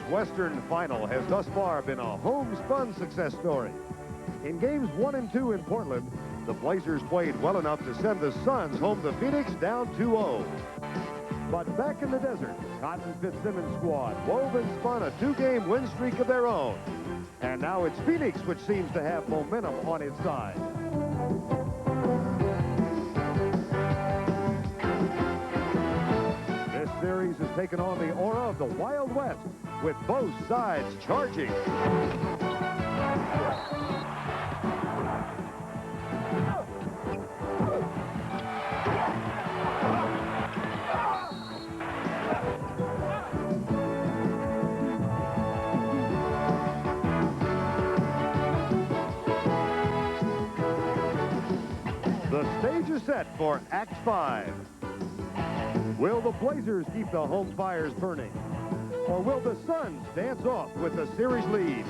Western final has thus far been a homespun success story. In games 1 and 2 in Portland, the Blazers played well enough to send the Suns home to Phoenix down 2-0. But back in the desert, Cotton Fitzsimmons' squad wove and spun a 2-game win streak of their own. And now it's Phoenix which seems to have momentum on its side. This series has taken on the aura of the Wild West, with both sides charging. The stage is set for Act 5. Will the Blazers keep the home fires burning? Or will the Suns dance off with the series lead?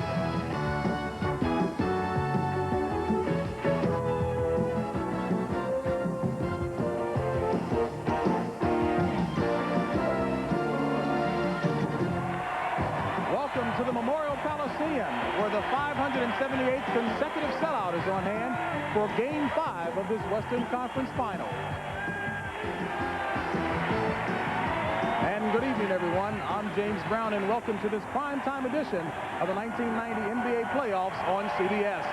Welcome to the Memorial Coliseum, where the 578th consecutive sellout is on hand for Game 5 of this Western Conference Final. And good evening, everyone. I'm James Brown, and welcome to this primetime edition of the 1990 NBA playoffs on CBS.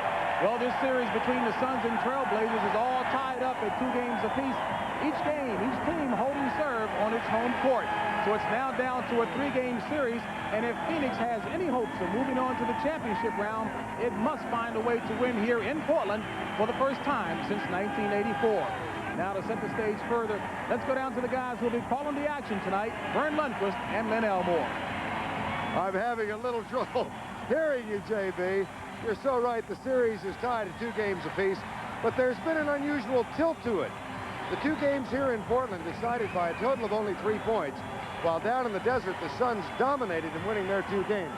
Well, this series between the Suns and Trailblazers is all tied up at 2 games apiece. Each team holding serve on its home court. So it's now down to a 3-game series, and if Phoenix has any hopes of moving on to the championship round, it must find a way to win here in Portland for the first time since 1984. Now, to set the stage further, let's go down to the guys who will be calling the action tonight, Vern Lundquist and Len Elmore. I'm having a little trouble hearing you, JB. You're so right. The series is tied at 2 games apiece, but there's been an unusual tilt to it. The 2 games here in Portland decided by a total of only 3 points, while down in the desert, the Suns dominated in winning their 2 games.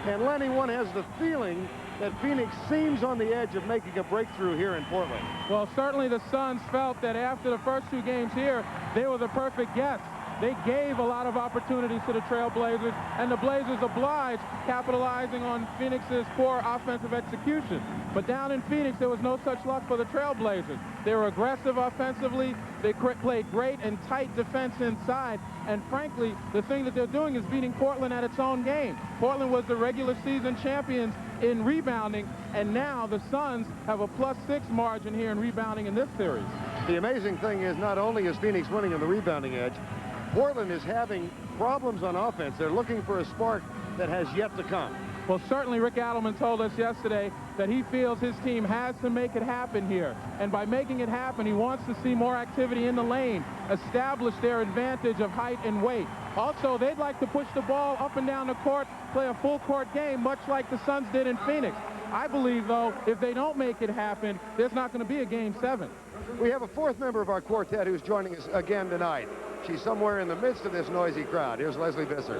And Lenny, one has the feeling that Phoenix seems on the edge of making a breakthrough here in Portland. Well, certainly the Suns felt that after the first 2 games here, they were the perfect guests. They gave a lot of opportunities to the Trailblazers, and the Blazers obliged, capitalizing on Phoenix's poor offensive execution. But down in Phoenix, there was no such luck for the Trailblazers. They were aggressive offensively. They played great and tight defense inside. And frankly, the thing that they're doing is beating Portland at its own game. Portland was the regular season champions in rebounding, and now the Suns have a +6 margin here in rebounding in this series. The amazing thing is not only is Phoenix winning on the rebounding edge, Portland is having problems on offense. They're looking for a spark that has yet to come. Well, certainly Rick Adelman told us yesterday that he feels his team has to make it happen here. And by making it happen, he wants to see more activity in the lane, establish their advantage of height and weight. Also, they'd like to push the ball up and down the court, play a full-court game, much like the Suns did in Phoenix. I believe, though, if they don't make it happen, there's not going to be a Game 7. We have a 4th member of our quartet who's joining us again tonight. She's somewhere in the midst of this noisy crowd. Here's Leslie Visser.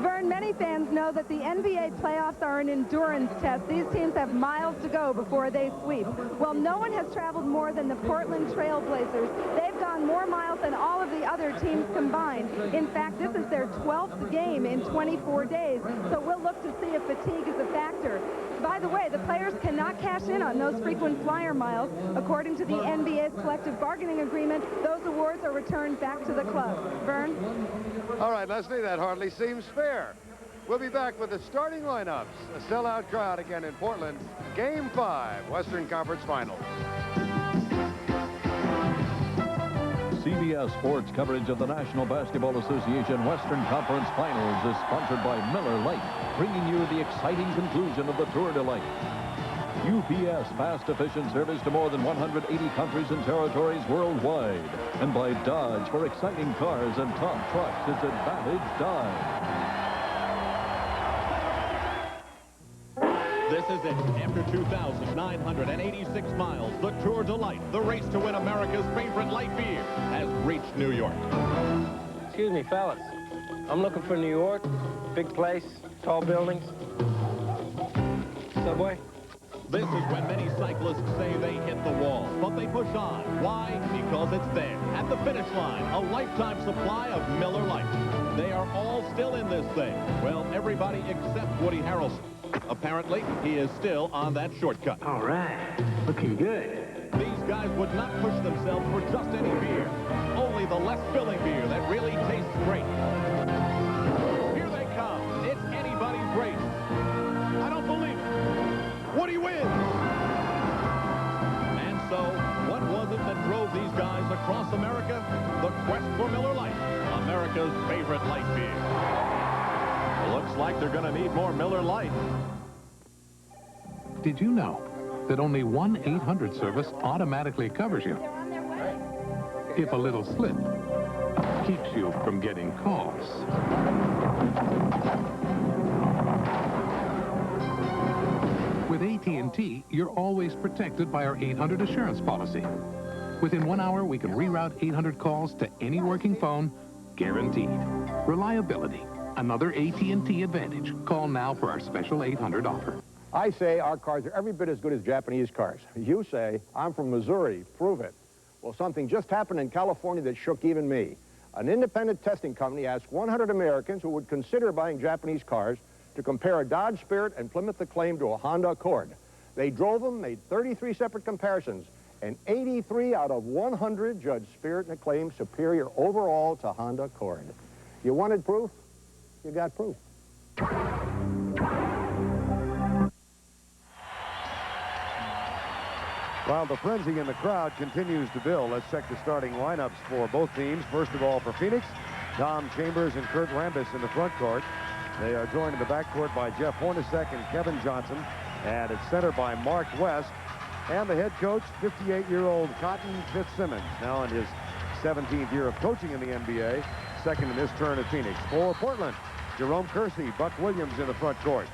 Vern, many fans know that the NBA playoffs are an endurance test. These teams have miles to go before they sweep. Well, no one has traveled more than the Portland Trailblazers. They've gone more miles than all of the other teams combined. In fact, this is their 12th game in 24 days. So we'll look to see if fatigue is a factor. By the way, the players cannot cash in on those frequent flyer miles. According to the NBA's collective bargaining agreement, those awards are returned back to the club. Vern? All right, Leslie, that hardly seems fair. We'll be back with the starting lineups. A sellout crowd again in Portland. Game 5, Western Conference Final. CBS Sports coverage of the National Basketball Association Western Conference Finals is sponsored by Miller Lite, bringing you the exciting conclusion of the Tour de Light. UPS, fast, efficient service to more than 180 countries and territories worldwide. And by Dodge, for exciting cars and top trucks, it's Advantage Dodge. This is it. After 2,986 miles, the Tour de Light, the race to win America's favorite light beer, has reached New York. Excuse me, fellas. I'm looking for New York. Big place, tall buildings. Subway? This is when many cyclists say they hit the wall, but they push on. Why? Because it's there, at the finish line, a lifetime supply of Miller Lite. They are all still in this thing. Well, everybody except Woody Harrelson. Apparently, he is still on that shortcut. All right, looking good. These guys would not push themselves for just any beer. Only the less filling beer that really tastes great. Here they come. It's anybody's race. I don't believe it. Woody wins. And so, what was it that drove these guys across America? The quest for Miller Lite, America's favorite light beer. Looks like they're going to need more Miller Lite. Did you know that only 1-800 service automatically covers you if a little slip keeps you from getting calls? With AT&T, you're always protected by our 800 assurance policy. Within 1 hour, we can reroute 800 calls to any working phone, guaranteed. Reliability, another AT&T advantage. Call now for our special 800 offer. I say our cars are every bit as good as Japanese cars. You say, I'm from Missouri, prove it. Well, something just happened in California that shook even me. An independent testing company asked 100 Americans who would consider buying Japanese cars to compare a Dodge Spirit and Plymouth Acclaim to a Honda Accord. They drove them, made 33 separate comparisons, and 83 out of 100 judged Spirit and Acclaim superior overall to Honda Accord. You wanted proof? You got proof. While the frenzy in the crowd continues to build, let's check the starting lineups for both teams. First of all, for Phoenix, Tom Chambers and Kurt Rambis in the front court. They are joined in the backcourt by Jeff Hornacek and Kevin Johnson, and at center by Mark West, and the head coach, 58-year-old Cotton Fitzsimmons, now in his 17th year of coaching in the NBA, second in this turn at Phoenix. For Portland, Jerome Kersey, Buck Williams in the front court.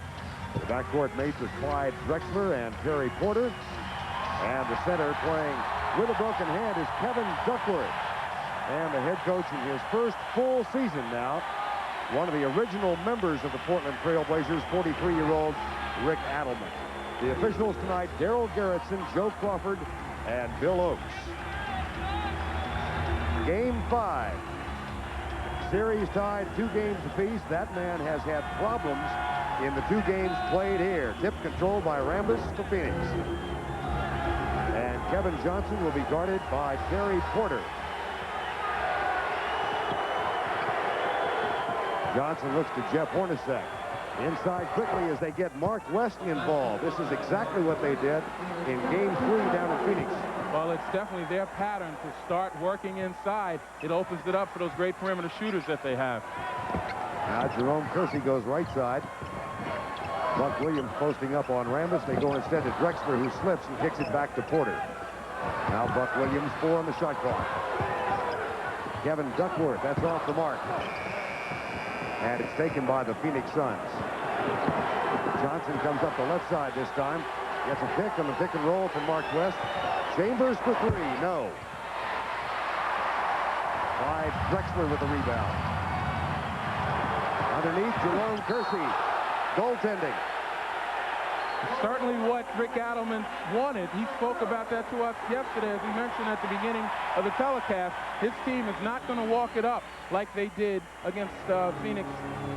The backcourt mates with Clyde Drexler and Terry Porter. And the center playing with a broken hand is Kevin Duckworth. And the head coach in his first full season now, one of the original members of the Portland Trail Blazers, 43-year-old Rick Adelman. The officials tonight, Darryl Garrettson, Joe Crawford, and Bill Oakes. Game 5. Series tied 2 games apiece. That man has had problems in the 2 games played here. Tip controlled by Rambis for Phoenix. And Kevin Johnson will be guarded by Terry Porter. Johnson looks to Jeff Hornacek. Inside quickly as they get Mark West involved. This is exactly what they did in Game 3 down in Phoenix. Well, it's definitely their pattern to start working inside. It opens it up for those great perimeter shooters that they have. Now Jerome Kersey goes right side. Buck Williams posting up on Rambis. They go instead to Drexler, who slips and kicks it back to Porter. Now Buck Williams, 4 on the shot clock. Kevin Duckworth, that's off the mark. And it's taken by the Phoenix Suns. Johnson comes up the left side this time. Gets a pick on the pick and roll from Mark West. Chambers for 3, no. Clyde Drexler with the rebound. Underneath, Jerome Kersey. Goaltending. Certainly what Rick Adelman wanted. He spoke about that to us yesterday, as we mentioned at the beginning of the telecast. His team is not going to walk it up like they did against Phoenix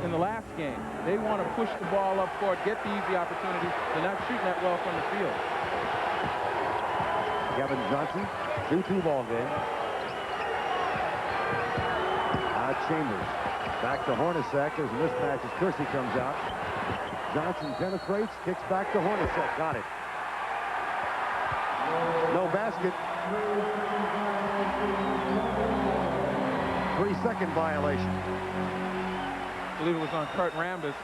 in the last game. They want to push the ball up court, get the easy opportunities. They're not shooting that well from the field. Kevin Johnson, 2-2 ball game. Chambers. Back to Hornacek. There's a mismatch as Kersey comes out. Johnson penetrates, kicks back to Hornacek. Got it. No basket. 3-second violation. I believe it was on Kurt Rambis.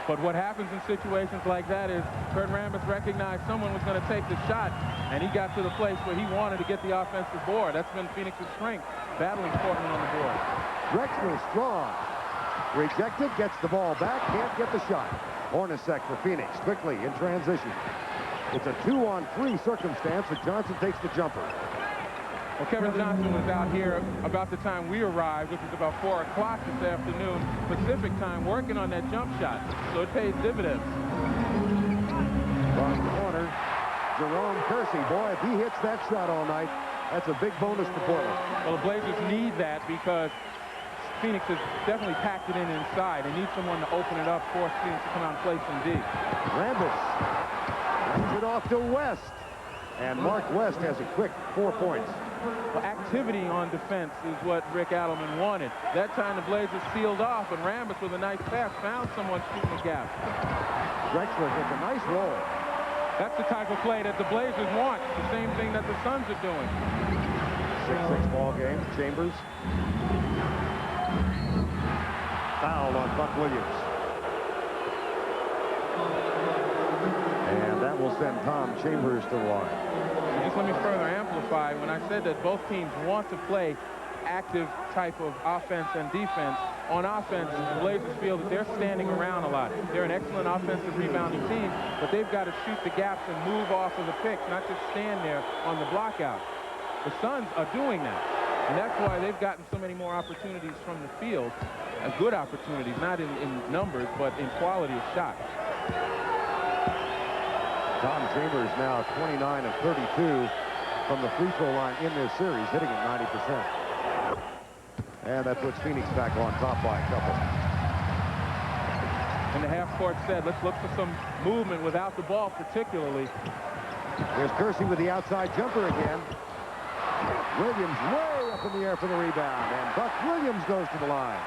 But what happens in situations like that is Kurt Rambis recognized someone was going to take the shot, and he got to the place where he wanted to get the offensive board. That's been Phoenix's strength, battling Portland on the board. Drexler strong. Rejected, gets the ball back, can't get the shot. Hornacek for Phoenix, quickly in transition. It's a 2-on-3 circumstance, but Johnson takes the jumper. Well, Kevin Johnson was out here about the time we arrived, which is about 4 o'clock this afternoon, Pacific time, working on that jump shot. So it pays dividends. Across the corner, Jerome Kersey. Boy, if he hits that shot all night, that's a big bonus to Portland. Well, the Blazers need that because Phoenix has definitely packed it in inside. They need someone to open it up, force Phoenix to come out and play some D. Rambis hands it off to West. And Mark West has a quick 4 points. Well, activity on defense is what Rick Adelman wanted. That time the Blazers sealed off, and Rambis with a nice pass found someone shooting the gap. Drexler gets a nice roll. That's the type of play that the Blazers want. The same thing that the Suns are doing. 6-6 ball game. Chambers. Foul on Buck Williams. And that will send Tom Chambers to the line. Just let me further amplify. When I said that both teams want to play active type of offense and defense, on offense, the Blazers feel that they're standing around a lot. They're an excellent offensive rebounding team, but they've got to shoot the gaps and move off of the picks, not just stand there on the block out. The Suns are doing that, and that's why they've gotten so many more opportunities from the field, good opportunities, not in numbers, but in quality of shots. Tom Chambers now 29 of 32 from the free throw line in this series, hitting at 90%. And that puts Phoenix back on top by a couple. And the half-court said, let's look for some movement without the ball particularly. Here's Kersey with the outside jumper again. Williams way up in the air for the rebound, and Buck Williams goes to the line.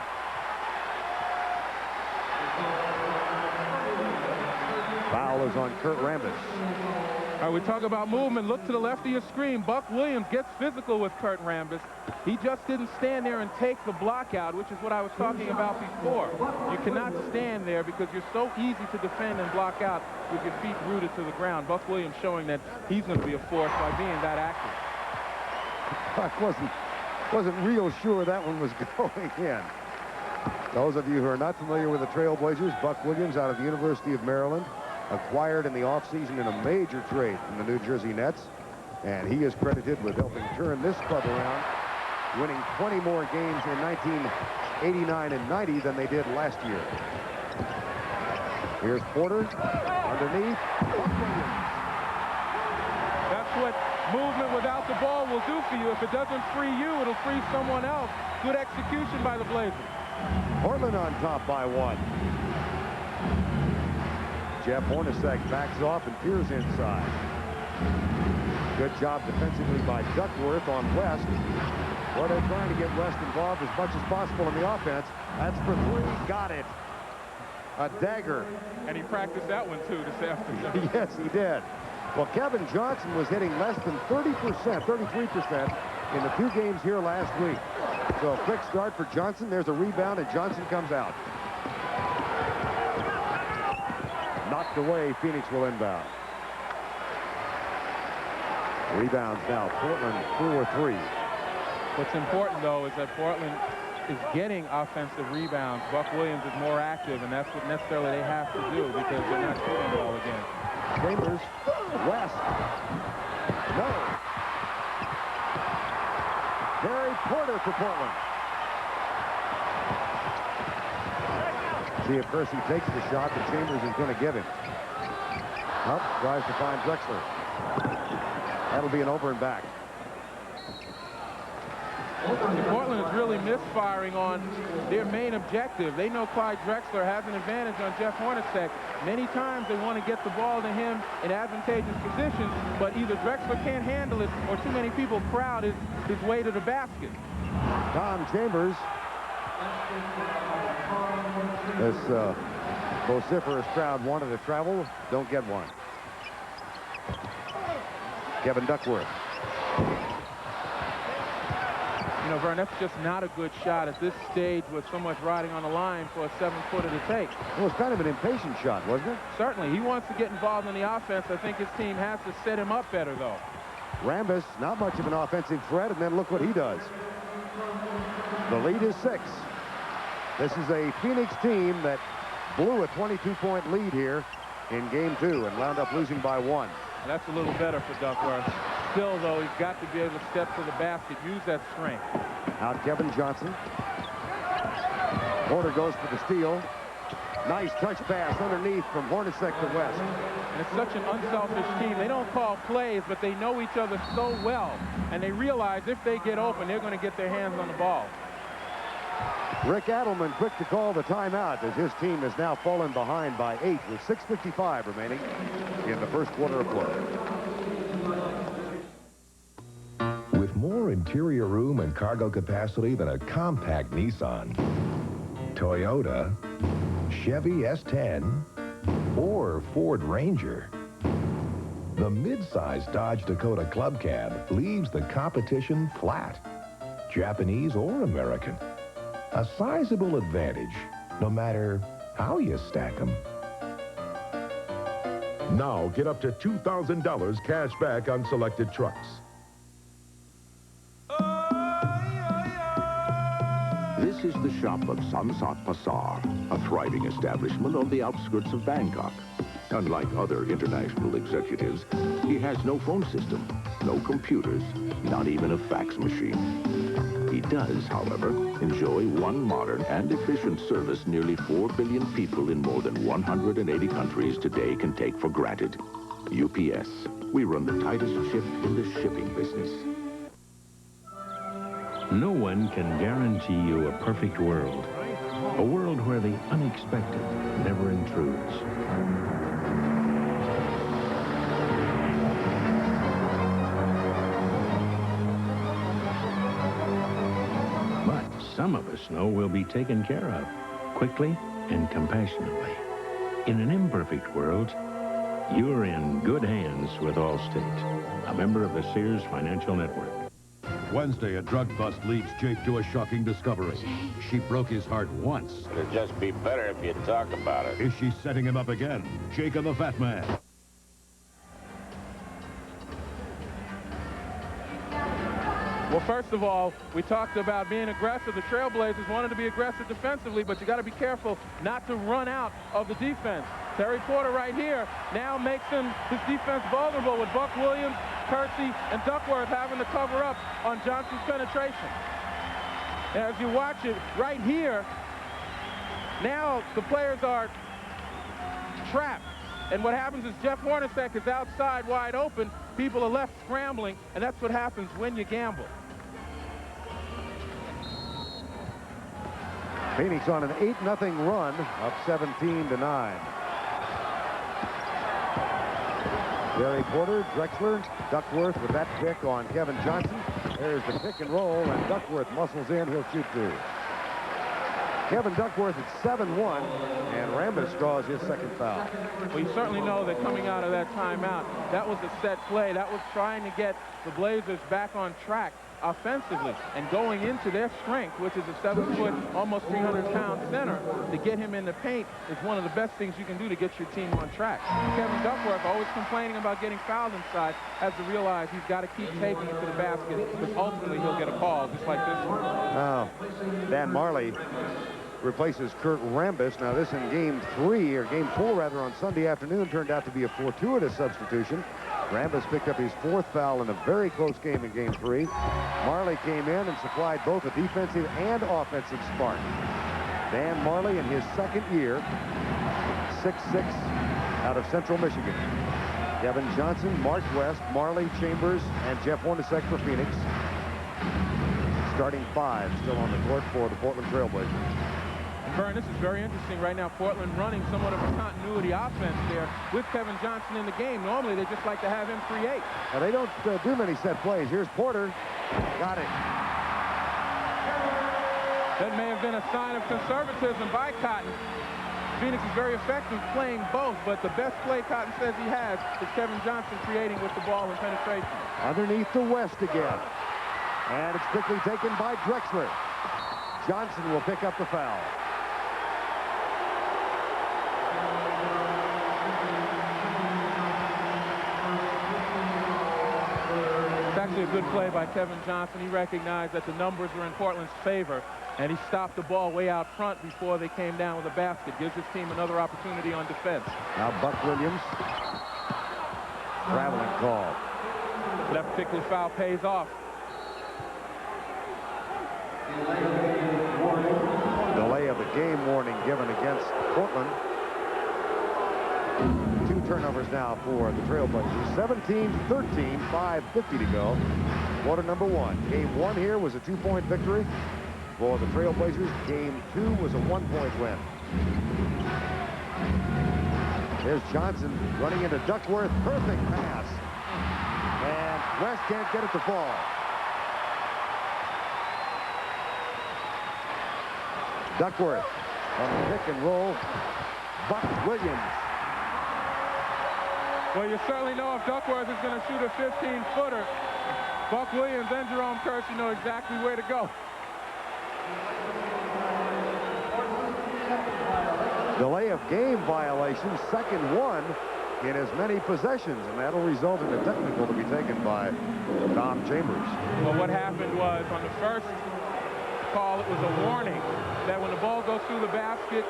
Foul is on Kurt Rambis. All right, we talk about movement. Look to the left of your screen. Buck Williams gets physical with Kurt Rambis. He just didn't stand there and take the block out, which is what I was talking about before. You cannot stand there because you're so easy to defend and block out with your feet rooted to the ground. Buck Williams showing that he's going to be a force by being that active. I wasn't real sure that one was going in. Those of you who are not familiar with the Trailblazers, Buck Williams out of the University of Maryland, acquired in the offseason in a major trade from the New Jersey Nets, and he is credited with helping turn this club around, winning 20 more games in 1989 and 90 than they did last year. Here's Porter underneath. That's what movement without the ball will do for you. If it doesn't free you, it'll free someone else. Good execution by the Blazers. Portland on top by 1. Jeff Hornacek backs off and peers inside. Good job defensively by Duckworth on West. Well, they're trying to get West involved as much as possible in the offense. That's for 3. Got it. A dagger. And he practiced that one, too, this afternoon. Yes, he did. Well, Kevin Johnson was hitting less than 30%, 33% in the 2 games here last week. So a quick start for Johnson. There's a rebound, and Johnson comes out. Knocked away. Phoenix will inbound. Rebounds now. Portland 4-3. What's important, though, is that Portland is getting offensive rebounds. Buck Williams is more active, and that's what necessarily they have to do because they're not shooting well again. Chambers. West. No. Barry Porter for Portland. See if Kersey takes the shot that Chambers is going to give him. Up, tries to find Drexler. That'll be an over and back. Portland is really misfiring on their main objective. They know Clyde Drexler has an advantage on Jeff Hornacek. Many times they want to get the ball to him in advantageous positions, but either Drexler can't handle it or too many people crowd his way to the basket. Tom Chambers. This vociferous crowd wanted to travel. Don't get one. Kevin Duckworth. You know, Vern, that's just not a good shot at this stage with so much riding on the line for a 7-footer to take. It was kind of an impatient shot, wasn't it? Certainly. He wants to get involved in the offense. I think his team has to set him up better, though. Rambis, not much of an offensive threat, and then look what he does. The lead is 6. This is a Phoenix team that blew a 22-point lead here in Game 2 and wound up losing by 1. That's a little better for Duckworth. Still, though, he's got to be able to step to the basket, use that strength. Out Kevin Johnson. Porter goes for the steal. Nice touch pass underneath from Hornacek to West. And it's such an unselfish team. They don't call plays, but they know each other so well. And they realize if they get open, they're going to get their hands on the ball. Rick Adelman quick to call the timeout as his team has now fallen behind by 8 with 6:55 remaining in the first quarter of play. With more interior room and cargo capacity than a compact Nissan, Toyota, Chevy S10, or Ford Ranger, the mid-size Dodge Dakota Club Cab leaves the competition flat, Japanese or American. A sizable advantage, no matter how you stack them. Now get up to $2,000 cash back on selected trucks. This is the shop of Samsat Pasar, a thriving establishment on the outskirts of Bangkok. Unlike other international executives, he has no phone system, no computers, not even a fax machine. He does, however, enjoy one modern and efficient service nearly 4 billion people in more than 180 countries today can take for granted. UPS. We run the tightest ship in the shipping business. No one can guarantee you a perfect world. A world where the unexpected never intrudes. But some of us know we'll be taken care of, quickly and compassionately. In an imperfect world, you're in good hands with Allstate, a member of the Sears Financial Network. Wednesday, a drug bust leads Jake to a shocking discovery. She broke his heart once. It'd just be better if you talk about it. Is she setting him up again? Jake and the Fat Man. Well, first of all, we talked about being aggressive. The Trailblazers wanted to be aggressive defensively, but you got to be careful not to run out of the defense. Terry Porter right here now makes his defense vulnerable with Buck Williams, Kersey, and Duckworth having to cover up on Johnson's penetration. As you watch it right here, now the players are trapped. And what happens is Jeff Hornacek is outside wide open. People are left scrambling, and that's what happens when you gamble. Phoenix on an 8-0 run, up 17-9. Gary Porter, Drexler, Duckworth with that pick on Kevin Johnson. There's the pick and roll, and Duckworth muscles in. He'll shoot two. Kevin Duckworth at 7-1, and Rambis draws his second foul. Well, you certainly know that coming out of that timeout, that was a set play. That was trying to get the Blazers back on track offensively and going into their strength, which is a 7-foot, almost 300-pound center. To get him in the paint is one of the best things you can do to get your team on track. Kevin Duckworth, always complaining about getting fouled inside, has to realize he's got to keep taking it to the basket because ultimately he'll get a call just like this one. Now, Dan Marley replaces Kurt Rambis. Now, this in Game 3, or Game 4, rather, on Sunday afternoon turned out to be a fortuitous substitution. Rambis picked up his fourth foul in a very close game in Game 3. Marley came in and supplied both a defensive and offensive spark. Dan Marley in his second year, 6'6", out of Central Michigan. Kevin Johnson, Mark West, Marley, Chambers, and Jeff Hornacek for Phoenix. Starting five still on the court for the Portland Trailblazers. Vern, this is very interesting right now. Portland running somewhat of a continuity offense there with Kevin Johnson in the game. Normally, they just like to have him create. Now, they don't do many set plays. Here's Porter. Got it. That may have been a sign of conservatism by Cotton. Phoenix is very effective playing both, but the best play Cotton says he has is Kevin Johnson creating with the ball and penetration. Underneath the West again. And it's quickly taken by Drexler. Johnson will pick up the foul. A good play by Kevin Johnson. He recognized that the numbers were in Portland's favor, and he stopped the ball way out front before they came down with a basket. Gives his team another opportunity on defense. Now Buck Williams. Traveling call. That particular foul pays off. Delay of the game warning given against Portland. 2 turnovers now for the Trailblazers. 17-13, 5:50 to go. Quarter number 1. Game 1 here was a 2-point victory for the Trailblazers. Game 2 was a 1-point win. Here's Johnson running into Duckworth. Perfect pass. And West can't get it to fall. Duckworth on the pick and roll. Buck Williams. Well, you certainly know if Duckworth is going to shoot a 15-footer, Buck Williams and Jerome Kersey know exactly where to go. Delay of game violation, second one in as many possessions, and that'll result in a technical to be taken by Tom Chambers. Well, what happened was on the first call, it was a warning that when the ball goes through the basket,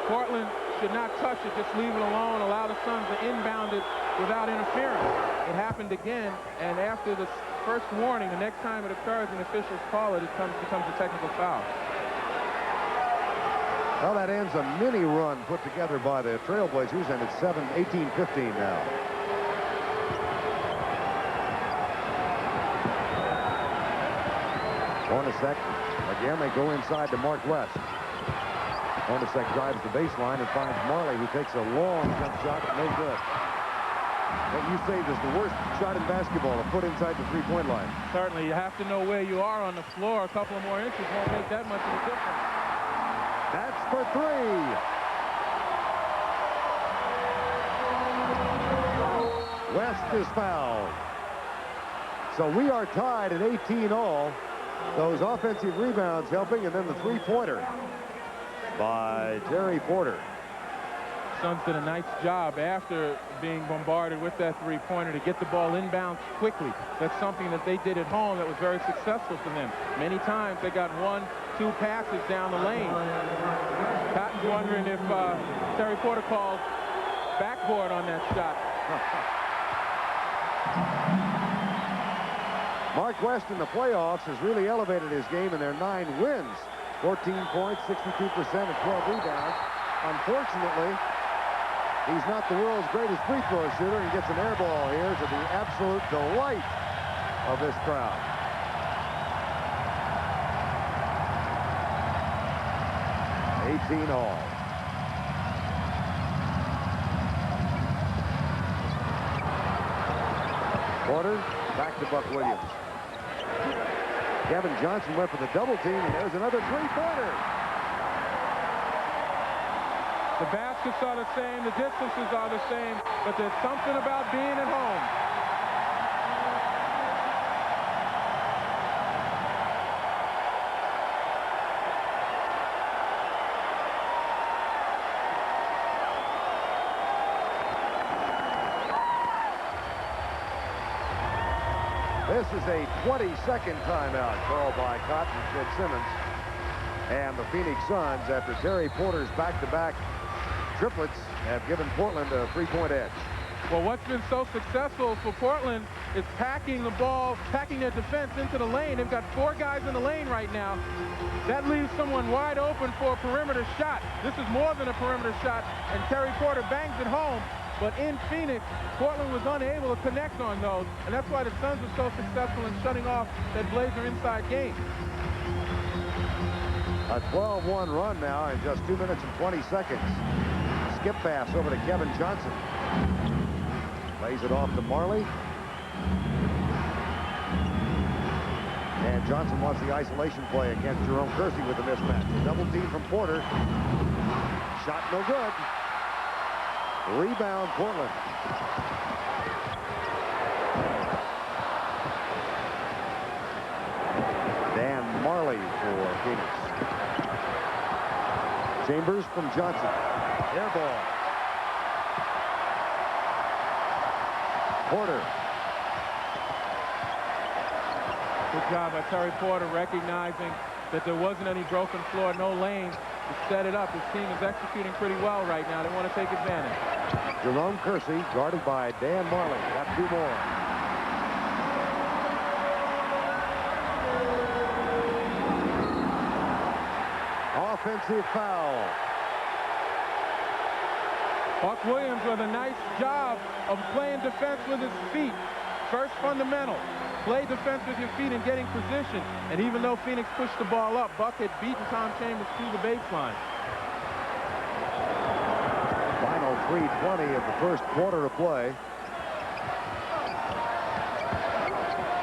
Portland should not touch it, just leave it alone, allow the Suns to inbound it without interference. It happened again, and after the first warning, the next time it occurs and officials call it, it becomes a technical foul. Well, that ends a mini run put together by the Trailblazers, and it's 18-15 now. Hornacek, again, they go inside to Mark West. Hornacek drives the baseline and finds Marley, who takes a long jump shot, no good. What you say is the worst shot in basketball, a foot inside the three-point line. Certainly, you have to know where you are on the floor. A couple of more inches won't make that much of a difference. That's for three. West is fouled. So we are tied at 18 all. Those offensive rebounds helping, and then the three-pointer by Terry Porter. Suns did a nice job after being bombarded with that three-pointer to get the ball inbounds quickly. That's something that they did at home that was very successful for them. Many times they got 1-2 passes down the lane. Patton's wondering if Terry Porter calls backboard on that shot. Mark West in the playoffs has really elevated his game in their 9 wins. 14 points, 62% and 12 rebounds. Unfortunately, he's not the world's greatest free throw shooter. He gets an air ball here to the absolute delight of this crowd. all. Porter back to Buck Williams. Kevin Johnson went for the double team, and there's another three-pointer. The baskets are the same, the distances are the same, but there's something about being at home. This is a 20-second timeout called by Cotton Fitzsimmons and the Phoenix Suns after Terry Porter's back-to-back triplets have given Portland a 3-point edge. Well, what's been so successful for Portland is packing the ball, packing their defense into the lane. They've got 4 guys in the lane right now. That leaves someone wide open for a perimeter shot. This is more than a perimeter shot, and Terry Porter bangs it home. But in Phoenix, Portland was unable to connect on those, and that's why the Suns were so successful in shutting off that Blazer inside game. A 12-1 run now in just 2 minutes and 20 seconds. Skip pass over to Kevin Johnson. Lays it off to Marley. And Johnson wants the isolation play against Jerome Kersey with a mismatch. A double team from Porter. Shot no good. Rebound, Portland. Dan Marley for Phoenix. Chambers from Johnson. Air ball. Porter. Good job by Terry Porter recognizing that there wasn't any broken floor, no lane to set it up. His team is executing pretty well right now. They want to take advantage. Jerome Kersey guarded by Dan Marley. Got 2 more. Offensive foul. Buck Williams with a nice job of playing defense with his feet. First fundamental, play defense with your feet and getting position. And even though Phoenix pushed the ball up, Buck had beaten Tom Chambers to the baseline. Final 3:20 of the first quarter of play.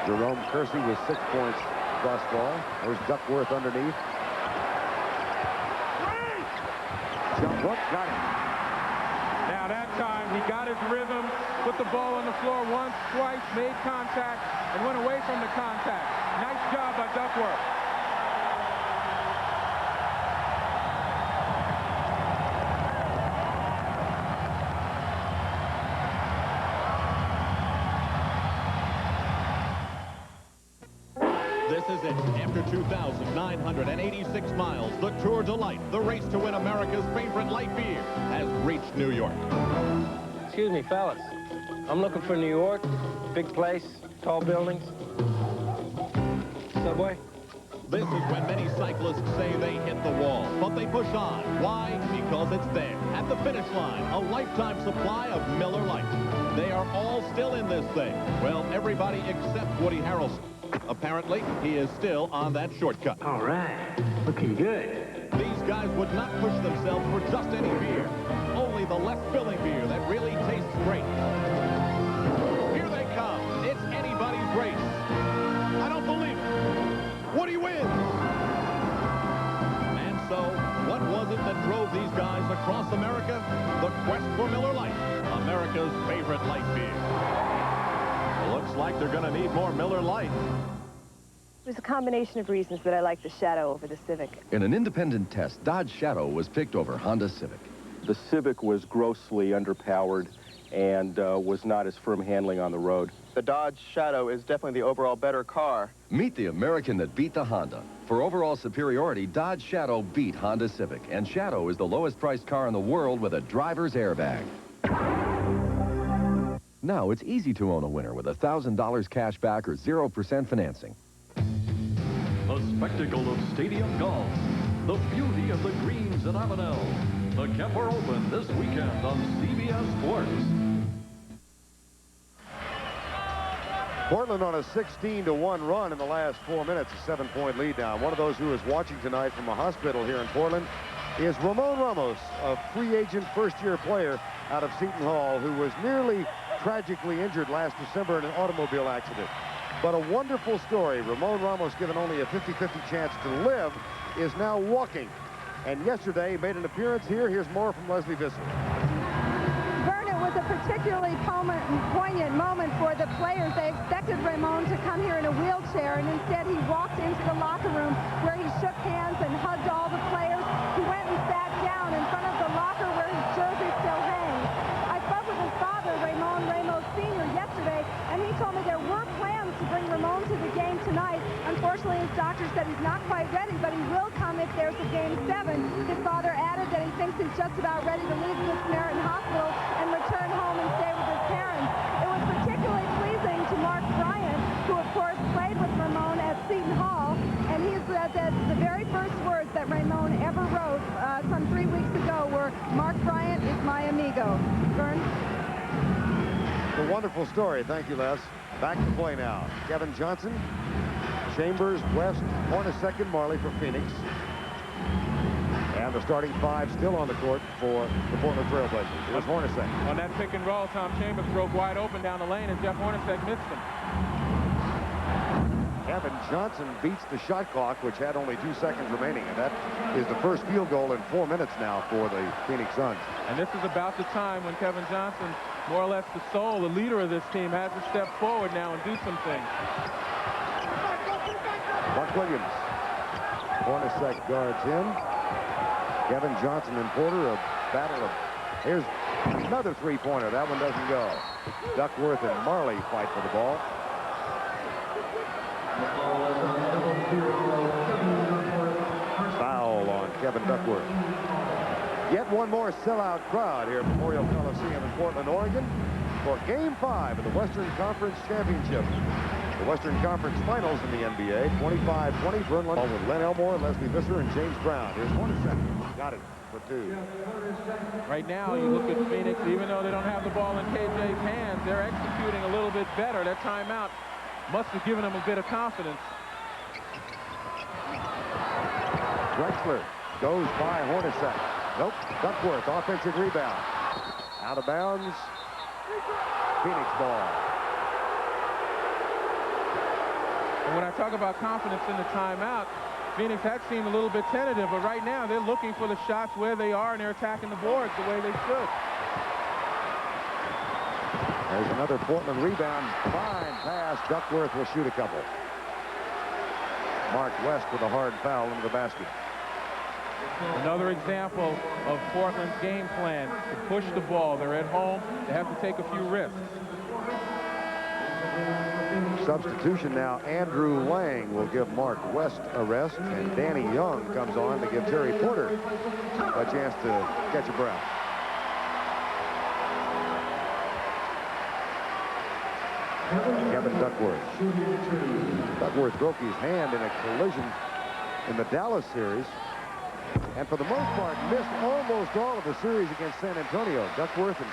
Jerome Kersey with 6 points thus far. There's Duckworth underneath. Jump hook, got it. Now that time he got his rhythm, put the ball on the floor once, twice, made contact, and went away from the contact. Nice job by Duckworth. This is it. After 2,986 miles, the Tour de Light, the race to win America's favorite light beer, has reached New York. Excuse me, fellas. I'm looking for New York. Big place, tall buildings. Subway? This is when many cyclists say they hit the wall, but they push on. Why? Because it's there, at the finish line, a lifetime supply of Miller Lite. They are all still in this thing. Well, everybody except Woody Harrelson. Apparently, he is still on that shortcut. All right, looking good. These guys would not push themselves for just any beer. Only the less filling beer that really tastes great. Here they come. It's anybody's race. I don't believe it. Woody wins. And so, what was it that drove these guys across America? The quest for Miller Lite, America's favorite light beer. Looks like they're going to need more Miller Lite. There's a combination of reasons that I like the Shadow over the Civic. In an independent test, Dodge Shadow was picked over Honda Civic. The Civic was grossly underpowered and was not as firm handling on the road. The Dodge Shadow is definitely the overall better car. Meet the American that beat the Honda. For overall superiority, Dodge Shadow beat Honda Civic, and Shadow is the lowest priced car in the world with a driver's airbag. Now it's easy to own a winner with $1,000 cash back or 0% financing. The spectacle of stadium golf. The beauty of the greens at Avenel. The Kemper Open this weekend on CBS Sports. Portland on a 16-1 run in the last 4 minutes, a 7-point lead now. One of those who is watching tonight from a hospital here in Portland is Ramon Ramos, a free agent first-year player out of Seton Hall who was nearly tragically injured last December in an automobile accident. But a wonderful story. Ramon Ramos, given only a 50-50 chance to live, is now walking. And yesterday he made an appearance here. Here's more from Leslie Visser. Vern, it was a particularly poignant moment for the players. They expected Ramon to come here in a wheelchair, and instead he walked into the locker room where he shook hands and hugged all the players. He went and sat down in front of the locker where his jersey still hangs. I spoke with his father, Ramon Ramos Sr., yesterday, and he told me there were plans to bring Ramon to the game tonight. Unfortunately, his doctor said he's not quite ready, but he will come if there's a Game 7. His father added that he thinks he's just about ready to leave the Samaritan Hospital and return home and stay with his parents. It was particularly pleasing to Mark Bryant, who, of course, played with Ramon at Seton Hall, and he said that the very first words that Ramon ever wrote some 3 weeks ago were, "Mark Bryant is my amigo." Vern? A wonderful story. Thank you, Les. Back to play now. Kevin Johnson, Chambers, West, Hornacek, and Marley for Phoenix. And the starting five still on the court for the Portland Trail Blazers. Here's Hornacek. On that pick and roll, Tom Chambers broke wide open down the lane, and Jeff Hornacek missed him. Kevin Johnson beats the shot clock, which had only 2 seconds remaining, and that is the first field goal in 4 minutes now for the Phoenix Suns. And this is about the time when Kevin Johnson, more or less the soul, the leader of this team, has to step forward now and do some things. Buck Williams. Hornacek guards him. Kevin Johnson and Porter, a battle of... Here's another three-pointer. That one doesn't go. Duckworth and Marley fight for the ball. Foul on Kevin Duckworth. Yet one more sellout crowd here at Memorial Coliseum in Portland, Oregon for Game 5 of the Western Conference Championship. The Western Conference Finals in the NBA, 25-20. Vern with Len Elmore, Leslie Visser, and James Brown. Here's Hornacek. Got it. for 2. Right now, you look at Phoenix, even though they don't have the ball in KJ's hands, they're executing a little bit better. That timeout must have given them a bit of confidence. Drexler goes by Hornacek. Nope. Duckworth, offensive rebound. Out of bounds. Phoenix ball. And when I talk about confidence in the timeout, Phoenix had seemed a little bit tentative, but right now they're looking for the shots where they are, and they're attacking the boards the way they should. There's another Portland rebound. Fine pass. Duckworth will shoot a couple. Mark West with a hard foul into the basket. Another example of Portland's game plan to push the ball. They're at home. They have to take a few risks. Substitution now. Andrew Lang will give Mark West a rest, and Danny Young comes on to give Terry Porter a chance to catch a breath. Kevin Duckworth. Duckworth broke his hand in a collision in the Dallas series, and for the most part missed almost all of the series against San Antonio. Duckworth and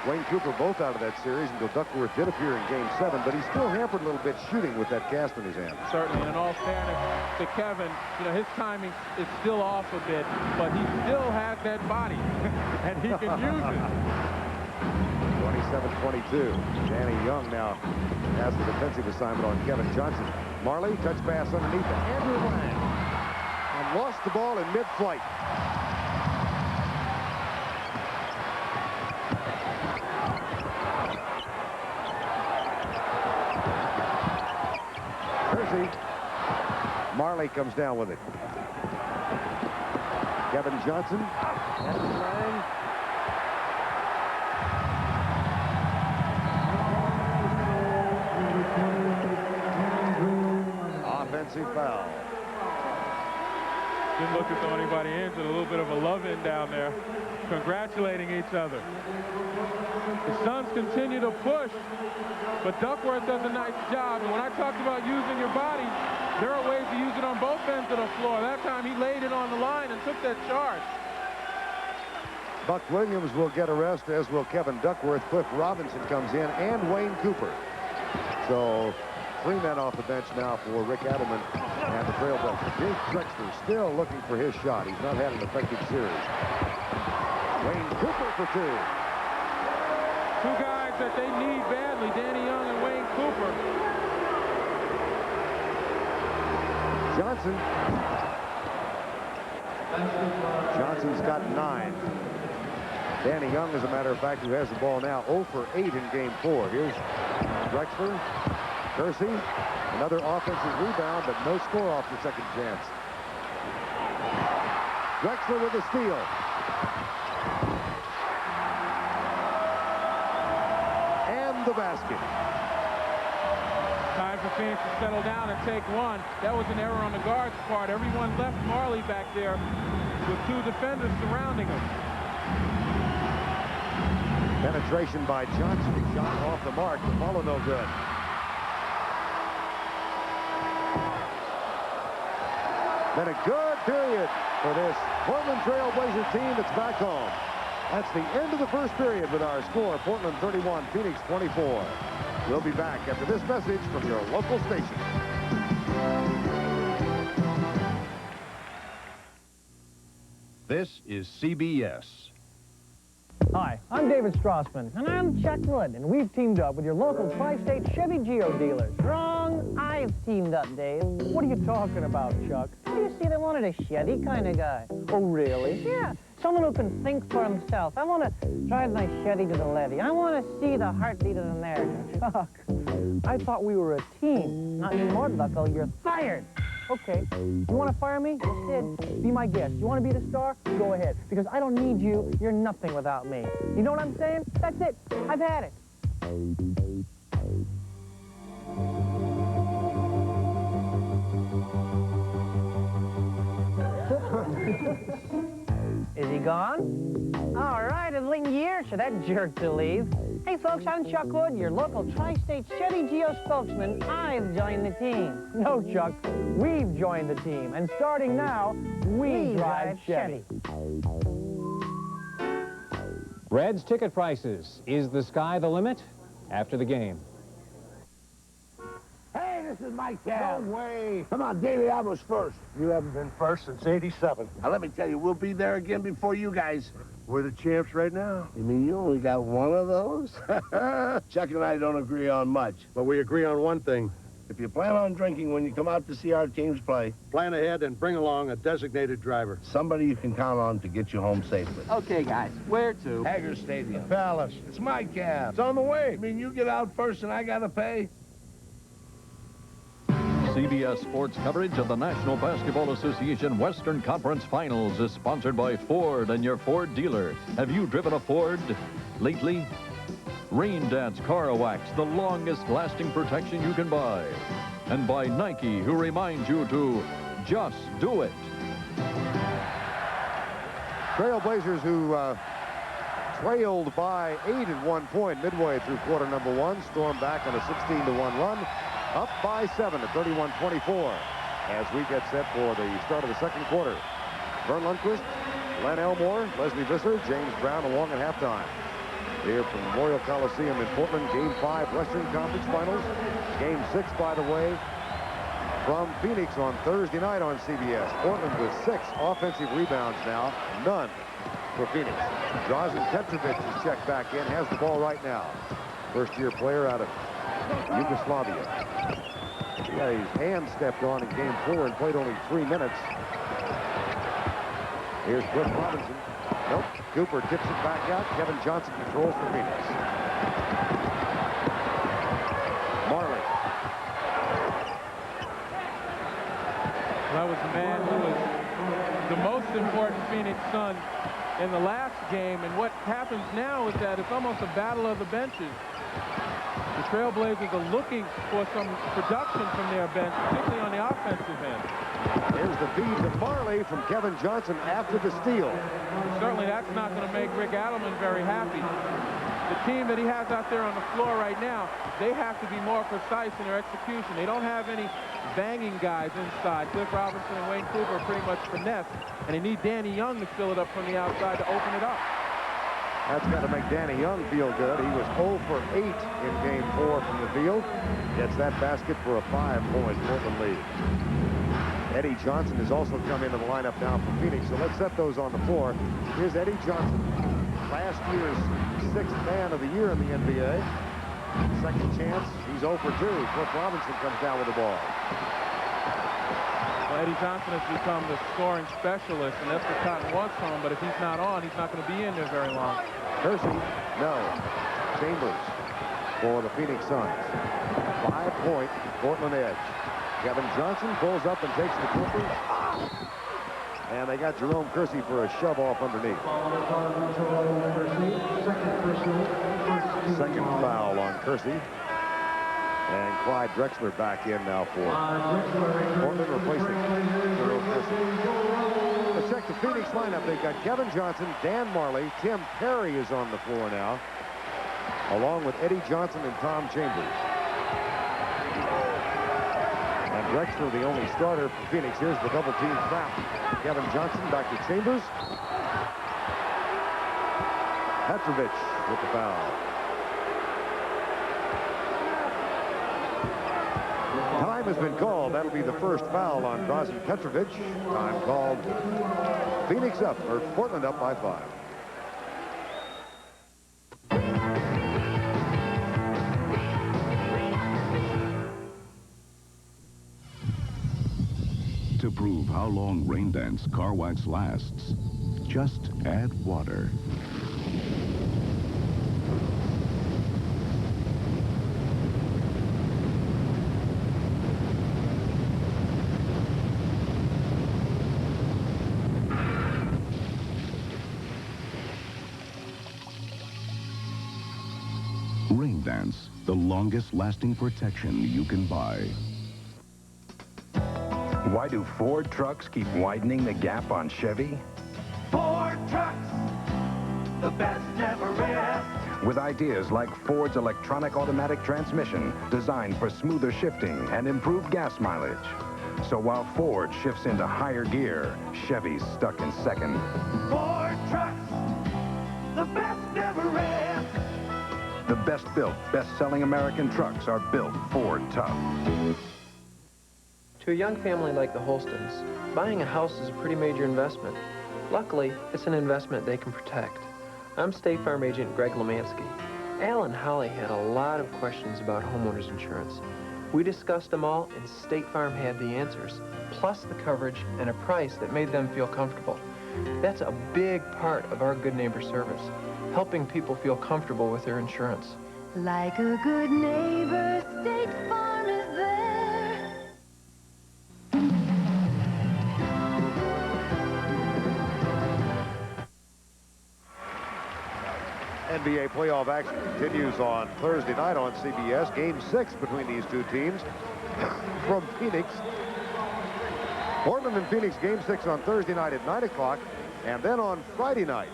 Wayne Cooper both out of that series until Duckworth did appear in Game 7, but he's still hampered a little bit shooting with that cast in his hand. Certainly, and in all fairness to Kevin, you know, his timing is still off a bit, but he still has that body, and he can use it. 27-22. Danny Young now has the defensive assignment on Kevin Johnson. Marley, touch pass underneath to Andrew Lang, and lost the ball in mid-flight. Kersey. Marley comes down with it. Kevin Johnson. Andrew Lang. Offensive foul. Didn't look as though anybody entered. A little bit of a love-in down there, congratulating each other. The Suns continue to push, but Duckworth does a nice job. And when I talked about using your body, there are ways to use it on both ends of the floor. That time he laid it on the line and took that charge. Buck Williams will get a rest, as will Kevin Duckworth. Cliff Robinson comes in, and Wayne Cooper. So 3 men off the bench now for Rick Adelman and the Trailblazers. Here's Drexler still looking for his shot. He's not had an effective series. Wayne Cooper for 2. 2 guys that they need badly, Danny Young and Wayne Cooper. Johnson's got 9. Danny Young, as a matter of fact, who has the ball now, 0 for 8 in Game 4. Here's Drexler. Kersey, another offensive rebound, but no score off the second chance. Drexler with a steal. And the basket. Time for Phoenix to settle down and take one. That was an error on the guard's part. Everyone left Marley back there with 2 defenders surrounding him. Penetration by Johnson. Shot off the mark. The follow no good. Been a good period for this Portland Trail Blazer team that's back home. That's the end of the first period with our score, Portland 31, Phoenix 24. We'll be back after this message from your local station. This is CBS. Hi, I'm David Strassman, and I'm Chuck Wood, and we've teamed up with your local tri-state Chevy Geo dealers. Wrong, I've teamed up, Dave. What are you talking about, Chuck? You see, they wanted a Chevy kind of guy. Oh, really? Yeah, someone who can think for himself. I want to drive my Chevy to the levee. I want to see the heartbeat of America. Chuck, I thought we were a team. Not anymore, Bucko. You're fired. Okay, you want to fire me? Instead, be my guest. You want to be the star? Go ahead. Because I don't need you. You're nothing without me. You know what I'm saying? That's it. I've had it. Is he gone? All right, it's been years for that jerk to leave. Hey folks, I'm Chuck Wood, your local tri-state Chevy Geo spokesman. I've joined the team. No, Chuck, we've joined the team. And starting now, we drive Chevy. Reds ticket prices. Is the sky the limit? After the game. Hey, this is Mike Cab. No way. Come on, Davey, I was first. You haven't been first since '87. Now, let me tell you, we'll be there again before you guys. We're the champs right now. You mean you only got one of those? Chuck and I don't agree on much. But we agree on one thing. If you plan on drinking when you come out to see our teams play, plan ahead and bring along a designated driver. Somebody you can count on to get you home safely. Okay, guys, where to? Hager Stadium. Palace. It's my cab. It's on the way. I mean, you get out first and I gotta pay? CBS Sports coverage of the National Basketball Association Western Conference Finals is sponsored by Ford and your Ford dealer. Have you driven a Ford lately? Rain Dance Car Wax, the longest lasting protection you can buy. And by Nike, who reminds you to just do it. Trailblazers who trailed by 8 at one point midway through quarter number 1, stormed back on a 16-1 run. Up by 7 at 31-24 as we get set for the start of the second quarter. Vern Lundquist, Len Elmore, Leslie Visser, James Brown along at halftime. Here from Memorial Coliseum in Portland, Game 5 Western Conference Finals. Game 6, by the way, from Phoenix on Thursday night on CBS. Portland with 6 offensive rebounds now, none for Phoenix. Drazen Petrovic is checked back in, has the ball right now. First-year player out of Yugoslavia. He got his hand stepped on in Game 4 and played only 3 minutes. Here's Cliff Robinson. Nope. Cooper tips it back out. Kevin Johnson controls for Phoenix. Marley. That was the man who was the most important Phoenix Sun in the last game. And what happens now is that it's almost a battle of the benches. The Trailblazers are looking for some production from their bench, particularly on the offensive end. Here's the feed to Marley from Kevin Johnson after the steal. Certainly that's not going to make Rick Adelman very happy. The team that he has out there on the floor right now, they have to be more precise in their execution. They don't have any banging guys inside. Cliff Robinson and Wayne Cooper are pretty much finesse, and they need Danny Young to fill it up from the outside to open it up. That's got to make Danny Young feel good. He was 0 for 8 in Game 4 from the field. Gets that basket for a 5-point Portland lead. Eddie Johnson has also come into the lineup now for Phoenix, so let's set those on the floor. Here's Eddie Johnson, last year's 6th man of the year in the NBA. Second chance, he's 0 for 2. Cliff Robinson comes down with the ball. Well, Eddie Johnson has become the scoring specialist, and that's what Cotton wants from him, but if he's not on, he's not going to be in there very long. Kersey, no. Chambers for the Phoenix Suns. 5-point Portland edge. Kevin Johnson pulls up and takes the Clippers. And they got Jerome Kersey for a shove off underneath. Second foul on Kersey. And Clyde Drexler back in now for Portland, replacing Jerome Kersey. Let's check the Phoenix lineup. They've got Kevin Johnson, Dan Marley, Tim Perry is on the floor now, along with Eddie Johnson and Tom Chambers. And Drexler, the only starter for Phoenix. Here's the double-team trap. Kevin Johnson back to Chambers. Petrovic with the foul. Time has been called. That'll be the first foul on Drazen Petrovic. Time called. Phoenix up, or Portland up by 5. To prove how long Rain Dance Car Wax lasts, just add water. Rain Dance, the longest lasting protection you can buy. Why do Ford trucks keep widening the gap on Chevy? Ford trucks, the best never rest. with ideas like Ford's electronic automatic transmission designed for smoother shifting and improved gas mileage. So while Ford shifts into higher gear, Chevy's stuck in second. Ford trucks, the best never ends. The best-built, best-selling American trucks are built Ford tough. To a young family like the Holstons, buying a house is a pretty major investment. Luckily, it's an investment they can protect. I'm State Farm Agent Greg Lemansky. Al and Holly had a lot of questions about homeowners insurance. We discussed them all, and State Farm had the answers, plus the coverage and a price that made them feel comfortable. That's a big part of our Good Neighbor service, helping people feel comfortable with their insurance. Like a good neighbor, State Farm is there. NBA playoff action continues on Thursday night on CBS. Game 6 between these two teams from Phoenix. Portland and Phoenix, Game 6 on Thursday night at 9 o'clock. And then on Friday night,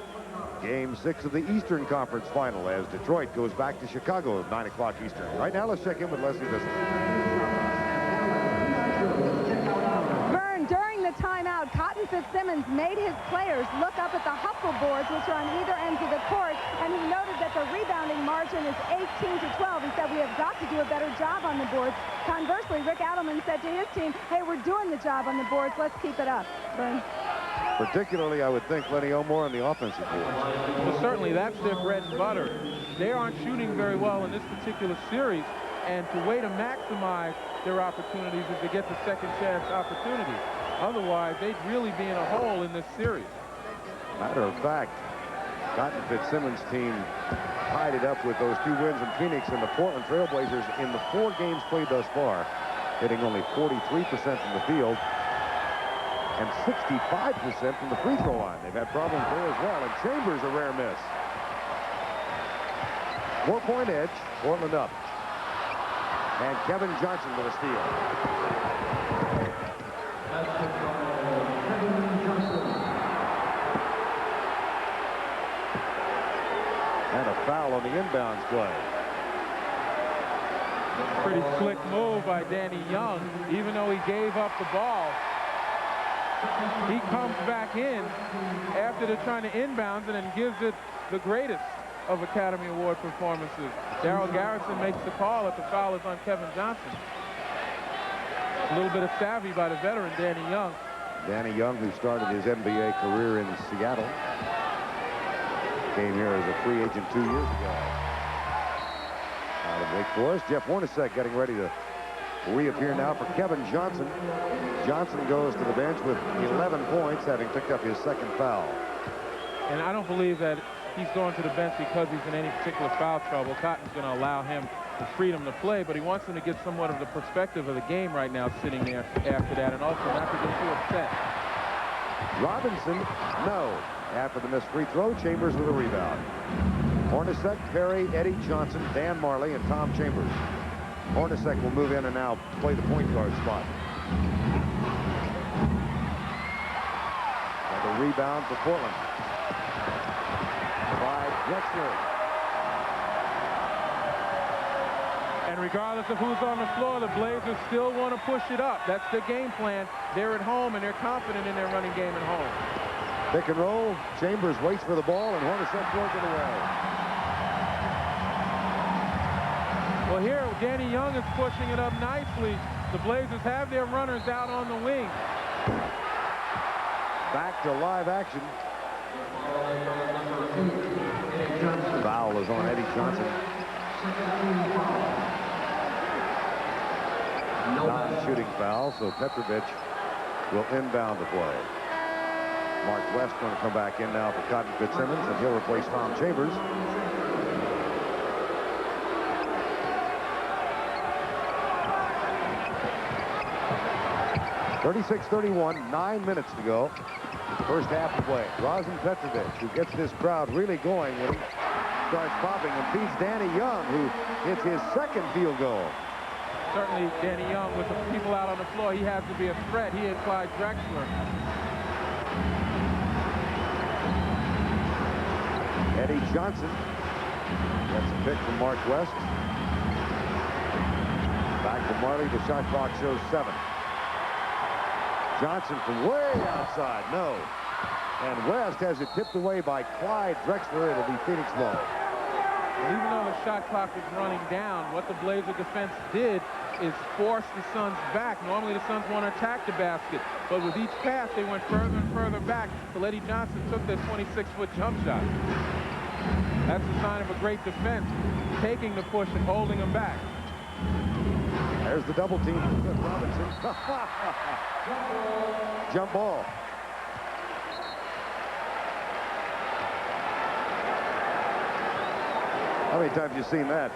Game 6 of the Eastern Conference Final as Detroit goes back to Chicago at 9 o'clock Eastern. Right now, let's check in with Leslie Bissell. Vern, during the timeout, Cotton Fitzsimmons made his players look up at the hustle boards, which are on either ends of the court, and he noted that the rebounding margin is 18 to 12. He said, we have got to do a better job on the boards. Conversely, Rick Adelman said to his team, hey, we're doing the job on the boards. Let's keep it up. Vern. Particularly, I would think, Lenny Elmore on the offensive boards. Well, certainly, that's their bread and butter. They aren't shooting very well in this particular series, and the way to maximize their opportunities is to get the second chance opportunities. Otherwise, they'd really be in a hole in this series. Matter of fact, Cotton Fitzsimmons' team tied it up with those 2 wins in Phoenix, and the Portland Trailblazers in the 4 games played thus far, hitting only 43% from the field and 65% from the free throw line. They've had problems there as well, and Chambers a rare miss. 4-point edge, Portland up. And Kevin Johnson with a steal. And a foul on the inbounds play. Pretty slick move by Danny Young. Even though he gave up the ball, he comes back in after they're trying to inbounds and then gives it the greatest of Academy Award performances. Darryl Garrison makes the call that the foul is on Kevin Johnson. A little bit of savvy by the veteran Danny Young. Danny Young, who started his NBA career in Seattle, came here as a free agent 2 years ago. Out of Wake Forest, Jeff Hornacek getting ready to reappear now for Kevin Johnson. Johnson goes to the bench with 11 points, having picked up his second foul. And I don't believe that he's going to the bench because he's in any particular foul trouble. Cotton's going to allow him the freedom to play, but he wants him to get somewhat of the perspective of the game right now sitting there after that, and also not to get too upset. Robinson, no. After the missed free throw, Chambers with a rebound. Hornacek, Perry, Eddie Johnson, Dan Marley, and Tom Chambers. Hornacek will move in and now play the point guard spot. And the rebound for Portland. By Drexler. And regardless of who's on the floor, the Blazers still want to push it up. That's their game plan. They're at home, and they're confident in their running game at home. Pick and roll. Chambers waits for the ball, and Hornacek throws it away. Well, here, Danny Young is pushing it up nicely. The Blazers have their runners out on the wing. Back to live action. Foul is on Eddie Johnson. Non-shooting foul, so Petrovic will inbound the play. Mark West going to come back in now for Cotton Fitzsimmons, and he'll replace Tom Chambers. (36-31), 9 minutes to go. First half to play. Drazen Petrovic, who gets this crowd really going when he starts popping and beats Danny Young, who hits his second field goal. Certainly, Danny Young, with the people out on the floor, he has to be a threat. He and Clyde Drexler. Eddie Johnson That's a pick from Mark West. Back to Marley. The shot clock shows 7. Johnson from way outside. No. And West has it tipped away by Clyde Drexler. It'll be Phoenix ball. And even though the shot clock was running down, what the Blazer defense did is force the Suns back. Normally the Suns want to attack the basket, but with each pass they went further and further back till Eddie Johnson took their 26-foot jump shot. That's a sign of a great defense, taking the push and holding them back. There's the double team. Robinson. Jump ball. How many times have you seen that?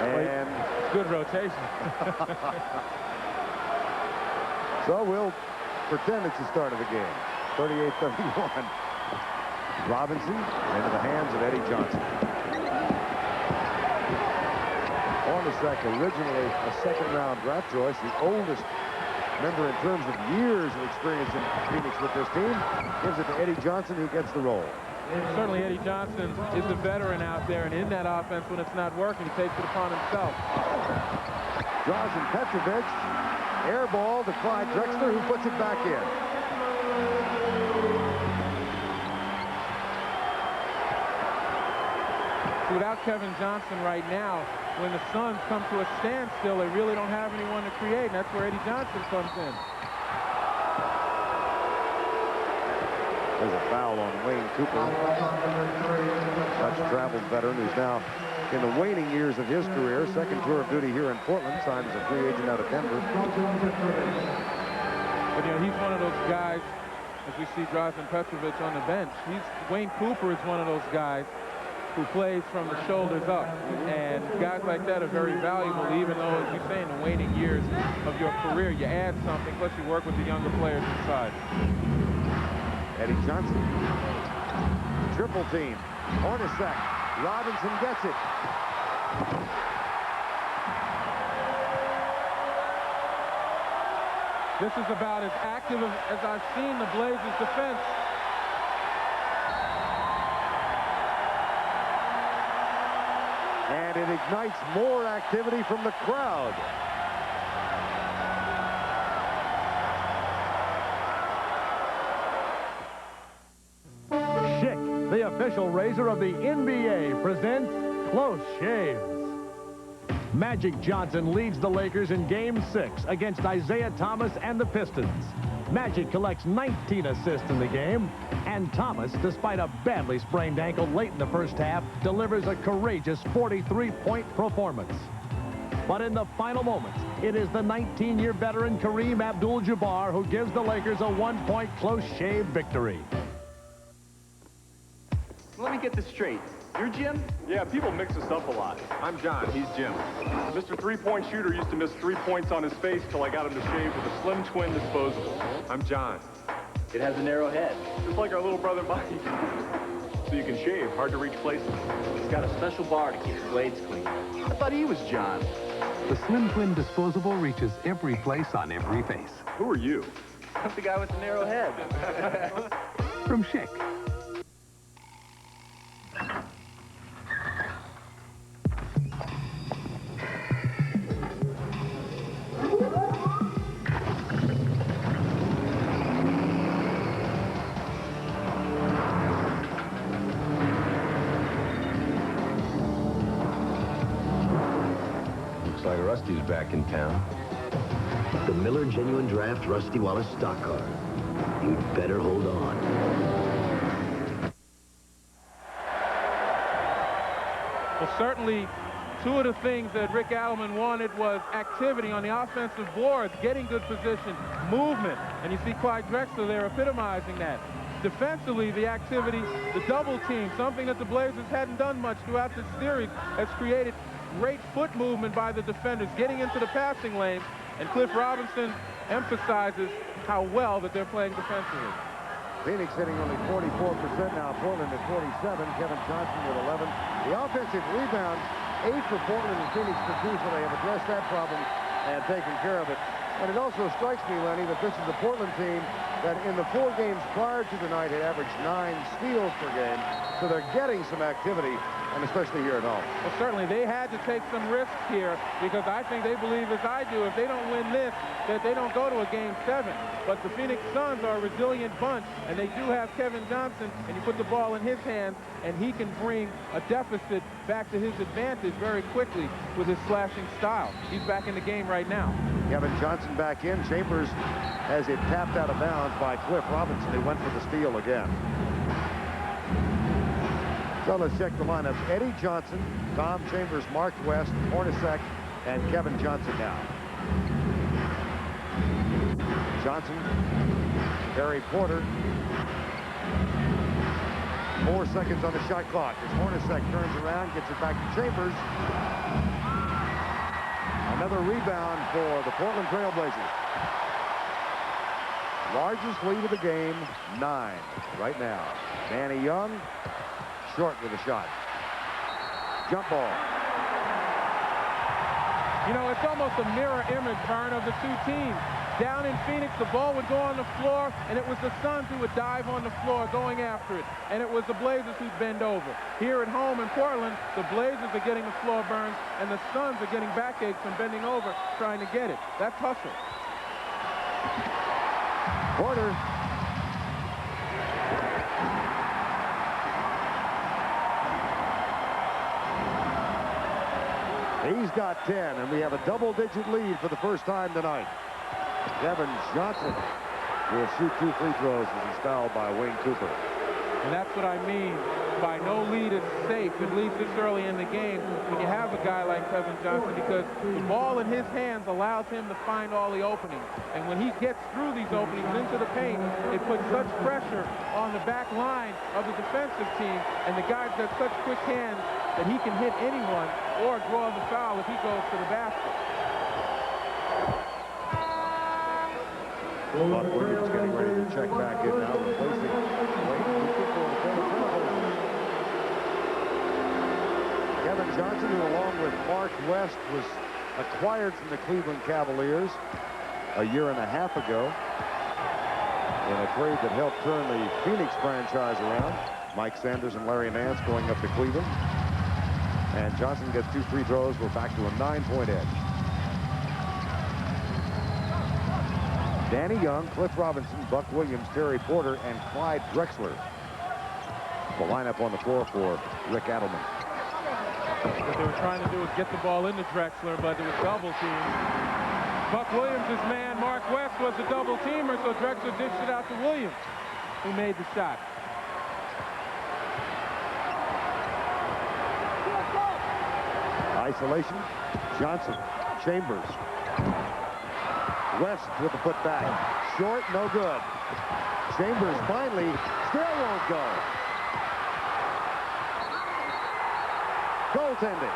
And good rotation. So we'll pretend it's the start of the game. 38-31. Robinson into the hands of Eddie Johnson. Hornacek, originally a second-round draft choice, the oldest member in terms of years of experience in Phoenix with this team, gives it to Eddie Johnson, who gets the roll. Certainly Eddie Johnson is the veteran out there, and in that offense, when it's not working, he takes it upon himself. Draws in Petrovic. Air ball to Clyde Drexler, who puts it back in. So without Kevin Johnson right now, when the Suns come to a standstill, they really don't have anyone to create, and that's where Eddie Johnson comes in. There's a foul on Wayne Cooper. Such traveled veteran who's now in the waning years of his career. Second tour of duty here in Portland. Signed as a free agent out of Denver. But, you know, he's one of those guys, as we see Drazen Petrovic on the bench. Wayne Cooper is one of those guys who plays from the shoulders up. And guys like that are very valuable, even though, as you say, in the waning years of your career, you add something, plus you work with the younger players inside. Eddie Johnson. Triple team. Hornacek. Robinson gets it. This is about as active as I've seen the Blazers defense. And it ignites more activity from the crowd. Schick, the official razor of the NBA, presents Close Shaves. Magic Johnson leads the Lakers in Game 6 against Isaiah Thomas and the Pistons. Magic collects 19 assists in the game, and Thomas, despite a badly sprained ankle late in the first half, delivers a courageous 43-point performance. But in the final moments, it is the 19-year veteran Kareem Abdul-Jabbar who gives the Lakers a one-point close shave victory. Let me get this straight. You're Jim? Yeah, people mix us up a lot. I'm John. He's Jim. Mr. Three-Point Shooter used to miss 3 points on his face till I got him to shave with a Slim Twin disposable. I'm John. It has a narrow head. Just like our little brother Mike. So you can shave hard-to-reach places. He's got a special bar to keep his blades clean. I thought he was John. The Slim Twin disposable reaches every place on every face. Who are you? I'm the guy with the narrow head. From Schick. Like Rusty's back in town. The Miller Genuine Draft Rusty Wallace stock car. You'd better hold on. Well, certainly, two of the things that Rick Adelman wanted was activity on the offensive boards, getting good position, movement. And you see Clyde Drexler there epitomizing that. Defensively, the activity, the double team, something that the Blazers hadn't done much throughout this series, has created great foot movement by the defenders, getting into the passing lane, and Cliff Robinson emphasizes how well that they're playing defensively. Phoenix hitting only 44% now. Portland at 47. Kevin Johnson with 11. The offensive rebounds, 8 for Portland and Phoenix for 2, so they have addressed that problem and taken care of it. And it also strikes me, Lenny, that this is a Portland team that in the 4 games prior to tonight had averaged 9 steals per game. So they're getting some activity, and especially here at home. Well, certainly they had to take some risks here because I think they believe, as I do, if they don't win this, that they don't go to a Game 7. But the Phoenix Suns are a resilient bunch, and they do have Kevin Johnson, and you put the ball in his hands, and he can bring a deficit back to his advantage very quickly with his slashing style. He's back in the game right now. Kevin Johnson back in. Chambers has it tapped out of bounds by Cliff Robinson, who went for the steal again. So let's check the lineups. Eddie Johnson, Tom Chambers, Mark West, Hornacek, and Kevin Johnson now. Johnson, Terry Porter. 4 seconds on the shot clock as Hornacek turns around, gets it back to Chambers. Another rebound for the Portland Trail Blazers. Largest lead of the game, 9 right now. Danny Young, short with a shot. Jump ball. You know, it's almost a mirror image, Vern, of the 2 teams. Down in Phoenix, the ball would go on the floor, and it was the Suns who would dive on the floor going after it. And it was the Blazers who'd bend over. Here at home in Portland, the Blazers are getting the floor burns, and the Suns are getting backaches from bending over trying to get it. That's hustle. Porter. He's got 10, and we have a double-digit lead for the first time tonight. Kevin Johnson will shoot 2 free throws as he's fouled by Wayne Cooper. And that's what I mean by no lead is safe, at least this early in the game, when you have a guy like Kevin Johnson, because the ball in his hands allows him to find all the openings. And when he gets through these openings into the paint, it puts such pressure on the back line of the defensive team, and the guy's got such quick hands that he can hit anyone or draw the foul if he goes to the basket. Buck Williams getting ready to check back in now, replacing Wayne Cooper for the Portland Trail Blazers. Kevin Johnson, who along with Mark West was acquired from the Cleveland Cavaliers a year and a half ago in a trade that helped turn the Phoenix franchise around. Mike Sanders and Larry Nance going up to Cleveland. And Johnson gets 2 free throws. We're back to a 9-point edge. Danny Young, Cliff Robinson, Buck Williams, Terry Porter, and Clyde Drexler. The lineup on the floor for Rick Adelman. What they were trying to do was get the ball into Drexler, but it was double team. Buck Williams' man, Mark West, was a double teamer, so Drexler dished it out to Williams, who made the shot. Isolation, Johnson, Chambers. West with the putback. Short, no good. Chambers finally still won't go. Goaltending.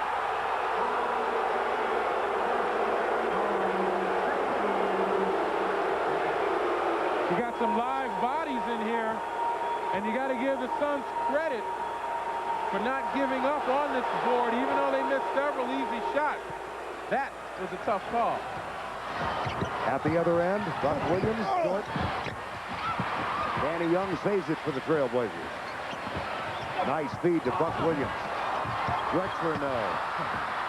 You got some live bodies in here, and you got to give the Suns credit for not giving up on this board, even though they missed several easy shots. That was a tough call. At the other end, Buck Williams, short. Danny Young saves it for the Trailblazers. Nice feed to Buck Williams. Drexler, no.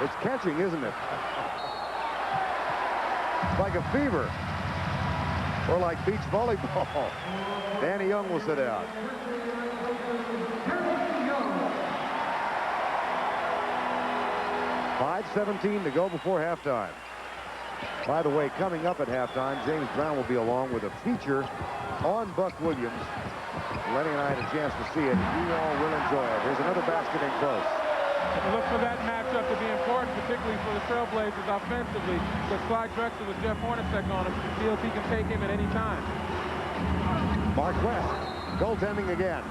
It's catching, isn't it? It's like a fever. Or like beach volleyball. Danny Young will sit out. .5:17 to go before halftime. By the way, coming up at halftime, James Brown will be along with a feature on Buck Williams. Lenny and I had a chance to see it. You all will enjoy it. There's another basket in close. Look for that matchup to be important, particularly for the Trailblazers offensively, because Clyde Drexler with Jeff Hornacek on him feels he can take him at any time. Mark West, goaltending again.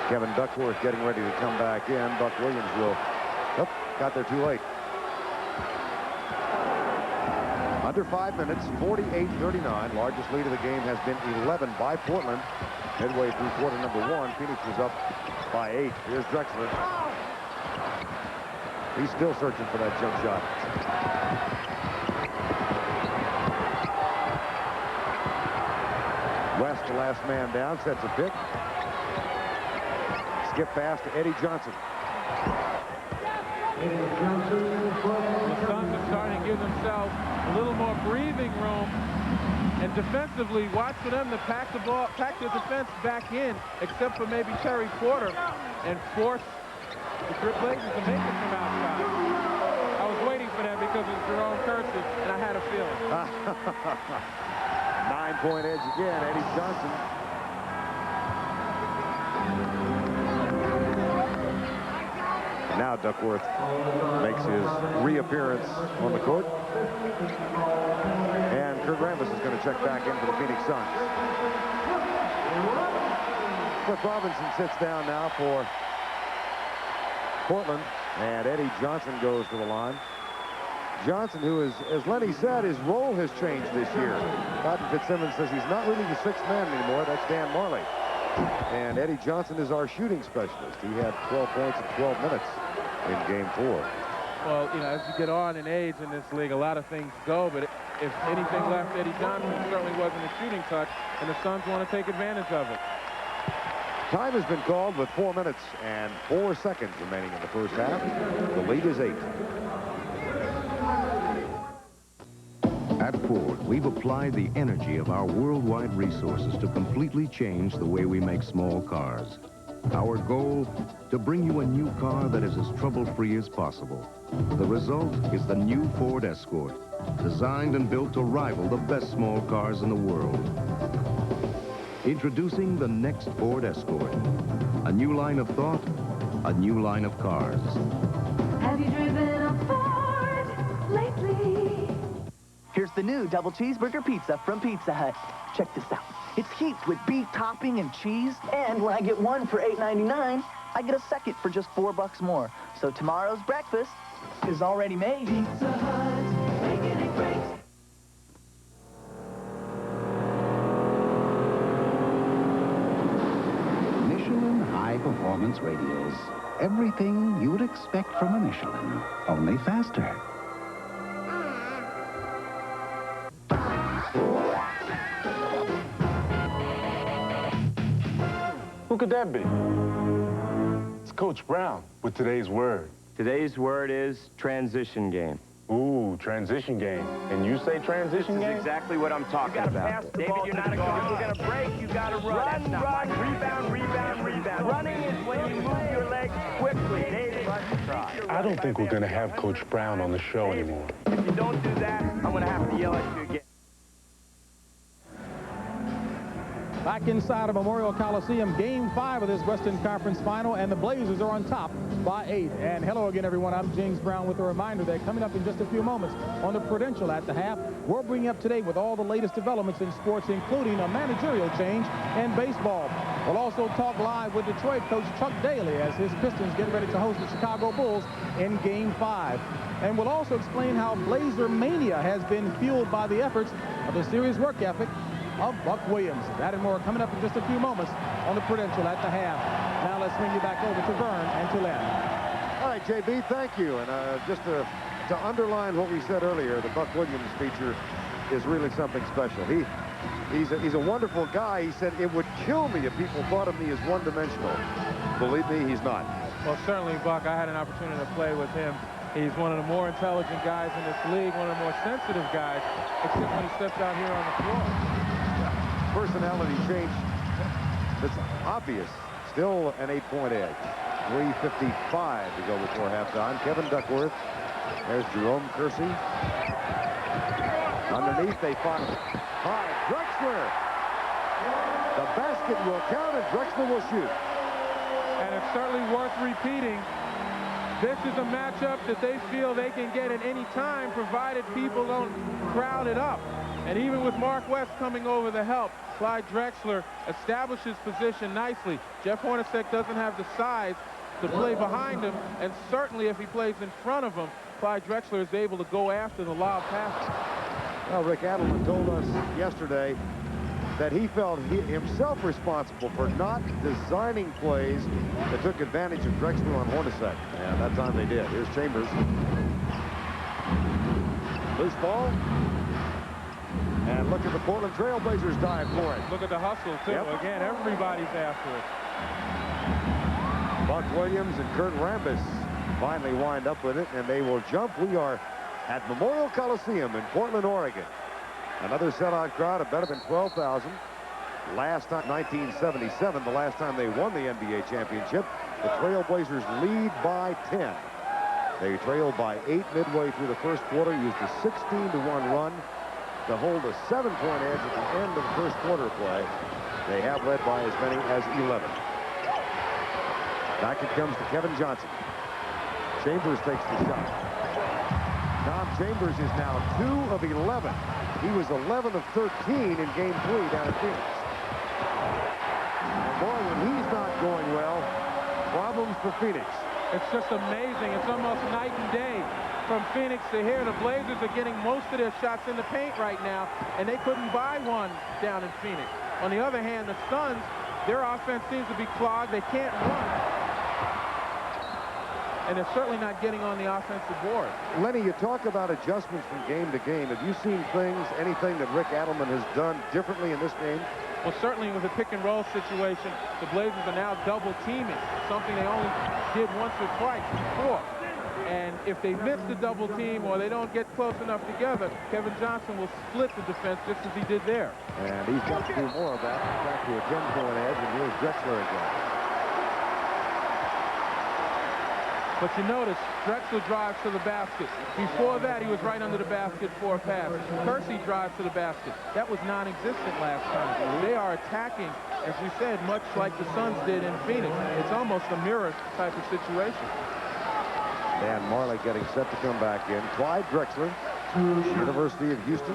Kevin Duckworth getting ready to come back in. Buck Williams will... Oh, got there too late. Under 5 minutes, 48-39. Largest lead of the game has been 11 by Portland. Midway through quarter number 1, Phoenix was up by 8. Here's Drexler. He's still searching for that jump shot. West, the last man down, sets a pick. Skip pass to Eddie Johnson. The Suns are starting to give themselves a little more breathing room. And defensively, watch for them to pack their defense back in, except for maybe Terry Porter, and force the Blazers to make it from outside. I was waiting for that because it's Jerome Kersey, and I had a feeling. 9-point edge again, Eddie Johnson. Now Duckworth makes his reappearance on the court. And Kurt Rambis is going to check back in for the Phoenix Suns. Cliff Robinson sits down now for Portland, and Eddie Johnson goes to the line. Johnson, who is, as Lenny said, his role has changed this year. Cotton Fitzsimmons says he's not really the sixth man anymore. That's Dan Marley. And Eddie Johnson is our shooting specialist. He had 12 points in 12 minutes in Game 4. Well, you know, as you get on in age in this league, a lot of things go, but if anything left Eddie Johnson, it certainly wasn't a shooting touch, and the Suns want to take advantage of it. Time has been called with 4 minutes and 4 seconds remaining in the first half. The lead is 8. At Ford, we've applied the energy of our worldwide resources to completely change the way we make small cars. Our goal, to bring you a new car that is as trouble-free as possible. The result is the new Ford Escort, designed and built to rival the best small cars in the world. Introducing the next Ford Escort. A new line of thought, a new line of cars. Have you driven a Ford lately? Here's the new double cheeseburger pizza from Pizza Hut. Check this out. It's heaped with beef topping and cheese, and when I get one for $8.99, I get a second for just $4 more. So tomorrow's breakfast is already made. Pizza Hut, making it great. Michelin high-performance radials. Everything you would expect from a Michelin, only faster. Who could that be? It's Coach Brown with today's word. Today's word is transition game. Ooh, transition game. And you say transition game? This is exactly what I'm talking about. David, you're not a guard. You're going to break, you got to run. Run, rebound, rebound, rebound. Running is when you move your legs quickly. David, try. I don't think we're going to have Coach Brown on the show anymore. If you don't do that, I'm going to have to yell at you again. Back inside of Memorial Coliseum, Game 5 of this Western Conference Final, and the Blazers are on top by 8. And hello again, everyone. I'm James Brown with a reminder that coming up in just a few moments on the Prudential at the half, we're bringing up today with all the latest developments in sports, including a managerial change in baseball. We'll also talk live with Detroit coach Chuck Daly as his Pistons get ready to host the Chicago Bulls in Game 5. And we'll also explain how Blazer Mania has been fueled by the efforts of the serious work ethic of Buck Williams. That and more coming up in just a few moments on the Prudential at the half. Now let's swing you back over to Vern and to Len. All right, JB, thank you. And just to underline what we said earlier, the Buck Williams feature is really something special. He's a wonderful guy. He said, it would kill me if people thought of me as one-dimensional. Believe me, he's not. Well, certainly, Buck, I had an opportunity to play with him. He's one of the more intelligent guys in this league, one of the more sensitive guys, except when he steps out here on the floor. Personality change that's obvious. Still an 8-point edge. 3:55 to go before halftime. Kevin Duckworth. There's Jerome Kersey. Underneath, they find Clyde Drexler. The basket will count, and Drexler will shoot. And it's certainly worth repeating. This is a matchup that they feel they can get at any time, provided people don't crowd it up. And even with Mark West coming over to help, Clyde Drexler establishes position nicely. Jeff Hornacek doesn't have the size to play behind him, and certainly if he plays in front of him, Clyde Drexler is able to go after the lob passes. Well, Rick Adelman told us yesterday that he felt himself responsible for not designing plays that took advantage of Drexler on Hornacek. And that time they did. Here's Chambers. Loose ball. And look at the Portland Trailblazers dive for it. Look at the hustle, too. Yep. Again, everybody's after it. Buck Williams and Kurt Rambis finally wind up with it, and they will jump. We are at Memorial Coliseum in Portland, Oregon. Another sellout crowd of better than 12,000. Last time, 1977, the last time they won the NBA championship. The Trailblazers lead by 10. They trailed by 8 midway through the first quarter, used a 16-1 run to hold a 7-point edge at the end of the first quarter play. They have led by as many as 11. Back it comes to Kevin Johnson. Chambers takes the shot. Tom Chambers is now 2 of 11. He was 11 of 13 in Game 3 down in Phoenix. And boy, when he's not going well, problems for Phoenix. It's just amazing. It's almost night and day from Phoenix to here. The Blazers are getting most of their shots in the paint right now, and they couldn't buy one down in Phoenix. On the other hand, the Suns, their offense seems to be clogged. They can't run. And they're certainly not getting on the offensive board. Lenny, you talk about adjustments from game to game. Have you seen anything that Rick Adelman has done differently in this game? Well, certainly with a pick-and-roll situation, the Blazers are now double-teaming, something they only did once or twice before. And if they miss the double team or they don't get close enough together, Kevin Johnson will split the defense just as he did there. And he's got to do more of that. Back to a 10-point edge, and here's Drexler again. But you notice, Drexler drives to the basket. Before that, he was right under the basket for a pass. Kersey drives to the basket. That was non-existent last time. They are attacking, as we said, much like the Suns did in Phoenix. It's almost a mirror type of situation. Dan Marley getting set to come back in. Clyde Drexler, University of Houston.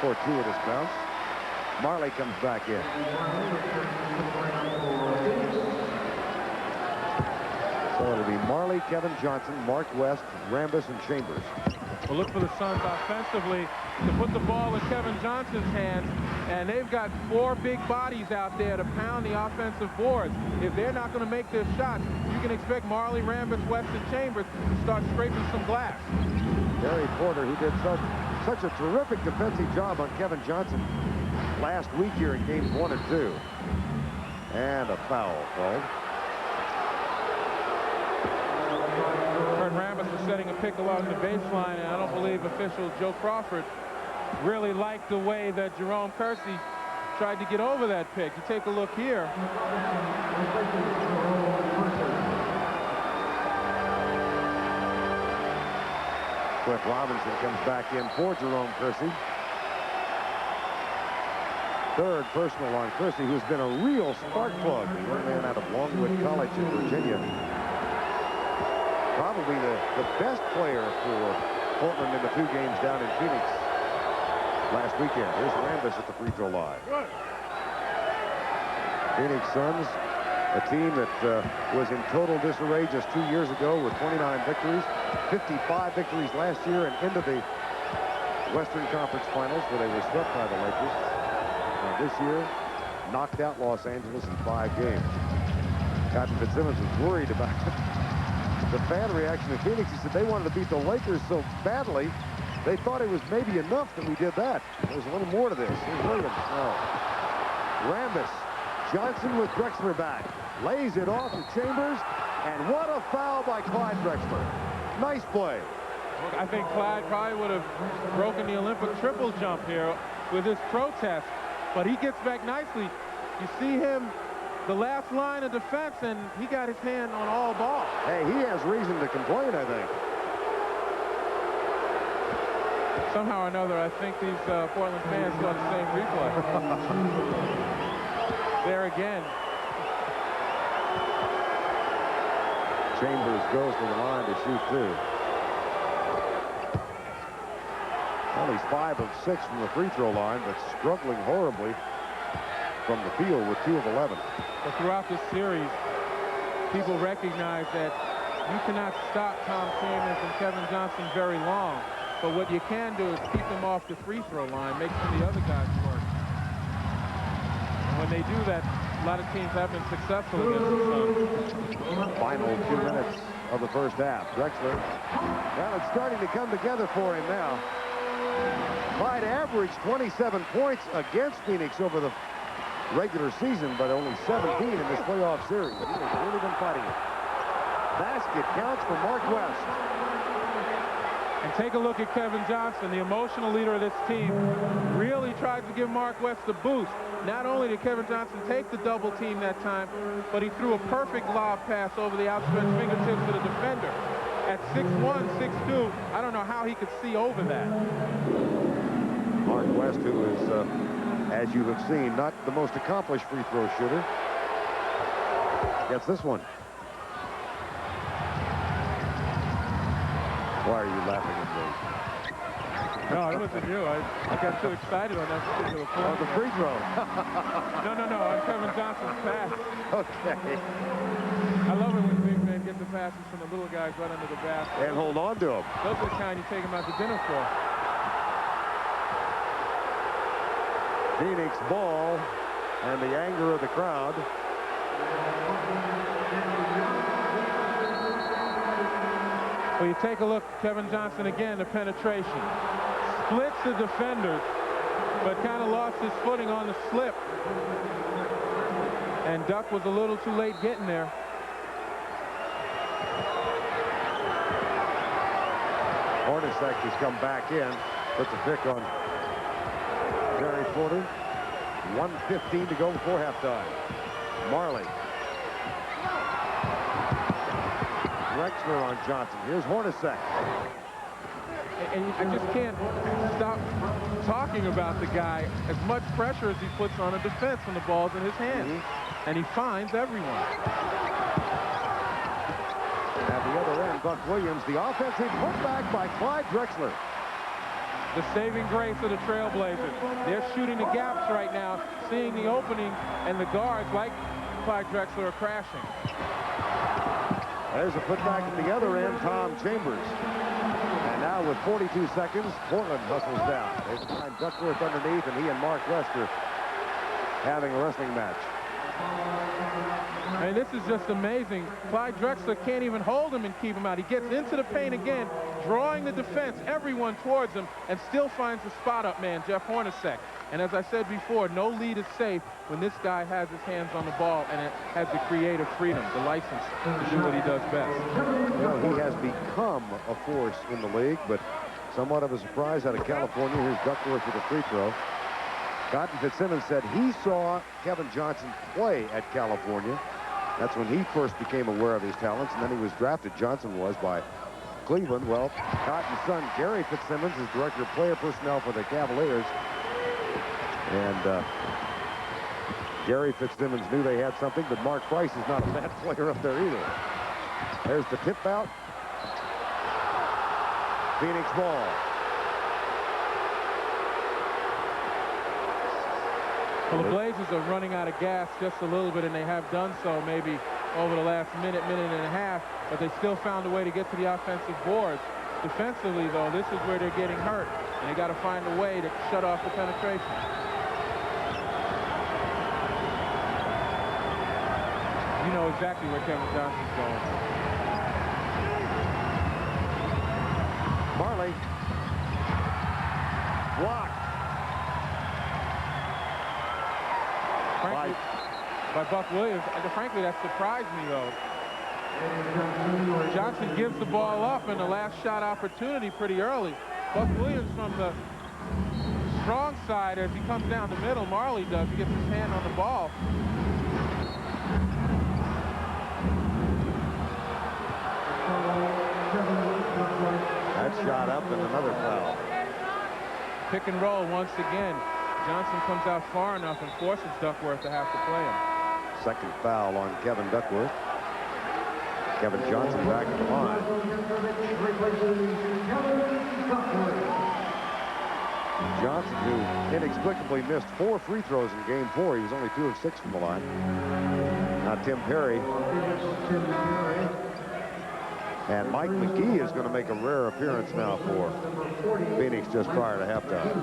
Fortuitous bounce. Marley comes back in. So it'll be Marley, Kevin Johnson, Mark West, Rambis, and Chambers. Well, look for the Suns offensively to put the ball in Kevin Johnson's hands, and they've got 4 big bodies out there to pound the offensive boards. If they're not going to make their shots, you can expect Marley, Rambis, West, and Chambers to start scraping some glass. Gary Porter, who did such a terrific defensive job on Kevin Johnson last week here in games 1 and 2. And a foul called. Kurt Rambis was setting a pick along the baseline, and I don't believe official Joe Crawford really liked the way that Jerome Kersey tried to get over that pick. You take a look here. Cliff Robinson comes back in for Jerome Kersey. Third personal on Kersey, who's been a real spark plug. The young man out of Longwood College in Virginia. Probably the best player for Portland in the 2 games down in Phoenix last weekend. Here's Rambis at the free throw line. Phoenix Suns, a team that was in total disarray just 2 years ago with 29 victories, 55 victories last year, and into the Western Conference Finals where they were swept by the Lakers. And this year, knocked out Los Angeles in 5 games. Cotton Fitzsimmons was worried about the fan reaction in Phoenix. He said they wanted to beat the Lakers so badly, they thought it was maybe enough that we did that. There's a little more to this. Here's Williams. No. Rambis. Johnson with Drexler back. Lays it off to Chambers. And what a foul by Clyde Drexler. Nice play. I think Clyde probably would have broken the Olympic triple jump here with his protest. But he gets back nicely. You see him, the last line of defense, and he got his hand on all ball. Hey, he has reason to complain, I think. Somehow or another, I think these Portland fans saw the same replay. There again. Chambers goes to the line to shoot 2. Well, he's 5 of 6 from the free throw line, but struggling horribly from the field with 2 of 11. But throughout this series, people recognize that You cannot stop Tom Chambers and Kevin Johnson very long. But what you can do is keep them off the free throw line, make some of the other guys work. And when they do that, a lot of teams have been successful against the Suns. Final 2 minutes of the first half. Drexler, well, it's starting to come together for him now. Clyde averaged 27 points against Phoenix over the regular season, but only 17 in this playoff series. He has really been fighting it. Basket counts for Mark West. And take a look at Kevin Johnson, the emotional leader of this team. Really tried to give Mark West the boost. Not only did Kevin Johnson take the double team that time, but he threw a perfect lob pass over the outstretched fingertips of the defender. At 6'1", 6'2", I don't know how he could see over that. Mark West, who is, as you have seen, not the most accomplished free throw shooter, gets this one. Why are you laughing at me? No, it wasn't you. I got too excited on that particular play. Oh, the free throw. No, on Kevin Johnson's pass. Okay. I love it when big men get the passes from the little guys right under the basket. And hold on to them. Those are the kind you take them out to dinner for. Phoenix ball and the anger of the crowd. Well, you take a look, Kevin Johnson again, the penetration. Splits the defenders, but kind of lost his footing on the slip. And Duck was a little too late getting there. Hornacek has come back in, puts a pick on Jerry Porter. 1:15 to go before halftime. Marley. Drexler on Johnson. Here's Hornacek. And I just can't stop talking about the guy. As much pressure as he puts on a defense when the ball's in his hands. And he finds everyone. At the other end, Buck Williams, the offensive putback by Clyde Drexler. The saving grace of the Trailblazers. They're shooting the gaps right now, seeing the opening, and the guards, like Clyde Drexler, are crashing. There's a putback at the other end, Tom Chambers. And now with 42 seconds, Portland hustles down. They find Duckworth underneath, and he and Mark West are having a wrestling match. And this is just amazing. Clyde Drexler can't even hold him and keep him out. He gets into the paint again, drawing the defense, everyone towards him, and still finds the spot-up man, Jeff Hornacek. And as I said before, no lead is safe when this guy has his hands on the ball and it has the creative freedom, the license to do what he does best. You know, he has become a force in the league, but somewhat of a surprise out of California. Here's Duckworth with a free throw. Cotton Fitzsimmons said he saw Kevin Johnson play at California. That's when he first became aware of his talents, and then he was drafted, Johnson was, by Cleveland. Well, Cotton's son, Gary Fitzsimmons, is director of player personnel for the Cavaliers. And Gary Fitzsimmons knew they had something, but Mark Price is not a bad player up there either. There's the tip out. Phoenix ball. Well, the Blazers are running out of gas just a little bit, and they have done so maybe over the last minute and a half, but they still found a way to get to the offensive boards. Defensively, though, this is where they're getting hurt, and they got to find a way to shut off the penetration. You know exactly where Kevin Johnson's going. Marley. Blocked. By Buck Williams. Frankly, that surprised me, though. Johnson gives the ball up in the last shot opportunity pretty early. Buck Williams from the strong side as he comes down the middle. Marley does. He gets his hand on the ball. That shot up and another foul. Pick and roll once again. Johnson comes out far enough and forces Duckworth to have to play him. Second foul on Kevin Duckworth. Kevin Johnson back at the line. Johnson, who inexplicably missed 4 free throws in game 4. He was only 2 of 6 from the line. Now Tim Perry And Mike McGee is going to make a rare appearance now for Phoenix just prior to halftime.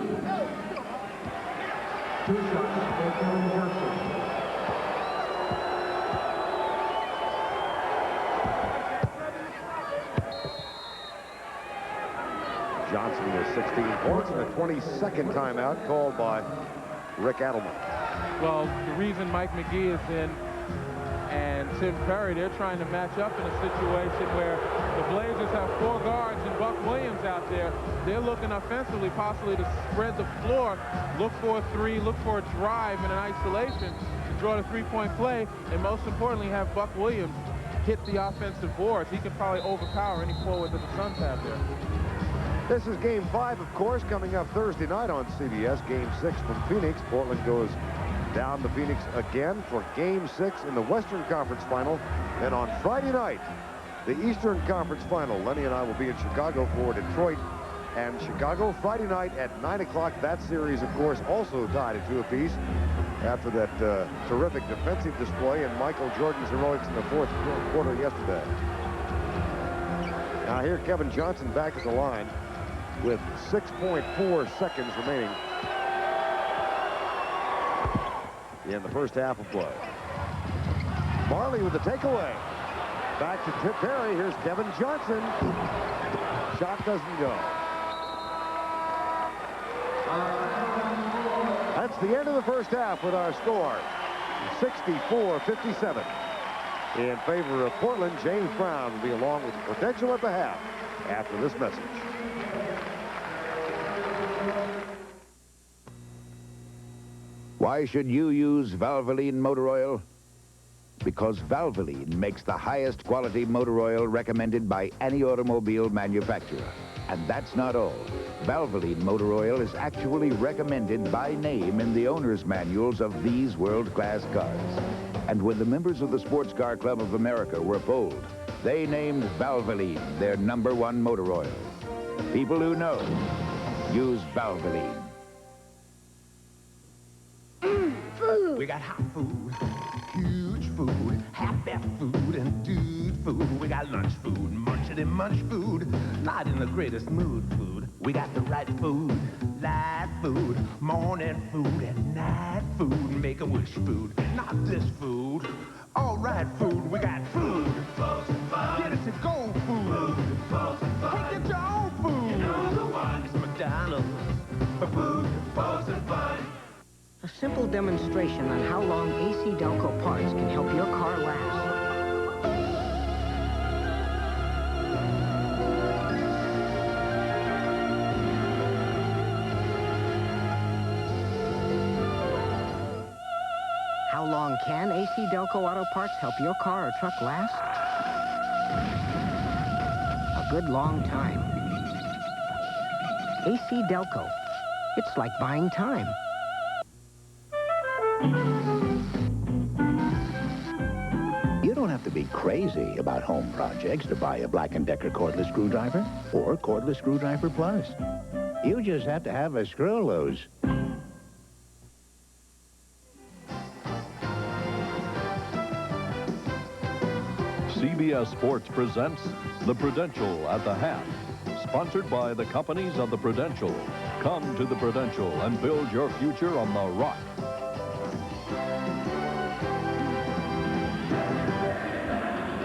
Johnson with 16 points and a 22nd timeout called by Rick Adelman. Well, the reason Mike McGee is in and Tim Perry, they're trying to match up in a situation where the Blazers have 4 guards and Buck Williams out there. They're looking offensively possibly to spread the floor, look for a 3, look for a drive in an isolation to draw the 3-point play, and most importantly have Buck Williams hit the offensive boards. He could probably overpower any forward that the Suns have there. This is Game 5, of course, coming up Thursday night on CBS. Game 6 from Phoenix. Portland goes down to Phoenix again for Game 6 in the Western Conference Final. And on Friday night, the Eastern Conference Final. Lenny and I will be in Chicago for Detroit and Chicago. Friday night at 9 o'clock. That series, of course, also tied at 2 apiece after that terrific defensive display and Michael Jordan's heroics in the fourth quarter yesterday. Now here Kevin Johnson back at the line with 6.4 seconds remaining in the first half of play. Marley with the takeaway. Back to Tip Perry. Here's Kevin Johnson. Shot doesn't go. That's the end of the first half with our score. 64-57. In favor of Portland, James Brown will be along with the Prudential at the half after this message. Why should you use Valvoline motor oil? Because Valvoline makes the highest quality motor oil recommended by any automobile manufacturer. And that's not all. Valvoline motor oil is actually recommended by name in the owner's manuals of these world-class cars. And when the members of the Sports Car Club of America were polled, they named Valvoline their #1 motor oil. People who know use Valvoline. Food. We got hot food, huge food, half-bath food, and dude food. We got lunch food, munchity munch food, not in the greatest mood food. We got the right food, light food, morning food, and night food, make-a-wish food, not this food. All right food, we got food. Get it to go food. Hey, get your own food. You know the one. It's McDonald's for food, balls, and fun. A simple demonstration on how long AC Delco parts can help your car last. How long can AC Delco Auto Parts help your car or truck last? A good long time. AC Delco. It's like buying time. You don't have to be crazy about home projects to buy a Black & Decker cordless screwdriver or Cordless Screwdriver Plus. You just have to have a screw loose. CBS Sports presents The Prudential at the Half, sponsored by the companies of the Prudential. Come to the Prudential and build your future on the rock.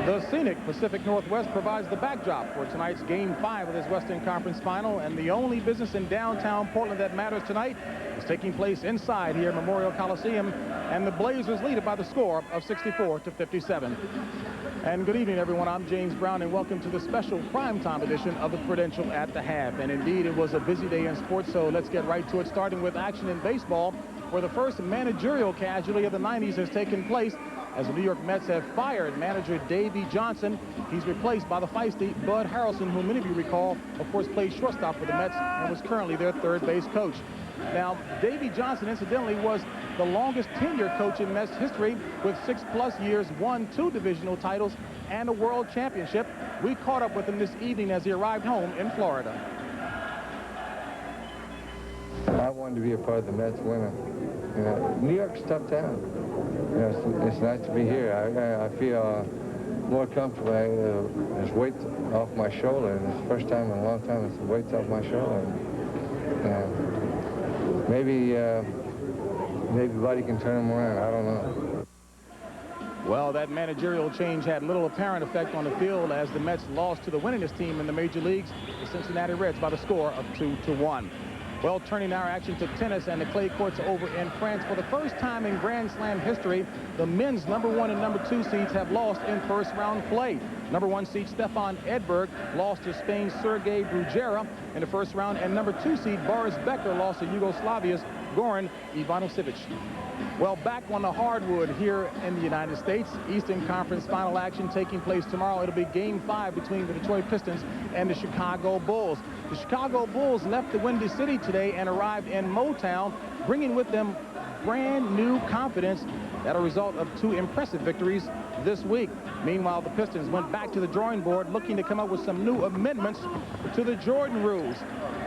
The scenic Pacific Northwest provides the backdrop for tonight's Game 5 of this Western Conference Final, and the only business in downtown Portland that matters tonight is taking place inside here at Memorial Coliseum, and the Blazers lead it by the score of 64-57. And good evening, everyone. I'm James Brown, and welcome to the special primetime edition of the Prudential at the Half. And indeed, it was a busy day in sports, so let's get right to it, starting with action in baseball, where the first managerial casualty of the 90s has taken place as the New York Mets have fired manager Davey Johnson. He's replaced by the feisty Bud Harrelson, who many of you recall, of course, played shortstop for the Mets and was currently their third base coach. Now, Davey Johnson, incidentally, was the longest tenured coach in Mets history with 6+ years, won 2 divisional titles and a world championship. We caught up with him this evening as he arrived home in Florida. I wanted to be a part of the Mets winning. You know, New York's a tough town. You know, it's nice to be here. I feel more comfortable. There's weight off my shoulder. And it's the first time in a long time it's weight off my shoulder. Maybe Buddy can turn him around. I don't know. Well, that managerial change had little apparent effect on the field as the Mets lost to the winningest team in the major leagues, the Cincinnati Reds, by the score of 2-1. Well, turning our action to tennis, and the clay courts over in France. For the first time in Grand Slam history, the men's #1 and #2 seeds have lost in first-round play. #1 seed Stefan Edberg lost to Spain's Sergei Bruguera in the first round, and #2 seed Boris Becker lost to Yugoslavia's Goran Ivanovic. Well, back on the hardwood here in the United States, Eastern Conference final action taking place tomorrow. It'll be Game 5 between the Detroit Pistons and the Chicago Bulls. The Chicago Bulls left the Windy City today and arrived in Motown, bringing with them brand new confidence that a result of 2 impressive victories this week. Meanwhile, the Pistons went back to the drawing board looking to come up with some new amendments to the Jordan rules.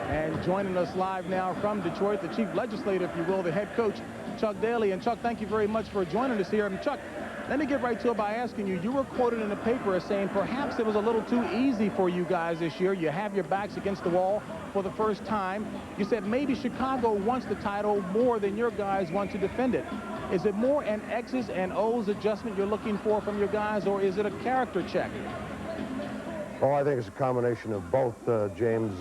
And joining us live now from Detroit, the chief legislator, if you will, the head coach, Chuck Daly. And Chuck, thank you very much for joining us here. And Chuck, let me get right to it by asking you, you were quoted in the paper as saying perhaps it was a little too easy for you guys this year. You have your backs against the wall for the first time. You said maybe Chicago wants the title more than your guys want to defend it. Is it more an X's and O's adjustment you're looking for from your guys, or is it a character check? Oh, I think it's a combination of both, James.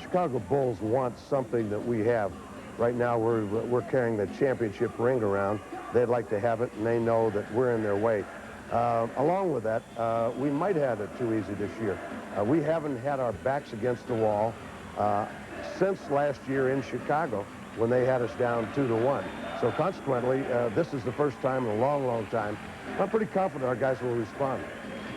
Chicago Bulls want something that we have. Right now, we're carrying the championship ring around. They'd like to have it, and they know that we're in their way. Along with that, we might have it too easy this year. We haven't had our backs against the wall since last year in Chicago when they had us down 2-1. So consequently, this is the first time in a long, long time. I'm pretty confident our guys will respond.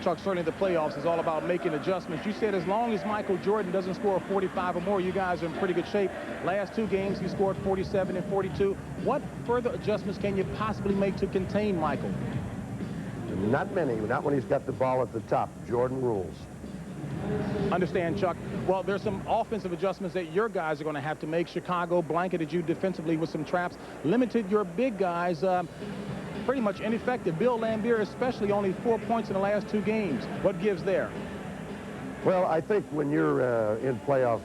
Chuck, certainly the playoffs is all about making adjustments. You said as long as Michael Jordan doesn't score 45 or more, you guys are in pretty good shape. Last 2 games, he scored 47 and 42. What further adjustments can you possibly make to contain Michael? Not many, not when he's got the ball at the top. Jordan rules. Understand, Chuck. Well, there's some offensive adjustments that your guys are going to have to make. Chicago blanketed you defensively with some traps, limited your big guys. Pretty much ineffective. Bill Laimbeer especially, only 4 points in the last 2 games. What gives there? Well, I think when you're in playoff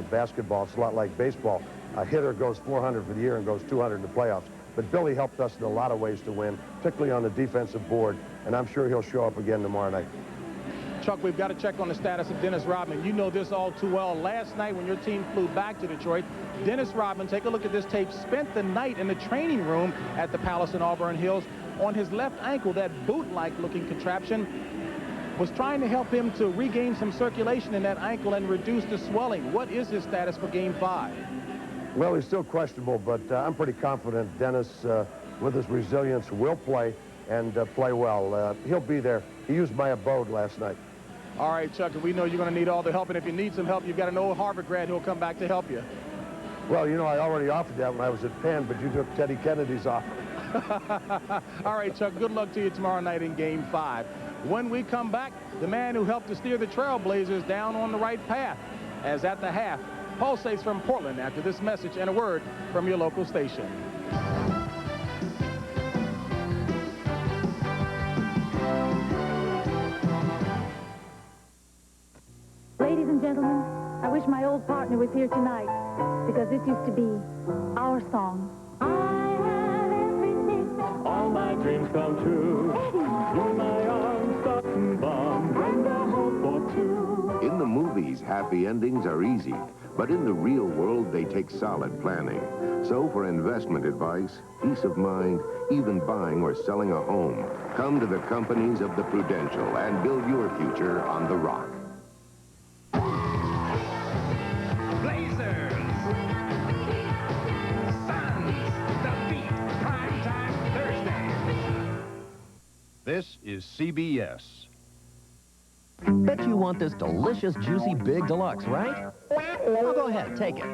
basketball, it's a lot like baseball. A hitter goes 400 for the year and goes 200 in the playoffs. But Billy helped us in a lot of ways to win, particularly on the defensive board, and I'm sure he'll show up again tomorrow night. Chuck, we've got to check on the status of Dennis Rodman. You know this all too well. Last night when your team flew back to Detroit, Dennis Rodman, take a look at this tape, spent the night in the training room at the Palace in Auburn Hills. On his left ankle, that boot-like looking contraption was trying to help him to regain some circulation in that ankle and reduce the swelling. What is his status for Game 5? Well, he's still questionable, but I'm pretty confident Dennis, with his resilience, will play and play well. He'll be there. He used my abode last night. All right, Chuck, we know you're going to need all the help, and if you need some help, you've got an old Harvard grad who'll come back to help you. Well, you know, I already offered that when I was at Penn, but you took Teddy Kennedy's offer. All right, Chuck, good luck to you tomorrow night in Game 5. When we come back, the man who helped to steer the Trailblazers down on the right path, as at the half, pulsates from Portland after this message and a word from your local station. Ladies and gentlemen, I wish my old partner was here tonight, because this used to be our song. All my dreams come true. In my arms, button bomb, and a hope for 2. In the movies, happy endings are easy, but in the real world, they take solid planning. So for investment advice, peace of mind, even buying or selling a home, come to the companies of the Prudential and build your future on the rock. This is CBS. Bet you want this delicious, juicy Big Deluxe, right? Well, go ahead, take it.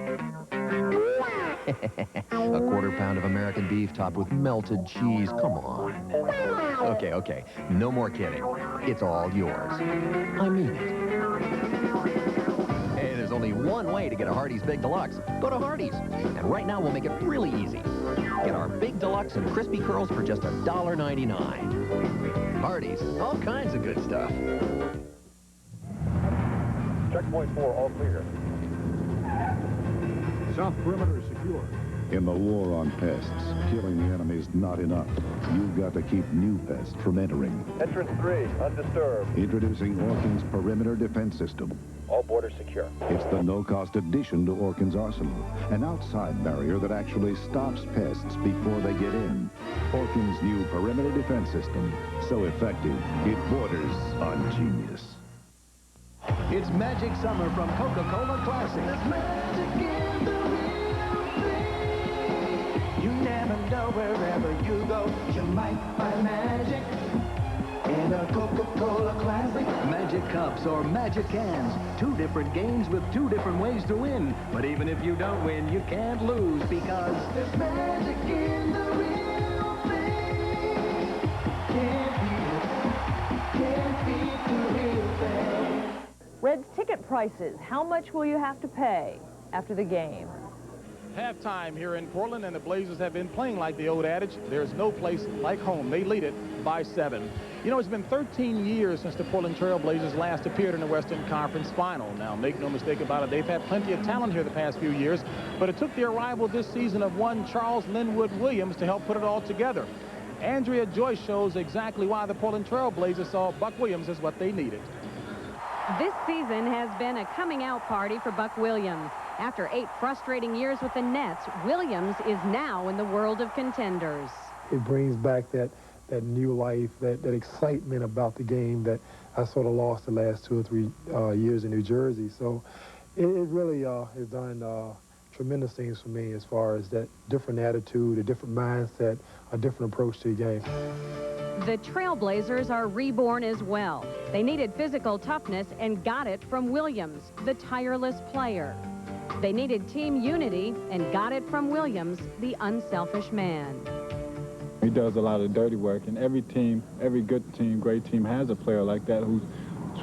A quarter pound of American beef topped with melted cheese. Come on. Okay. No more kidding. It's all yours. I mean it. Hey, there's only one way to get a Hardee's Big Deluxe. Go to Hardee's. And right now, we'll make it really easy. Get our Big Deluxe and Crispy Curls for just $1.99. parties, all kinds of good stuff. Checkpoint 4, all clear. South perimeter secure. In the war on pests, killing the enemy's not enough. You've got to keep new pests from entering. Entrance 3, undisturbed. Introducing Orkin's Perimeter Defense System. All borders secure. It's the no-cost addition to Orkin's arsenal. An outside barrier that actually stops pests before they get in. Orkin's new Perimeter Defense System. So effective, it borders on genius. It's Magic Summer from Coca-Cola Classic. There's magic in the real thing. You never know wherever you go, you might find magic in a Coca-Cola Classic. Magic cups or magic cans. 2 different games with 2 different ways to win. But even if you don't win, you can't lose because there's magic in the real thing. Can't beat the real thing. Reds ticket prices. How much will you have to pay after the game? Halftime here in Portland, and the Blazers have been playing like the old adage, there's no place like home. They lead it by 7. You know, it's been 13 years since the Portland Trail Blazers last appeared in the Western Conference Final. Now, make no mistake about it, they've had plenty of talent here the past few years, but it took the arrival this season of one Charles Linwood Williams to help put it all together. Andrea Joyce shows exactly why the Portland Trail Blazers saw Buck Williams as what they needed. This season has been a coming-out party for Buck Williams. After 8 frustrating years with the Nets, Williams is now in the world of contenders. It brings back that new life, that excitement about the game that I sort of lost the last 2 or 3 years in New Jersey. So it really has done tremendous things for me as far as that different attitude, a different mindset, a different approach to the game. The Trailblazers are reborn as well. They needed physical toughness and got it from Williams, the tireless player. They needed team unity and got it from Williams, the unselfish man. He does a lot of dirty work, and every team, every good team, great team has a player like that who's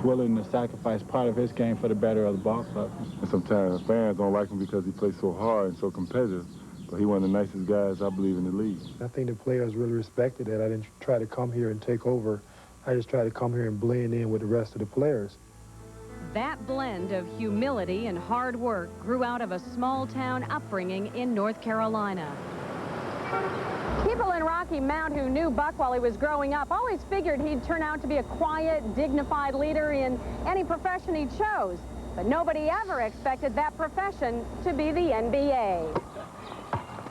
willing to sacrifice part of his game for the better of the ball club. And sometimes fans don't like him because he plays so hard and so competitive. But he's one of the nicest guys, I believe, in the league. I think the players really respected it. I didn't try to come here and take over. I just tried to come here and blend in with the rest of the players. That blend of humility and hard work grew out of a small-town upbringing in North Carolina. People in Rocky Mount who knew Buck while he was growing up always figured he'd turn out to be a quiet, dignified leader in any profession he chose. But nobody ever expected that profession to be the NBA.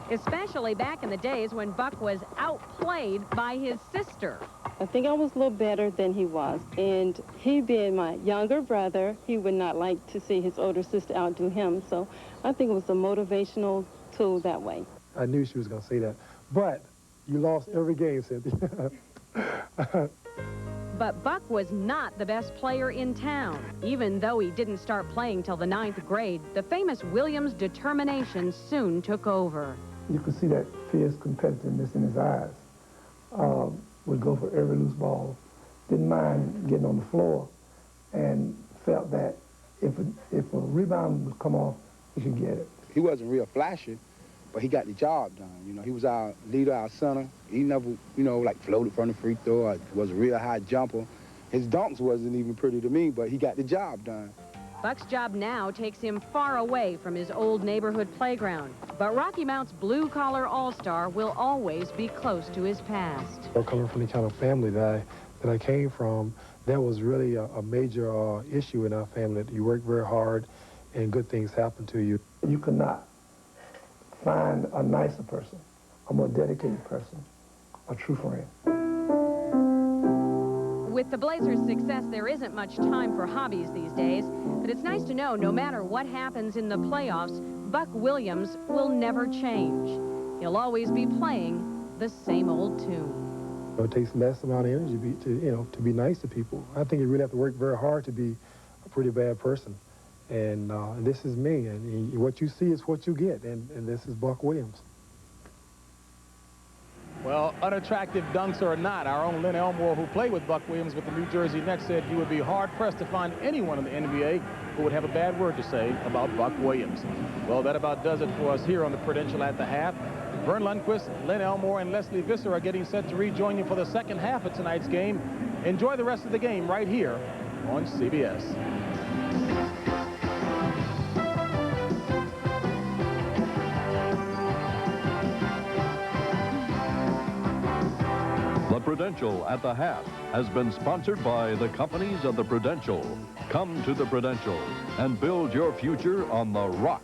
Especially back in the days when Buck was outplayed by his sister. I think I was a little better than he was. And he being my younger brother, he would not like to see his older sister outdo him. So I think it was a motivational tool that way. I knew she was going to say that. But you lost every game, Cynthia. But Buck was not the best player in town. Even though he didn't start playing till the 9th grade, the famous Williams' determination soon took over. You could see that fierce competitiveness in his eyes. Would go for every loose ball. Didn't mind getting on the floor and felt that if a rebound would come off, he could get it. He wasn't real flashy, but he got the job done. You know, he was our leader, our center. He never, you know, like floated from the free throw or was a real high jumper. His dunks wasn't even pretty to me, but he got the job done. Buck's job now takes him far away from his old neighborhood playground. But Rocky Mount's blue-collar all-star will always be close to his past. Coming from the kind of family that I came from, that was really a major issue in our family. That you work very hard and good things happen to you. You could not find a nicer person, a more dedicated person, a true friend. With the Blazers' success, there isn't much time for hobbies these days, but it's nice to know no matter what happens in the playoffs, Buck Williams will never change. He'll always be playing the same old tune. It takes less amount of energy to be nice to people. I think you really have to work very hard to be a pretty bad person. And this is me, and what you see is what you get, and this is Buck Williams. Well, unattractive dunks or not, our own Lynn Elmore, who played with Buck Williams with the New Jersey Nets, said you would be hard-pressed to find anyone in the NBA who would have a bad word to say about Buck Williams. Well, that about does it for us here on the Prudential at the Half. Vern Lundquist, Len Elmore, and Leslie Visser are getting set to rejoin you for the second half of tonight's game. Enjoy the rest of the game right here on CBS. The Prudential at the Half has been sponsored by the companies of the Prudential. Come to the Prudential and build your future on the rock.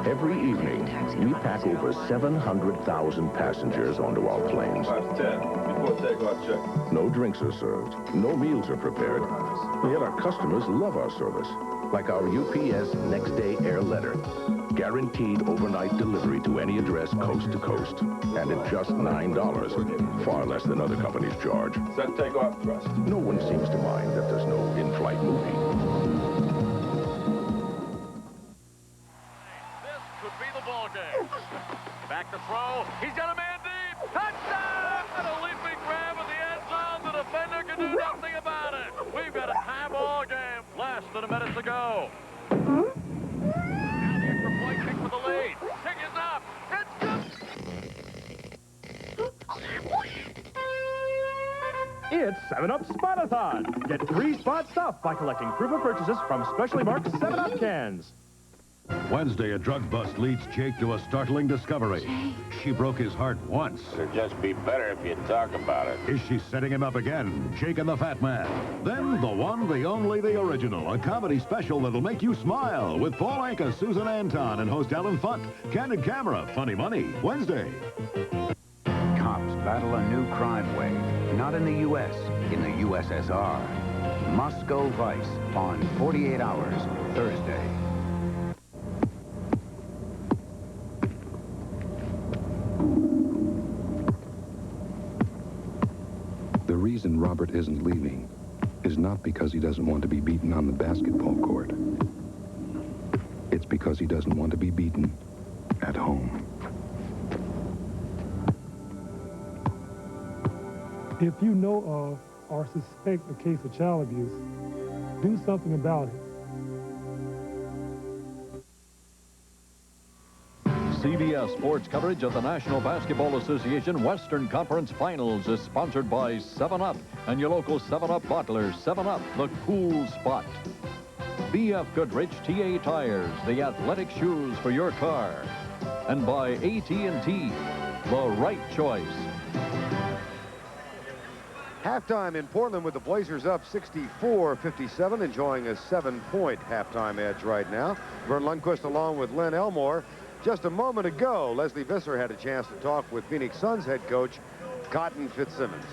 Every evening, we pack over 700,000 passengers onto our planes. 10. Before takeoff, check. No drinks are served. No meals are prepared. Yet our customers love our service. Like our UPS Next Day Air Letter. Guaranteed overnight delivery to any address coast to coast. And at just $9. Far less than other companies charge. Set takeoff thrust. No one seems to mind that there's no in-flight movie. Back to throw. He's got a man deep. Touchdown! And a leaping grab in the end zone. The defender can do nothing about it. We've got a tie ball game. Less than a minute to go. Now the extra point kick for the lead. Kick is up. It's 7-Up Spot-a-thon. Get free spot stuff by collecting proof of purchases from specially marked 7-Up cans. Wednesday, a drug bust leads Jake to a startling discovery. She broke his heart once. It'd just be better if you'd talk about it. Is she setting him up again? Jake and the Fat Man. Then the one, the only, the original. A comedy special that'll make you smile with Paul Anka, Susan Anton, and host Alan Funt. Candid Camera, Funny Money. Wednesday. Cops battle a new crime wave. Not in the U.S., in the USSR. Moscow Vice on 48 Hours, Thursday. The reason Robert isn't leaving is not because he doesn't want to be beaten on the basketball court. It's because he doesn't want to be beaten at home. If you know of or suspect a case of child abuse, do something about it. CBS sports coverage of the National Basketball Association Western Conference Finals is sponsored by 7-Up and your local 7-Up bottler. 7-Up, the cool spot. BF Goodrich TA Tires, the athletic shoes for your car. And by AT&T, the right choice. Halftime in Portland with the Blazers up 64-57, enjoying a 7-point halftime edge right now. Vern Lundquist along with Len Elmore. Just a moment ago, Leslie Visser had a chance to talk with Phoenix Suns head coach Cotton Fitzsimmons.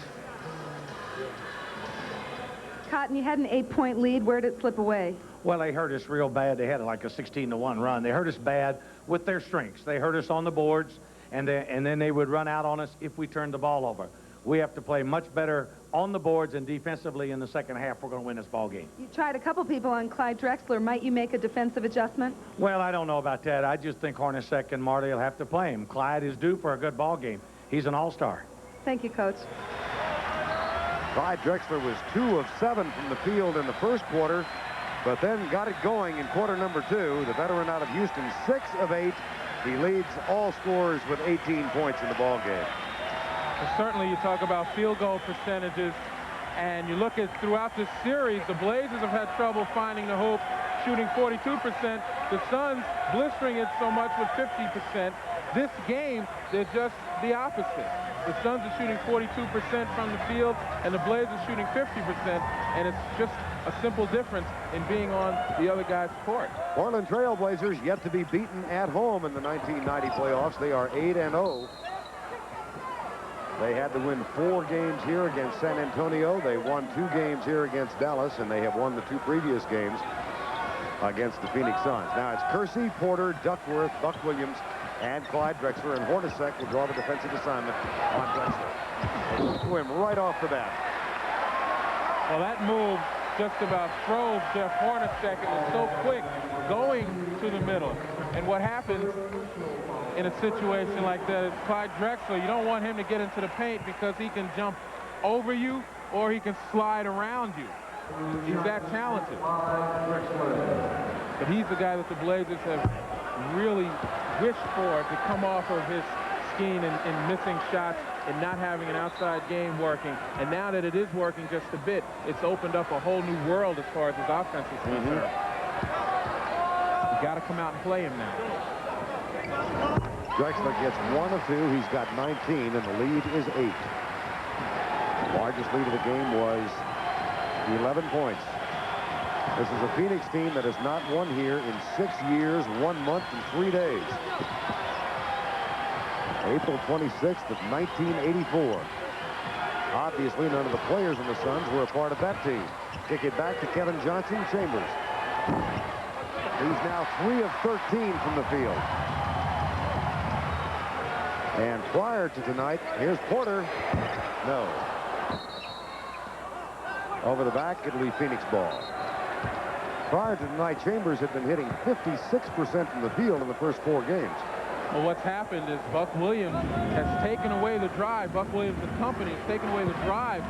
Cotton, you had an 8-point lead. Where did it slip away? Well, they hurt us real bad. They had like a 16-1 run. They hurt us bad with their strengths. They hurt us on the boards, and then they would run out on us if we turned the ball over. We have to play much better on the boards and defensively in the second half. We're going to win this ball game. You tried a couple people on Clyde Drexler. Might you make a defensive adjustment? Well, I don't know about that. I just think Hornacek and Marty will have to play him. Clyde is due for a good ball game. He's an all-star. Thank you, Coach. Clyde Drexler was 2 of 7 from the field in the first quarter, but then got it going in quarter number 2. The veteran out of Houston, 6 of 8. He leads all scorers with 18 points in the ball game. Certainly you talk about field goal percentages, and you look at throughout this series, the Blazers have had trouble finding the hoop, shooting 42%. The Suns blistering it so much with 50%. This game, they're just the opposite. The Suns are shooting 42% from the field, and the Blazers shooting 50%, and it's just a simple difference in being on the other guy's court. Portland Trail Blazers yet to be beaten at home in the 1990 playoffs. They are 8-0. They had to win 4 games here against San Antonio. They won 2 games here against Dallas, and they have won the 2 previous games against the Phoenix Suns. Now it's Kersey, Porter, Duckworth, Buck Williams, and Clyde Drexler, and Hornacek will draw the defensive assignment on Drexler. To him right off the bat. Well, that move just about froze Jeff Hornacek. It was so quick going to the middle. And what happens in a situation like that is Clyde Drexler, you don't want him to get into the paint because he can jump over you or he can slide around you. He's that talented. But he's the guy that the Blazers have really wished for to come off of his scheme and missing shots and not having an outside game working. And now that it is working just a bit, it's opened up a whole new world as far as his offense is concerned. You got to come out and play him now. Drexler gets 1 of 2. He's got 19, and the lead is 8. The largest lead of the game was 11 points. This is a Phoenix team that has not won here in 6 years, 1 month, and 3 days. April 26th of 1984. Obviously, none of the players in the Suns were a part of that team. Kick it back to Kevin Johnson. Chambers. He's now 3 of 13 from the field. And prior to tonight, here's Porter. No. Over the back, it'll be Phoenix ball. Prior to tonight, Chambers had been hitting 56% from the field in the first 4 games. Well, what's happened is Buck Williams has taken away the drive. Buck Williams and company has taken away the drive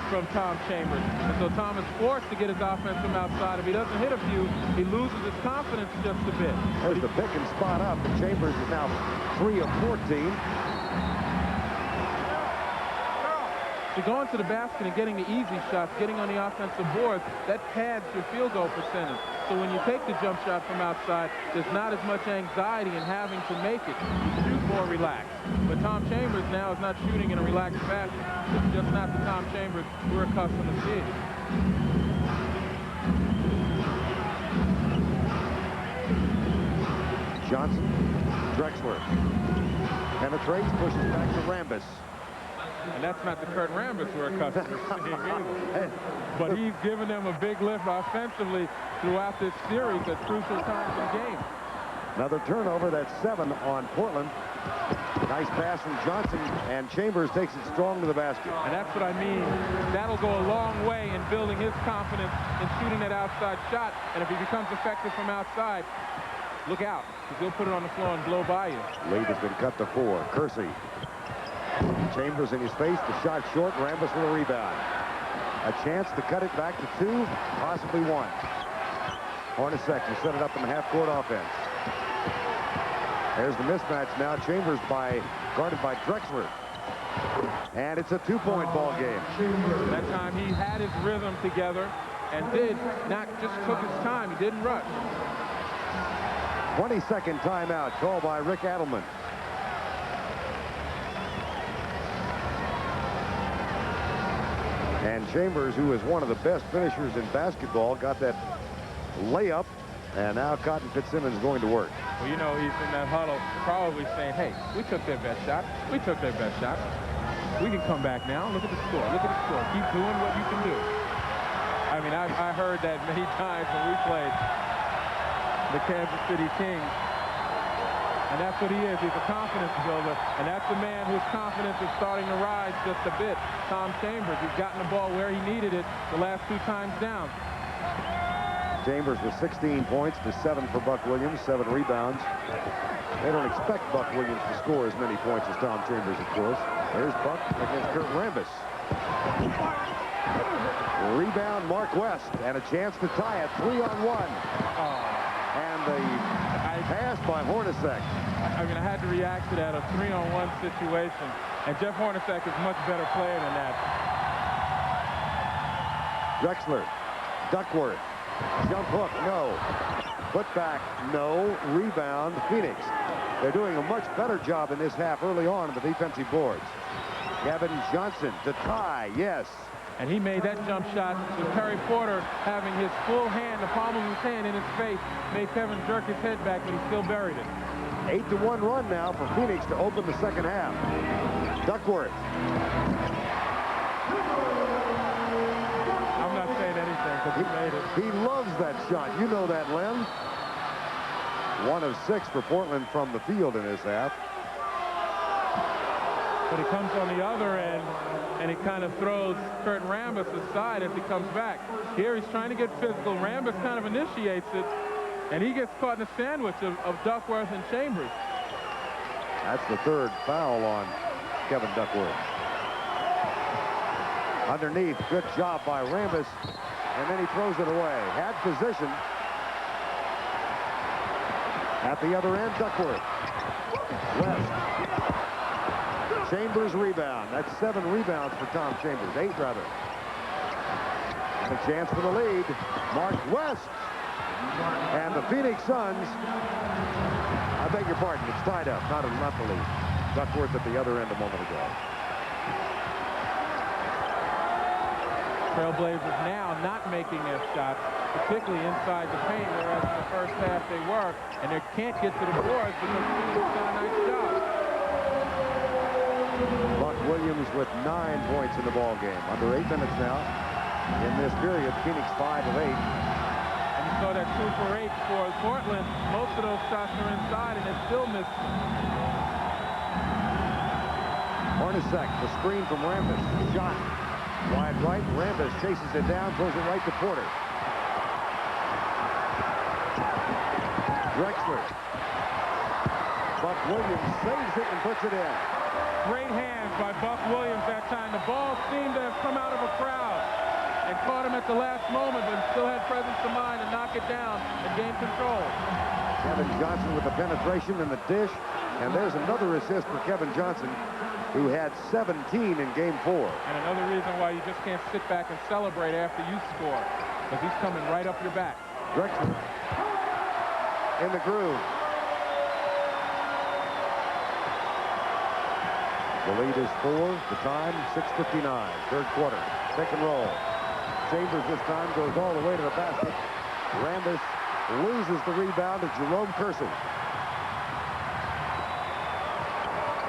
from Tom Chambers. And so Tom is forced to get his offense from outside. If he doesn't hit a few, he loses his confidence just a bit. There's the pick and spot up, and Chambers is now 3 of 14. So going to the basket and getting the easy shots, getting on the offensive boards, that pads your field goal percentage. So when you take the jump shot from outside, there's not as much anxiety in having to make it. You shoot more relaxed. But Tom Chambers now is not shooting in a relaxed fashion. It's just not the Tom Chambers we're accustomed to seeing. Johnson, Drexler. Penetrates, pushes back to Rambis. And that's not the Kurt Rambis we're accustomed to seeing either. But he's given them a big lift offensively throughout this series at crucial times in the game. Another turnover. That's 7 on Portland. Nice pass from Johnson, and Chambers takes it strong to the basket. And that's what I mean. That'll go a long way in building his confidence in shooting that outside shot. And if he becomes effective from outside, look out, because he'll put it on the floor and blow by you. Lead has been cut to 4. Kersey. Chambers in his face, the shot short. Rambis with a rebound. A chance to cut it back to 2, possibly 1. Hornacek to set it up in the half-court offense. There's the mismatch now. Chambers guarded by Drexler. And it's a 2-point ball game. That time he had his rhythm together and did not just took his time. He didn't rush. 20-second timeout called by Rick Adelman. And Chambers, who is one of the best finishers in basketball, got that layup, and now Cotton Fitzsimmons going to work. Well, you know, he's in that huddle probably saying, hey, we took their best shot. We took their best shot. We can come back now. Look at the score. Look at the score. Keep doing what you can do. I mean, I heard that many times when we played the Kansas City Kings. And that's what he is. He's a confidence builder. And that's the man whose confidence is starting to rise just a bit. Tom Chambers. He's gotten the ball where he needed it the last 2 times down. Chambers with 16 points to 7 for Buck Williams, 7 rebounds. They don't expect Buck Williams to score as many points as Tom Chambers, of course. There's Buck against Kurt Rambis. Rebound, Mark West, and a chance to tie it, 3-on-1. And the pass by Hornacek. I mean, I had to react to that, a 3-on-1 situation. And Jeff Hornacek is a much better player than that. Drexler, Duckworth, jump hook, no. Put back, no. Rebound, Phoenix. They're doing a much better job in this half early on the defensive boards. Kevin Johnson to tie, yes. And he made that jump shot with Terry Porter having his full hand, the palm of his hand in his face, made Kevin jerk his head back, but he still buried it. 8-1 run now for Phoenix to open the second half. Duckworth. I'm not saying anything because he made it. He loves that shot. You know that, Len. 1 of 6 for Portland from the field in this half. But he comes on the other end, and he kind of throws Kurt Rambis aside as he comes back. Here he's trying to get physical. Rambis kind of initiates it, and he gets caught in a sandwich of Duckworth and Chambers. That's the 3rd foul on Kevin Duckworth. Underneath, good job by Rambis. and then he throws it away. Had position. At the other end, Duckworth. West. Chambers rebound. That's 7 rebounds for Tom Chambers. 8, rather. And a chance for the lead. Mark West. And the Phoenix Suns, I beg your pardon, it's tied up, not the lead. Duckworth at the other end a moment ago. Trailblazers now not making their shots, particularly inside the paint, whereas in the first half they were, and they can't get to the boards because Phoenix done a nice job. Buck Williams with 9 points in the ball game. Under 8 minutes now. In this period, Phoenix 5 of 8. And you saw that 2 for 8 for Portland. Most of those shots are inside, and they still missed them. Hornacek, the screen from Rambis. Shot. Wide right. Rambis chases it down, throws it right to Porter. Drexler. Buck Williams saves it and puts it in. Great hands by Buck Williams that time. The ball seemed to have come out of a crowd and caught him at the last moment, but still had presence of mind to knock it down and gain control. Kevin Johnson with the penetration and the dish. And there's another assist for Kevin Johnson, who had 17 in Game 4. And another reason why you just can't sit back and celebrate after you score, because he's coming right up your back. Drexler in the groove. The lead is 4. The time, 6:59. Third quarter. Pick and roll. Chambers this time goes all the way to the basket. Rambis loses the rebound to Jerome Kersey.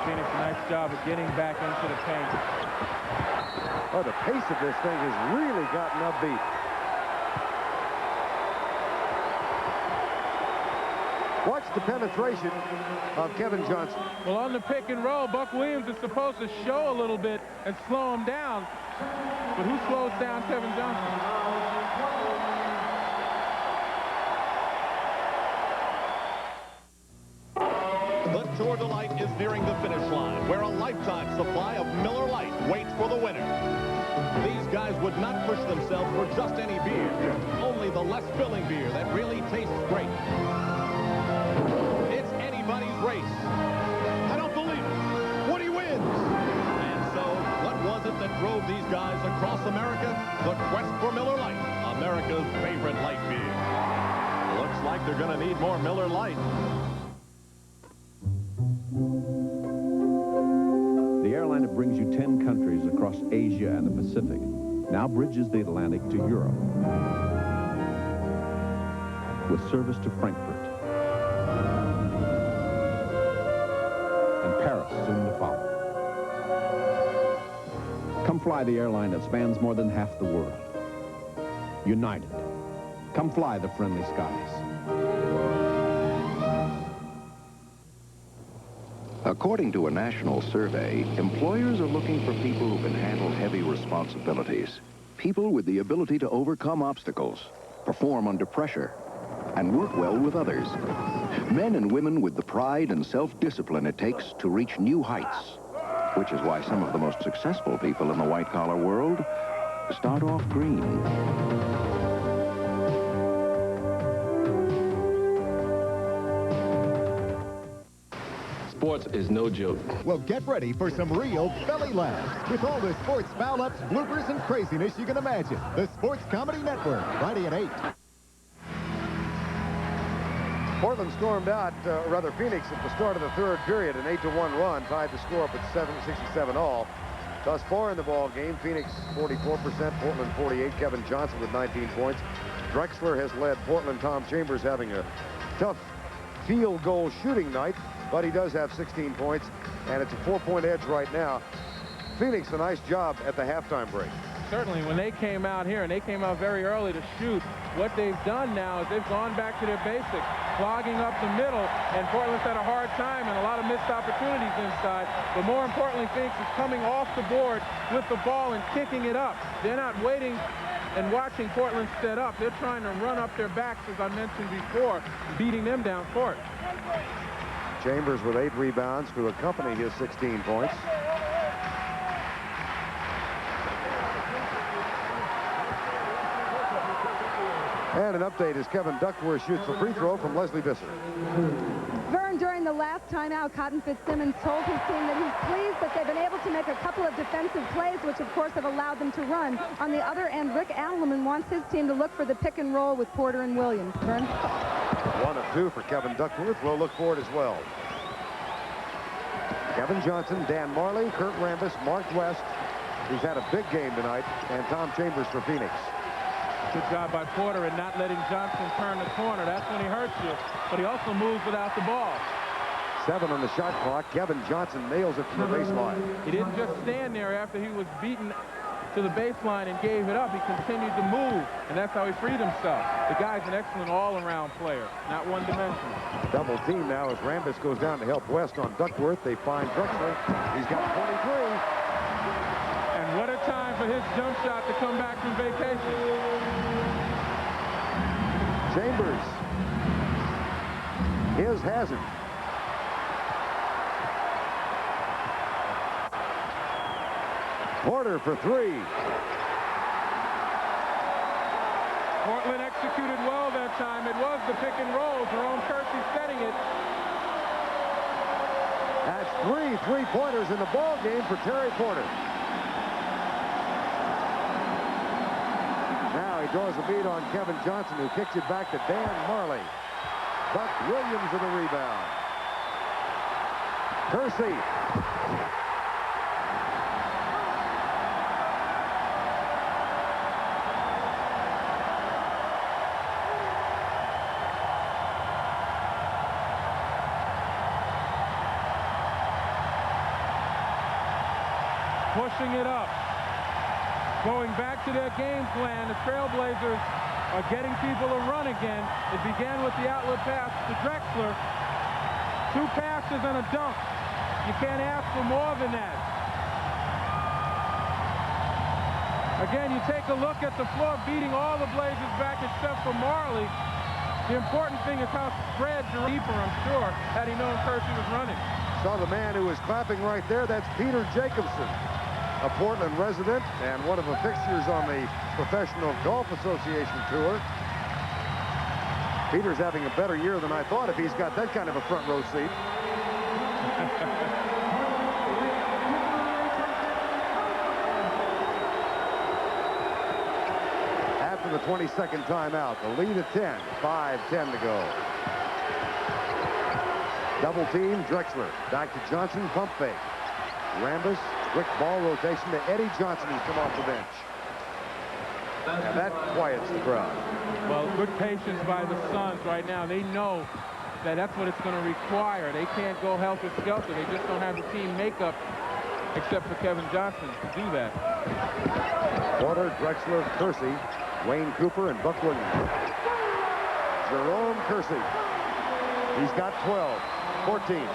Phoenix, a nice job of getting back into the paint. Oh, the pace of this thing has really gotten upbeat. Watch the penetration of Kevin Johnson. Well, on the pick and roll, Buck Williams is supposed to show a little bit and slow him down. But who slows down Kevin Johnson? The Tour de Light is nearing the finish line, where a lifetime supply of Miller Lite waits for the winner. These guys would not push themselves for just any beer, only the less filling beer that really tastes great. It's anybody's race. I don't believe it. Woody wins. And so, what was it that drove these guys across America? The quest for Miller Lite, America's favorite light beer. Looks like they're going to need more Miller Lite. The airline that brings you 10 countries across Asia and the Pacific now bridges the Atlantic to Europe with service to Frankfurt and Paris soon to follow. Come fly the airline that spans more than half the world. United. Come fly the friendly skies. According to a national survey, employers are looking for people who can handle heavy responsibilities. People with the ability to overcome obstacles, perform under pressure, and work well with others. Men and women with the pride and self-discipline it takes to reach new heights. Which is why some of the most successful people in the white-collar world start off green. Sports is no joke. Well, get ready for some real belly laughs with all the sports foul-ups, bloopers, and craziness you can imagine. The Sports Comedy Network, Friday at 8. Portland stormed out, Phoenix at the start of the third period, an 8-1 run, tied the score up at 7-67 all. Thus far in the ball game, Phoenix 44%, Portland 48. Kevin Johnson with 19 points. Drexler has led Portland. Tom Chambers having a tough field goal shooting night, but he does have 16 points, and it's a 4-point edge right now. Phoenix, a nice job at the halftime break. Certainly, when they came out here, and they came out very early to shoot, what they've done now is they've gone back to their basics, clogging up the middle, and Portland's had a hard time and a lot of missed opportunities inside. But more importantly, Phoenix is coming off the board with the ball and kicking it up. They're not waiting and watching Portland set up. They're trying to run up their backs, as I mentioned before, beating them down court. Chambers with 8 rebounds to accompany his 16 points. And an update as Kevin Duckworth shoots the free throw from Leslie Visser. Vern, during the last timeout, Cotton Fitzsimmons told his team that he's pleased that they've been able to make a couple of defensive plays, which of course have allowed them to run. On the other end, Rick Adelman wants his team to look for the pick and roll with Porter and Williams. Vern? 1 of 2 for Kevin Duckworth. We'll look for it as well. Kevin Johnson, Dan Marley, Kurt Rambis, Mark West, who's had a big game tonight, and Tom Chambers for Phoenix. Good job by Porter in not letting Johnson turn the corner. That's when he hurts you. But he also moves without the ball. 7 on the shot clock. Kevin Johnson nails it from the baseline. He didn't just stand there after he was beaten to the baseline and gave it up. He continued to move, and that's how he freed himself. The guy's an excellent all-around player, not one-dimensional. Double team now as Rambis goes down to help West on Duckworth. They find Drexler. He's got 23. And what a time for his jump shot to come back from vacation. Chambers. His hazard. Porter for 3. Portland executed well that time. It was the pick and roll. Jerome Kersey setting it. That's 3 3-pointers in the ball game for Terry Porter. Now he draws a bead on Kevin Johnson, who kicks it back to Dan Marley. Buck Williams with a rebound. Kersey. Pushing it up. Going back to their game plan, the Trailblazers are getting people to run again. It began with the outlet pass to Drexler. 2 passes and a dunk. You can't ask for more than that. Again, you take a look at the floor, beating all the Blazers back except for Marley. The important thing is how spread deeper, I'm sure, had he known Kersey was running. Saw the man who was clapping right there. That's Peter Jacobson, a Portland resident and one of the fixtures on the Professional Golf Association Tour. Peter's having a better year than I thought if he's got that kind of a front row seat. After the 22nd timeout, the lead at 10, 5:10 to go. Double team, Drexler. Back to Johnson, pump fake. Rambis, quick ball rotation to Eddie Johnson, who's come off the bench. And that quiets the crowd. Well, good patience by the Suns right now. They know that that's what it's going to require. They can't go helter-skelter. They just don't have the team makeup, except for Kevin Johnson, to do that. Porter, Drexler, Kersey, Wayne Cooper, and Buck Williams. Jerome Kersey. He's got 12, 14.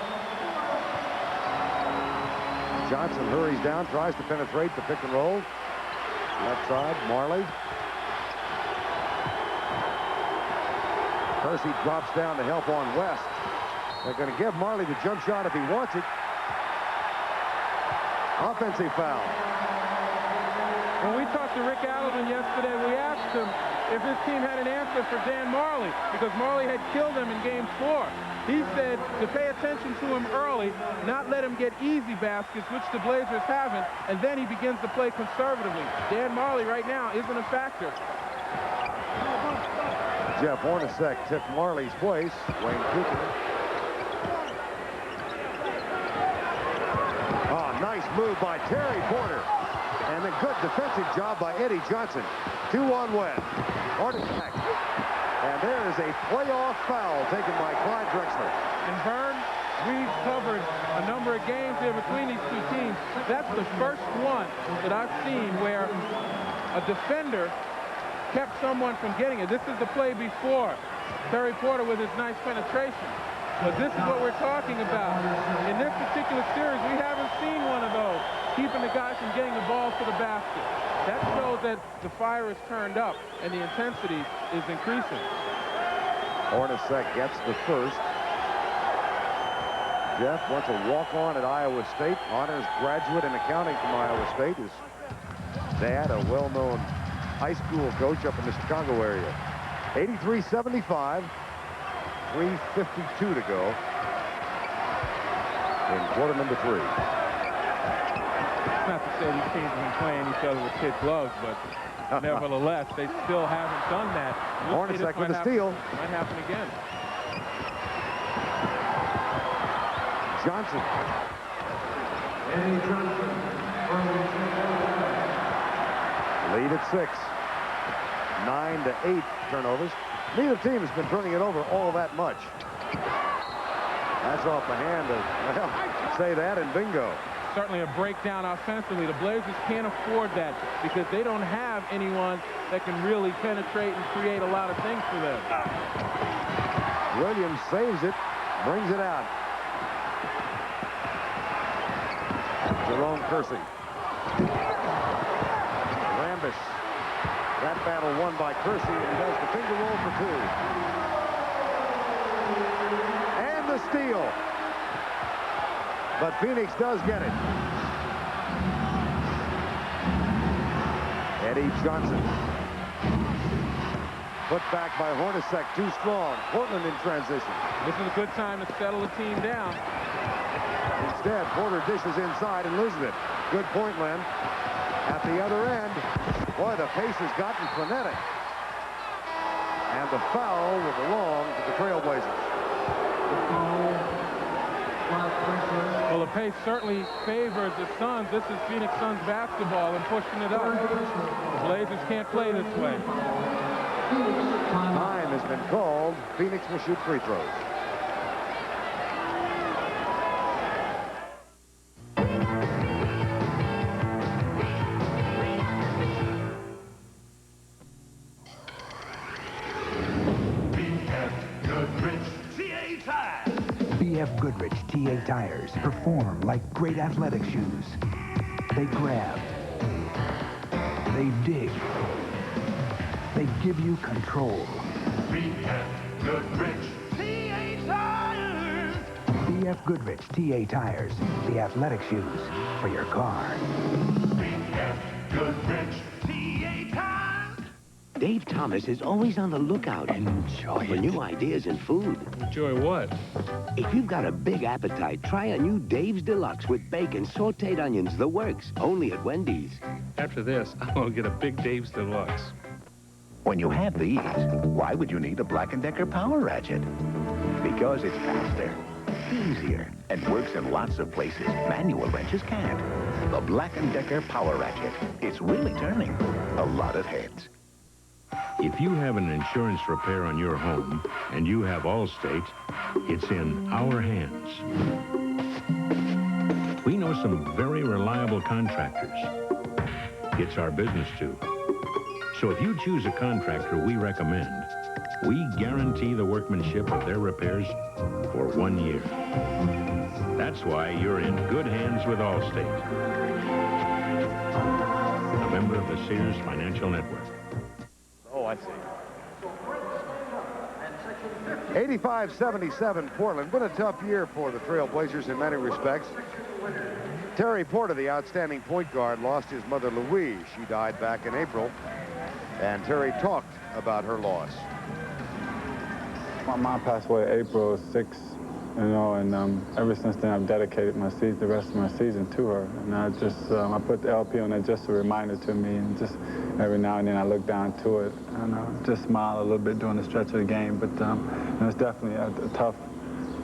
Johnson hurries down, tries to penetrate the pick and roll. Left side, Marley. Kersey drops down to help on West. They're going to give Marley the jump shot if he wants it. Offensive foul. When we talked to Rick Adelman yesterday, we asked him if his team had an answer for Dan Marley, because Marley had killed him in Game 4. He said to pay attention to him early, not let him get easy baskets, which the Blazers haven't, and then he begins to play conservatively. Dan Marley right now isn't a factor. Jeff Hornacek took Marley's place. Wayne Cooper. Oh, nice move by Terry Porter. And a good defensive job by Eddie Johnson. 2 on West. Hornacek. And there is a playoff foul taken by Clyde Drexler. And Vern, we've covered a number of games here between these two teams. That's the first one that I've seen where a defender kept someone from getting it. This is the play before Terry Porter with his nice penetration. But this is what we're talking about. In this particular series, we haven't seen one of those, keeping the guy from getting the ball to the basket. That shows that the fire is turned up and the intensity is increasing. Hornacek gets the first. Jeff wants a walk-on at Iowa State. Honors graduate in accounting from Iowa State. His dad, a well-known high school coach up in the Chicago area. 83-75. 3:52 to go in quarter number 3. It's not to say these teams have been playing each other with kid gloves, but nevertheless, they still haven't done that. Hornacek with a steal. Might happen again. Johnson. Lead at 6. 9 to 8 turnovers. Neither team has been turning it over all that much. That's off the hand of, well, say that and bingo. Certainly a breakdown offensively. The Blazers can't afford that because they don't have anyone that can really penetrate and create a lot of things for them. Williams saves it, brings it out. Jerome Kersey. Rambis. That battle won by Kersey, and he does the finger roll for 2. And the steal. But Phoenix does get it. Eddie Johnson. Put back by Hornacek, too strong. Portland in transition. This is a good time to settle the team down. Instead, Porter dishes inside and loses it. Good point, Len. At the other end, boy, the pace has gotten frenetic. And the foul will belong to the Trailblazers. Well, the pace certainly favors the Suns. This is Phoenix Suns basketball and pushing it up. The Blazers can't play this way. Time has been called. Phoenix will shoot free throws. BF Goodrich TA tires perform like great athletic shoes. They grab. They dig. They give you control. BF Goodrich TA tires. BF Goodrich TA tires, the athletic shoes for your car. BF Goodrich TA tires. Dave Thomas is always on the lookout for new ideas in food. Enjoy what? If you've got a big appetite, try a new Dave's Deluxe with bacon, sauteed onions, the works. Only at Wendy's. After this, I'm going to get a big Dave's Deluxe. When you have these, why would you need a Black & Decker Power Ratchet? Because it's faster, easier, and works in lots of places manual wrenches can't. The Black & Decker Power Ratchet. It's really turning a lot of heads. If you have an insurance repair on your home and you have Allstate, it's in our hands. We know some very reliable contractors. It's our business too. So if you choose a contractor we recommend, we guarantee the workmanship of their repairs for 1 year. That's why you're in good hands with Allstate. A member of the Sears Financial Network. Oh, I see. 85-77 Portland. Been a tough year for the Trailblazers in many respects. Terry Porter, the outstanding point guard, lost his mother Louise. She died back in April. And Terry talked about her loss. My mom passed away April 6th, you know, and ever since then I've dedicated the rest of my season to her. And I just, I put the LP on there just a reminder to me, and just every now and then I look down to it and just smile a little bit during the stretch of the game. But you know, it's definitely tough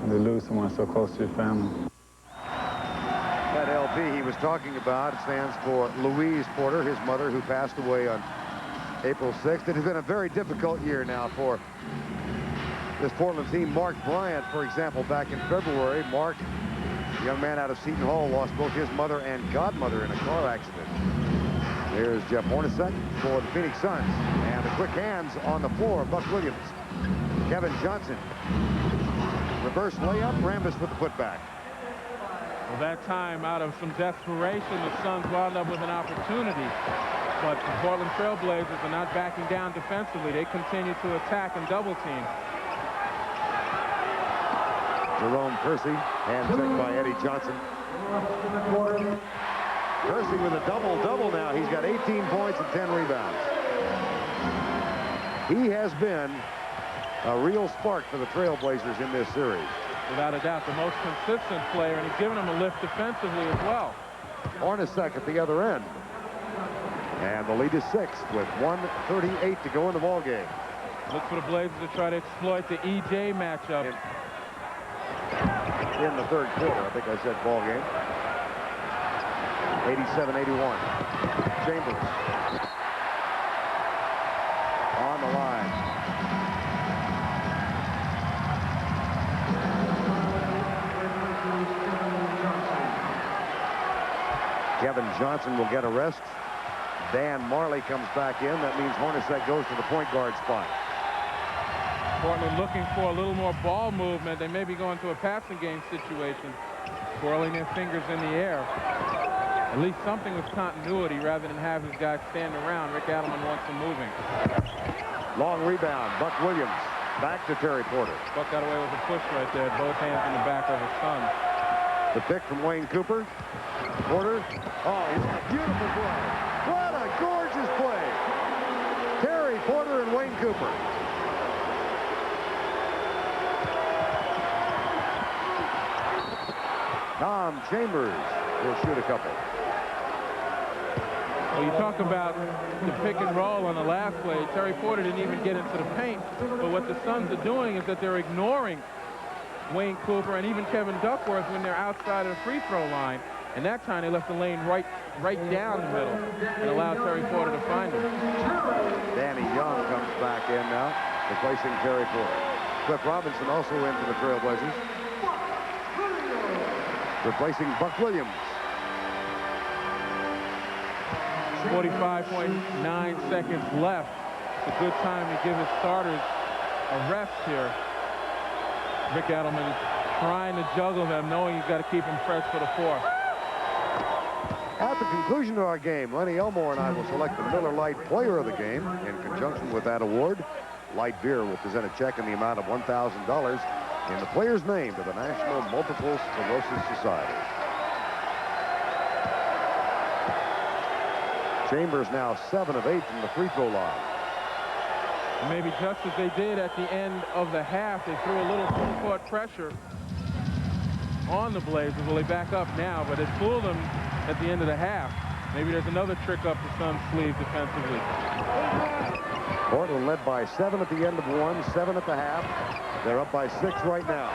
to lose someone so close to your family. That LP he was talking about stands for Louise Porter, his mother, who passed away on April 6th. It has been a very difficult year now for this Portland team. Mark Bryant, for example, back in February. Mark, a young man out of Seton Hall, lost both his mother and godmother in a car accident. There's Jeff Hornacek for the Phoenix Suns. And the quick hands on the floor, Buck Williams. Kevin Johnson. Reverse layup, Rambis with the putback. Well, that time, out of some desperation, the Suns wound up with an opportunity. But the Portland Trailblazers are not backing down defensively. They continue to attack and double team. Jerome Kersey, hand checked by Eddie Johnson. Kersey with a double-double now. He's got 18 points and 10 rebounds. He has been a real spark for the Trailblazers in this series. Without a doubt, the most consistent player, and he's given them a lift defensively as well. Hornacek at the other end. And the lead is 6 with 1:38 to go in the ball game. Look for the Blazers to try to exploit the EJ matchup. In the third quarter, I think I said ball game. 87-81. Chambers. On the line. Kevin Johnson will get a rest. Dan Marley comes back in. That means Hornacek goes to the point guard spot. Portland looking for a little more ball movement. They may be going to a passing game situation, twirling their fingers in the air. At least something with continuity rather than have his guys stand around. Rick Adelman wants them moving. Long rebound. Buck Williams back to Terry Porter. Buck got away with a push right there. Both hands in the back of his son. The pick from Wayne Cooper. Porter. Oh, beautiful play. What a gorgeous play. Terry Porter and Wayne Cooper. Tom Chambers will shoot a couple. Well, you talk about the pick and roll on the last play. Terry Porter didn't even get into the paint. But what the Suns are doing is that they're ignoring Wayne Cooper and even Kevin Duckworth when they're outside of the free throw line. And that time they left the lane right down the middle and allowed Terry Porter to find him. Danny Young comes back in now, replacing Terry Porter. Cliff Robinson also into the Trailblazers, replacing Buck Williams. 45.9 seconds left. It's a good time to give his starters a rest here. Rick Adelman trying to juggle them, knowing he's got to keep them fresh for the fourth. At the conclusion of our game, Lenny Elmore and I will select the Miller Lite Player of the Game. In conjunction with that award, Light Beer will present a check in the amount of $1,000 in the player's name to the National Multiple Sclerosis Society. Chambers now 7 of 8 from the free throw line. Maybe just as they did at the end of the half, they threw a little full-court pressure on the Blazers. Well, they back up now, but it fooled them at the end of the half. Maybe there's another trick up the Suns' sleeve defensively. Portland led by 7 at the end of 1, 7 at the half. They're up by 6 right now.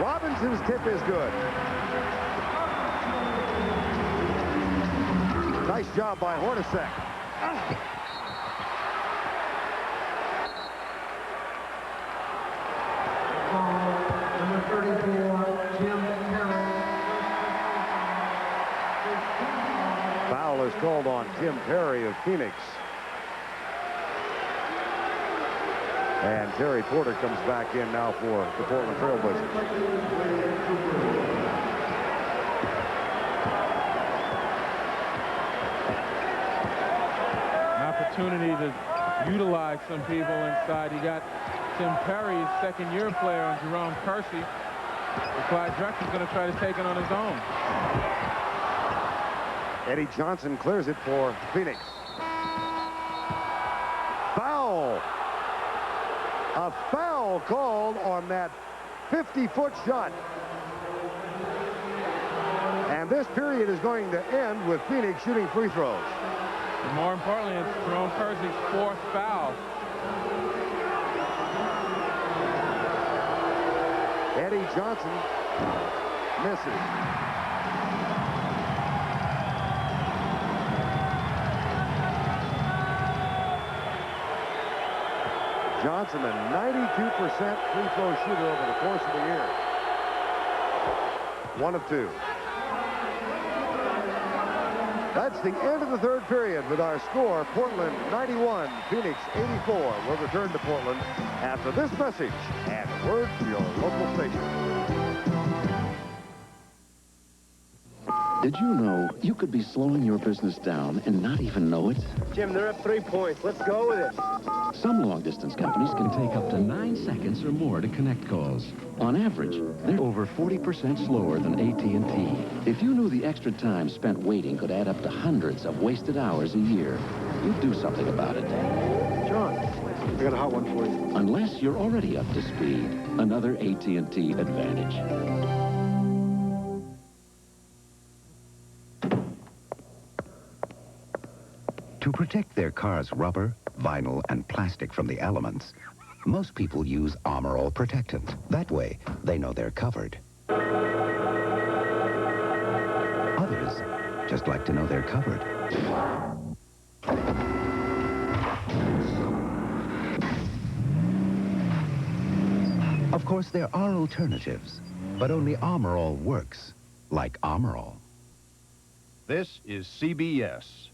Robinson's tip is good. Nice job by Hornacek. Number 34, Jim Perry. Foul is called on Tim Perry of Phoenix. And Terry Porter comes back in now for the Portland Trailblazers. An opportunity to utilize some people inside. You got Tim Perry's second-year player on Jerome Kersey. Clyde Drexler's going to try to take it on his own. Eddie Johnson clears it for Phoenix. Foul. A foul called on that 50-foot shot. And this period is going to end with Phoenix shooting free throws. And more importantly, it's Jerome Kersey's 4th foul. Eddie Johnson misses. Johnson, a 92% free throw shooter over the course of the year. 1 of 2. That's the end of the third period with our score, Portland 91, Phoenix 84. We'll return to Portland after this message and a word from your local station. Did you know you could be slowing your business down and not even know it? Jim, they're up 3 points. Let's go with it. Some long-distance companies can take up to 9 seconds or more to connect calls. On average, they're over 40% slower than AT&T. If you knew the extra time spent waiting could add up to hundreds of wasted hours a year, you'd do something about it. John, I got a hot one for you. Unless you're already up to speed. Another AT&T advantage. To protect their car's rubber, vinyl, and plastic from the elements, most people use Armor All protectant. That way, they know they're covered. Others just like to know they're covered. Of course, there are alternatives, but only Armor All works like Armor All. This is CBS.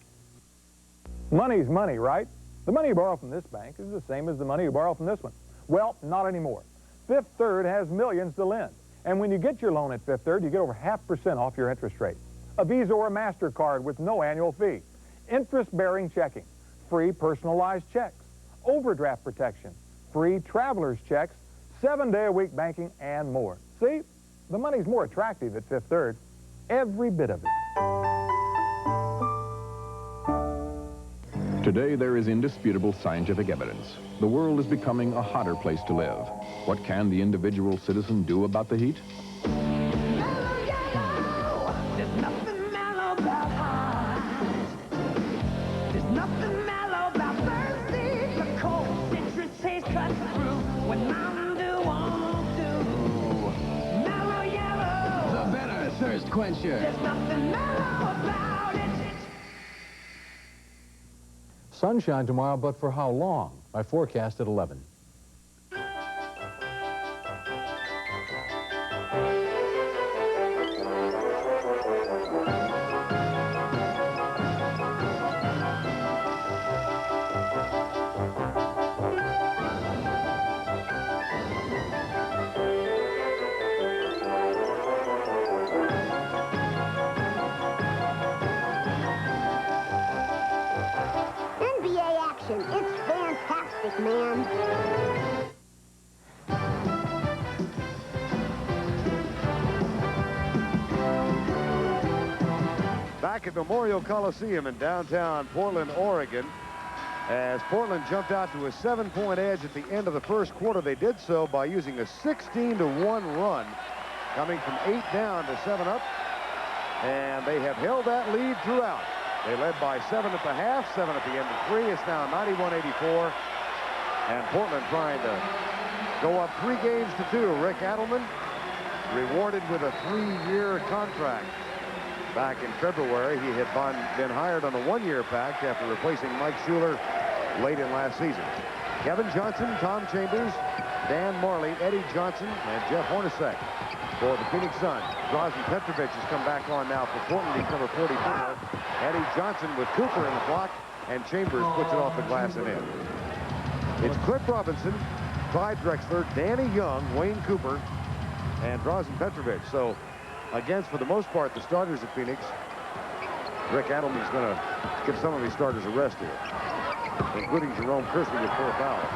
Money's money, right? The money you borrow from this bank is the same as the money you borrow from this one. Well, not anymore. Fifth Third has millions to lend. And when you get your loan at Fifth Third, you get over 0.5% off your interest rate. A Visa or a MasterCard with no annual fee. Interest-bearing checking. Free personalized checks. Overdraft protection. Free traveler's checks. 7-day-a-week banking, and more. See? The money's more attractive at Fifth Third. Every bit of it. Today, there is indisputable scientific evidence. The world is becoming a hotter place to live. What can the individual citizen do about the heat? There's nothing mellow about highs. There's nothing mellow about thirsty. The cold citrus taste cuts through when Mountain Dew won't do. Mellow yellow. The better thirst quencher. There's nothing mellow about it. Sunshine tomorrow, but for how long? My forecast at 11. It's fantastic, man. Back at Memorial Coliseum in downtown Portland, Oregon, as Portland jumped out to a 7-point edge at the end of the first quarter. They did so by using a 16-1 run, coming from 8 down to 7 up, and they have held that lead throughout. They led by 7 at the half, 7 at the end of 3. It's now 91-84. And Portland trying to go up 3 games to 2. Rick Adelman rewarded with a 3-year contract. Back in February, he had been hired on a 1-year pact after replacing Mike Schuler late in last season. Kevin Johnson, Tom Chambers, Dan Marley, Eddie Johnson, and Jeff Hornacek for the Phoenix Suns. Drazen Petrovic has come back on now for Portland. He's number 44. Eddie Johnson with Cooper in the block, and Chambers puts it off the glass and in. It's Cliff Robinson, Clyde Drexler, Danny Young, Wayne Cooper, and Drazen Petrovic. So, against, for the most part, the starters at Phoenix. Rick Adelman's going to get some of his starters a rest here, including Jerome Kersey with 4 fouls.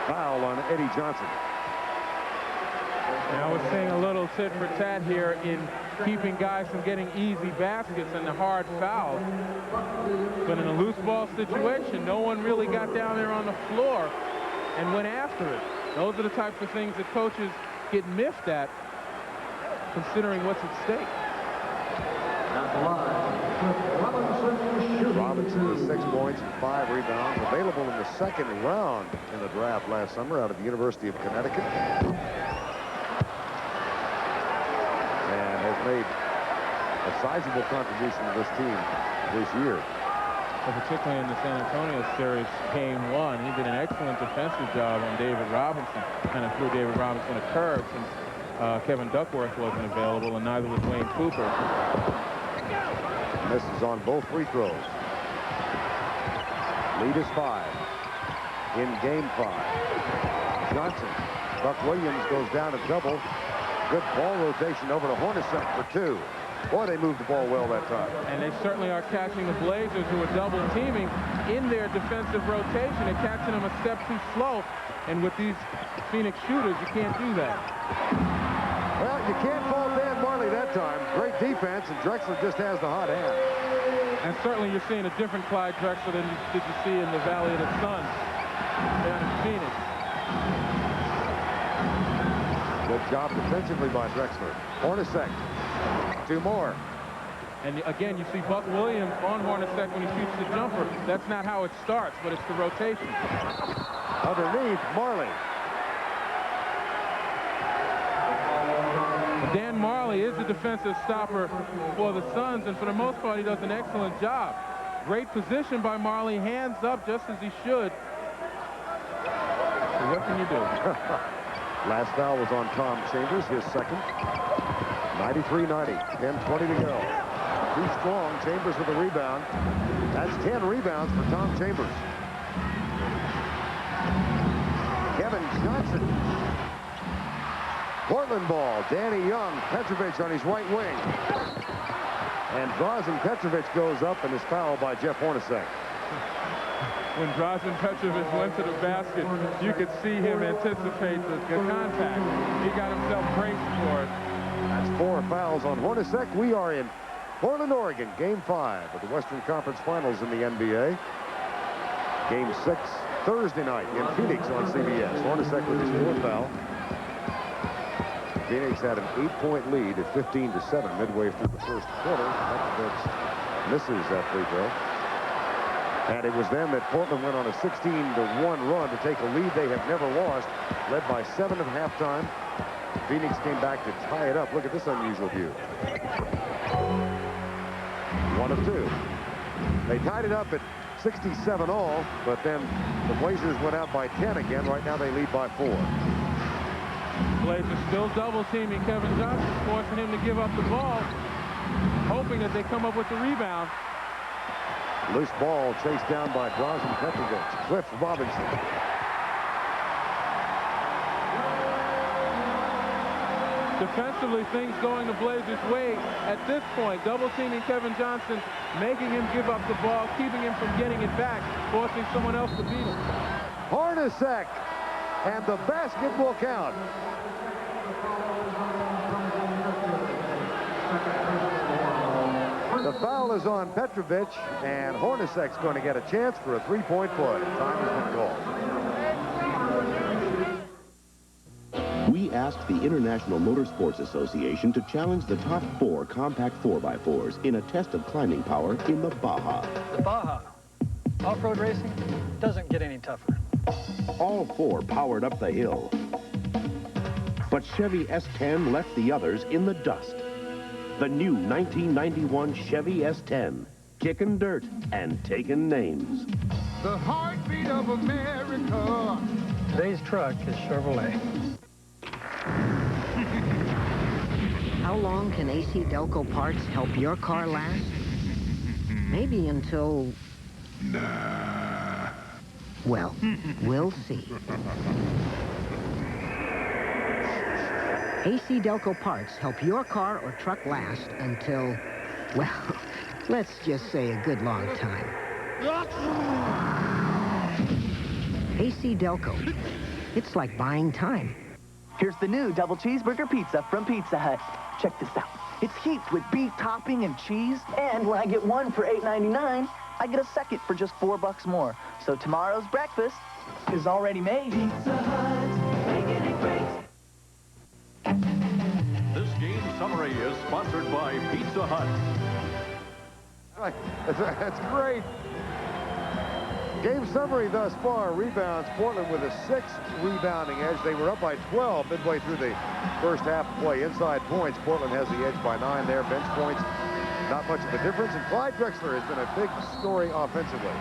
Foul on Eddie Johnson. And I was seeing a little tit for tat here in keeping guys from getting easy baskets and the hard fouls. But in a loose ball situation, no one really got down there on the floor and went after it. Those are the types of things that coaches get miffed at, considering what's at stake. Robinson with 6 points and 5 rebounds. Available in the 2nd round in the draft last summer out of the University of Connecticut. And has made a sizable contribution to this team this year. Well, particularly in the San Antonio series, game 1, he did an excellent defensive job on David Robinson. Kind of threw David Robinson a curve since Kevin Duckworth wasn't available, and neither was Wayne Cooper. Misses on both free throws. Lead is 5 in game 5. Johnson. Buck Williams goes down a double. Good ball rotation over to Hornacek for 2. Boy, they moved the ball well that time. And they certainly are catching the Blazers, who are double teaming in their defensive rotation and catching them a step too slow. And with these Phoenix shooters, you can't do that. Well, you can't fault Dan Marley that time. Great defense, and Drexler just has the hot hand. And certainly you're seeing a different Clyde Drexler than did you see in the Valley of the Sun down in Phoenix. Good job defensively by Drexler. Hornacek. 2 more. And again, you see Buck Williams on Hornacek when he shoots the jumper. That's not how it starts, but it's the rotation. Underneath, Marley. Dan Marley is the defensive stopper for the Suns, and for the most part, he does an excellent job. Great position by Marley, hands up just as he should. So what can you do? Last foul was on Tom Chambers, his second. 93-90, 10-20 to go. Too strong, Chambers with the rebound. That's 10 rebounds for Tom Chambers. Kevin Johnson. Portland ball, Danny Young, Petrovic on his right wing. And Drazen Petrovic goes up and is fouled by Jeff Hornacek. When Drazen Petrovic went to the basket, you could see him anticipate the contact. He got himself braced for it. That's 4 fouls on Hornacek. We are in Portland, Oregon, Game 5 of the Western Conference Finals in the NBA. Game 6 Thursday night in Phoenix on CBS. Hornacek with his 4th foul. Phoenix had an 8-point lead at 15-7 midway through the first quarter. Petrovic misses that free throw. And it was then that Portland went on a 16-1 run to take a lead they have never lost, led by 7 at halftime. Phoenix came back to tie it up. Look at this unusual view. 1 of 2. They tied it up at 67 all, but then the Blazers went out by 10 again. Right now they lead by 4. Blazers still double teaming Kevin Johnson, forcing him to give up the ball, hoping that they come up with the rebound. Loose ball chased down by Drazen Petrovic. Cliff Robinson. Defensively, things going the Blazers' way at this point. Double teaming Kevin Johnson, making him give up the ball, keeping him from getting it back, forcing someone else to beat him. Hornacek, and the basket will count. The foul is on Petrovic, and Hornacek's going to get a chance for a 3-point play. Time has been called. We asked the International Motorsports Association to challenge the top 4 compact 4x4s in a test of climbing power in the Baja. The Baja. Off-road racing doesn't get any tougher. All 4 powered up the hill. But Chevy S10 left the others in the dust. The new 1991 Chevy S10, kicking dirt and taking names. The heartbeat of America. Today's truck is Chevrolet. How long can AC Delco parts help your car last? Maybe until... Nah. Well, we'll see. AC Delco parts help your car or truck last until, well, let's just say a good long time. AC Delco. It's like buying time. Here's the new double cheeseburger pizza from Pizza Hut. Check this out. It's heaped with beef topping and cheese, and when I get one for $8.99, I get a second for just $4 more. So tomorrow's breakfast is already made. Pizza Hut, making it great. This game summary is sponsored by Pizza Hut. That's great. Game summary thus far. Rebounds, Portland with a 6 rebounding edge. They were up by 12 midway through the first half of play. Inside points, Portland has the edge by 9 there. Bench points, not much of a difference. And Clyde Drexler has been a big story offensively.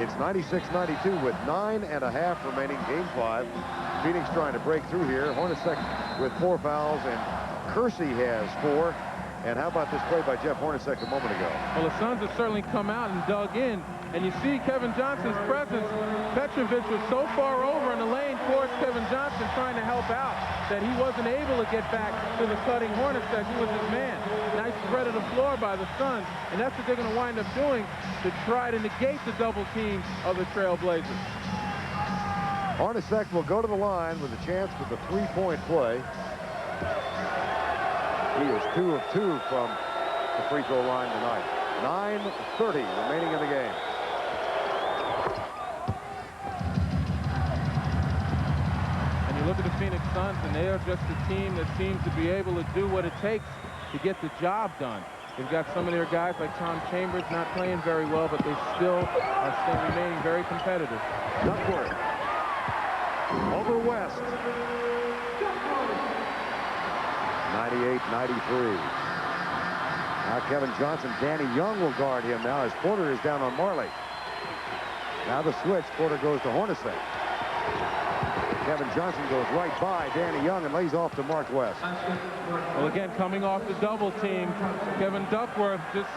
It's 96-92 with 9.5 remaining. Game 5. Phoenix trying to break through here. Hornacek with 4 fouls, and Kersey has 4. And how about this play by Jeff Hornacek a moment ago? Well, the Suns have certainly come out and dug in. And you see Kevin Johnson's presence. Petrovic was so far over in the lane, forced Kevin Johnson trying to help out, that he wasn't able to get back to the cutting Hornacek. He was his man. Nice spread of the floor by the Suns. And that's what they're going to wind up doing to try to negate the double team of the Trail Blazers. Hornacek will go to the line with a chance for the 3-point play. He is 2 of 2 from the free throw line tonight. 9:30 remaining in the game. And you look at the Phoenix Suns, and they are just a team that seems to be able to do what it takes to get the job done. They've got some of their guys like Tom Chambers not playing very well, but they still are remaining very competitive. Duckworth over West. 98-93. Now Kevin Johnson, Danny Young will guard him now as Porter is down on Marley. Now the switch, Porter goes to Hornacek. Kevin Johnson goes right by Danny Young and lays off to Mark West. Well, again, coming off the double team, Kevin Duckworth just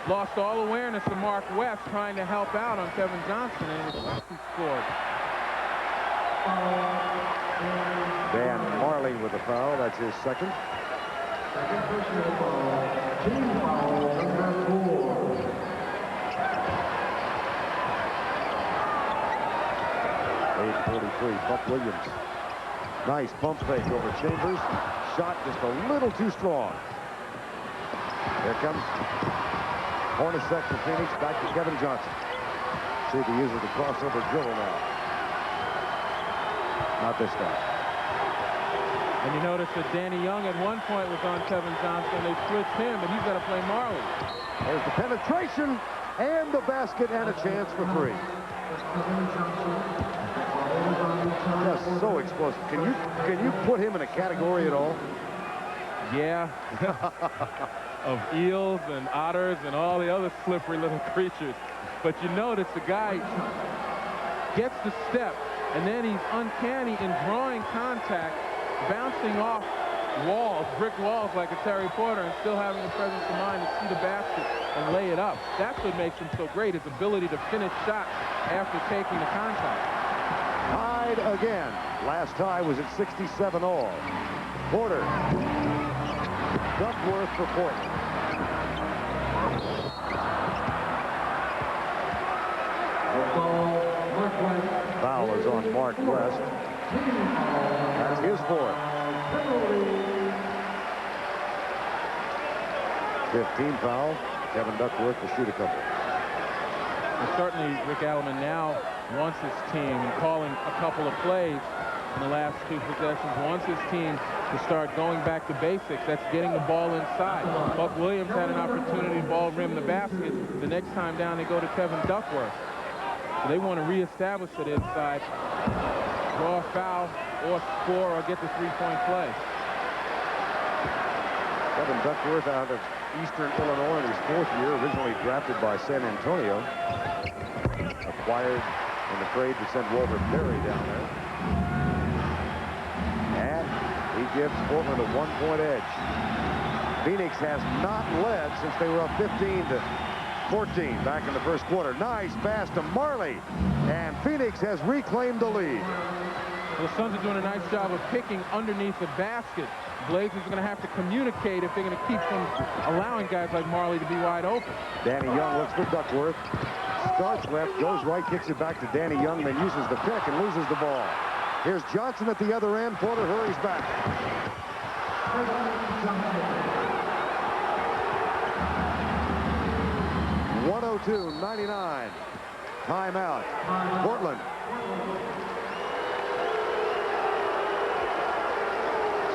lost all awareness of Mark West trying to help out on Kevin Johnson, and he scored. Dan Marley with the foul. That's his second. Team foul number 4. Buck Williams. Nice pump fake over Chambers. Shot just a little too strong. Here comes Hornacek for Phoenix. Back to Kevin Johnson. See if he uses the crossover dribble now. Not this time. And you notice that Danny Young at one point was on Kevin Johnson. They switched him, but he's got to play Marley. There's the penetration and the basket and a chance for 3. Just so explosive. Can you put him in a category at all? Yeah. Of eels and otters and all the other slippery little creatures. But you notice the guy gets the step, and then he's uncanny in drawing contact, bouncing off walls, brick walls like a Terry Porter, and still having the presence of mind to see the basket and lay it up. That's what makes him so great, his ability to finish shots after taking the contact. Tied again. Last tie was at 67 all. Porter. Duckworth for Portland. Foul is on Mark West. That's his 4th. 15 foul. Kevin Duckworth to shoot a couple. And certainly Rick Alleman now wants his team, and calling a couple of plays in the last 2 possessions, wants his team to start going back to basics. That's getting the ball inside. Buck Williams had an opportunity to ball rim the basket. The next time down, they go to Kevin Duckworth. So they want to reestablish it inside, draw a foul, or score, or get the 3-point play. Kevin Duckworth out of Eastern Illinois in his 4th year, originally drafted by San Antonio. Acquired in the trade to send Walter Berry down there. And he gives Portland a 1-point edge. Phoenix has not led since they were up 15-14 back in the first quarter. Nice pass to Marley, and Phoenix has reclaimed the lead. Well, the Suns are doing a nice job of picking underneath the basket. Blazers are going to have to communicate if they're going to keep from allowing guys like Marley to be wide open. Danny Young looks for Duckworth. Starts left, goes right, kicks it back to Danny Young, then uses the pick and loses the ball. Here's Johnson at the other end. Porter hurries back. 102-99. Timeout. Portland.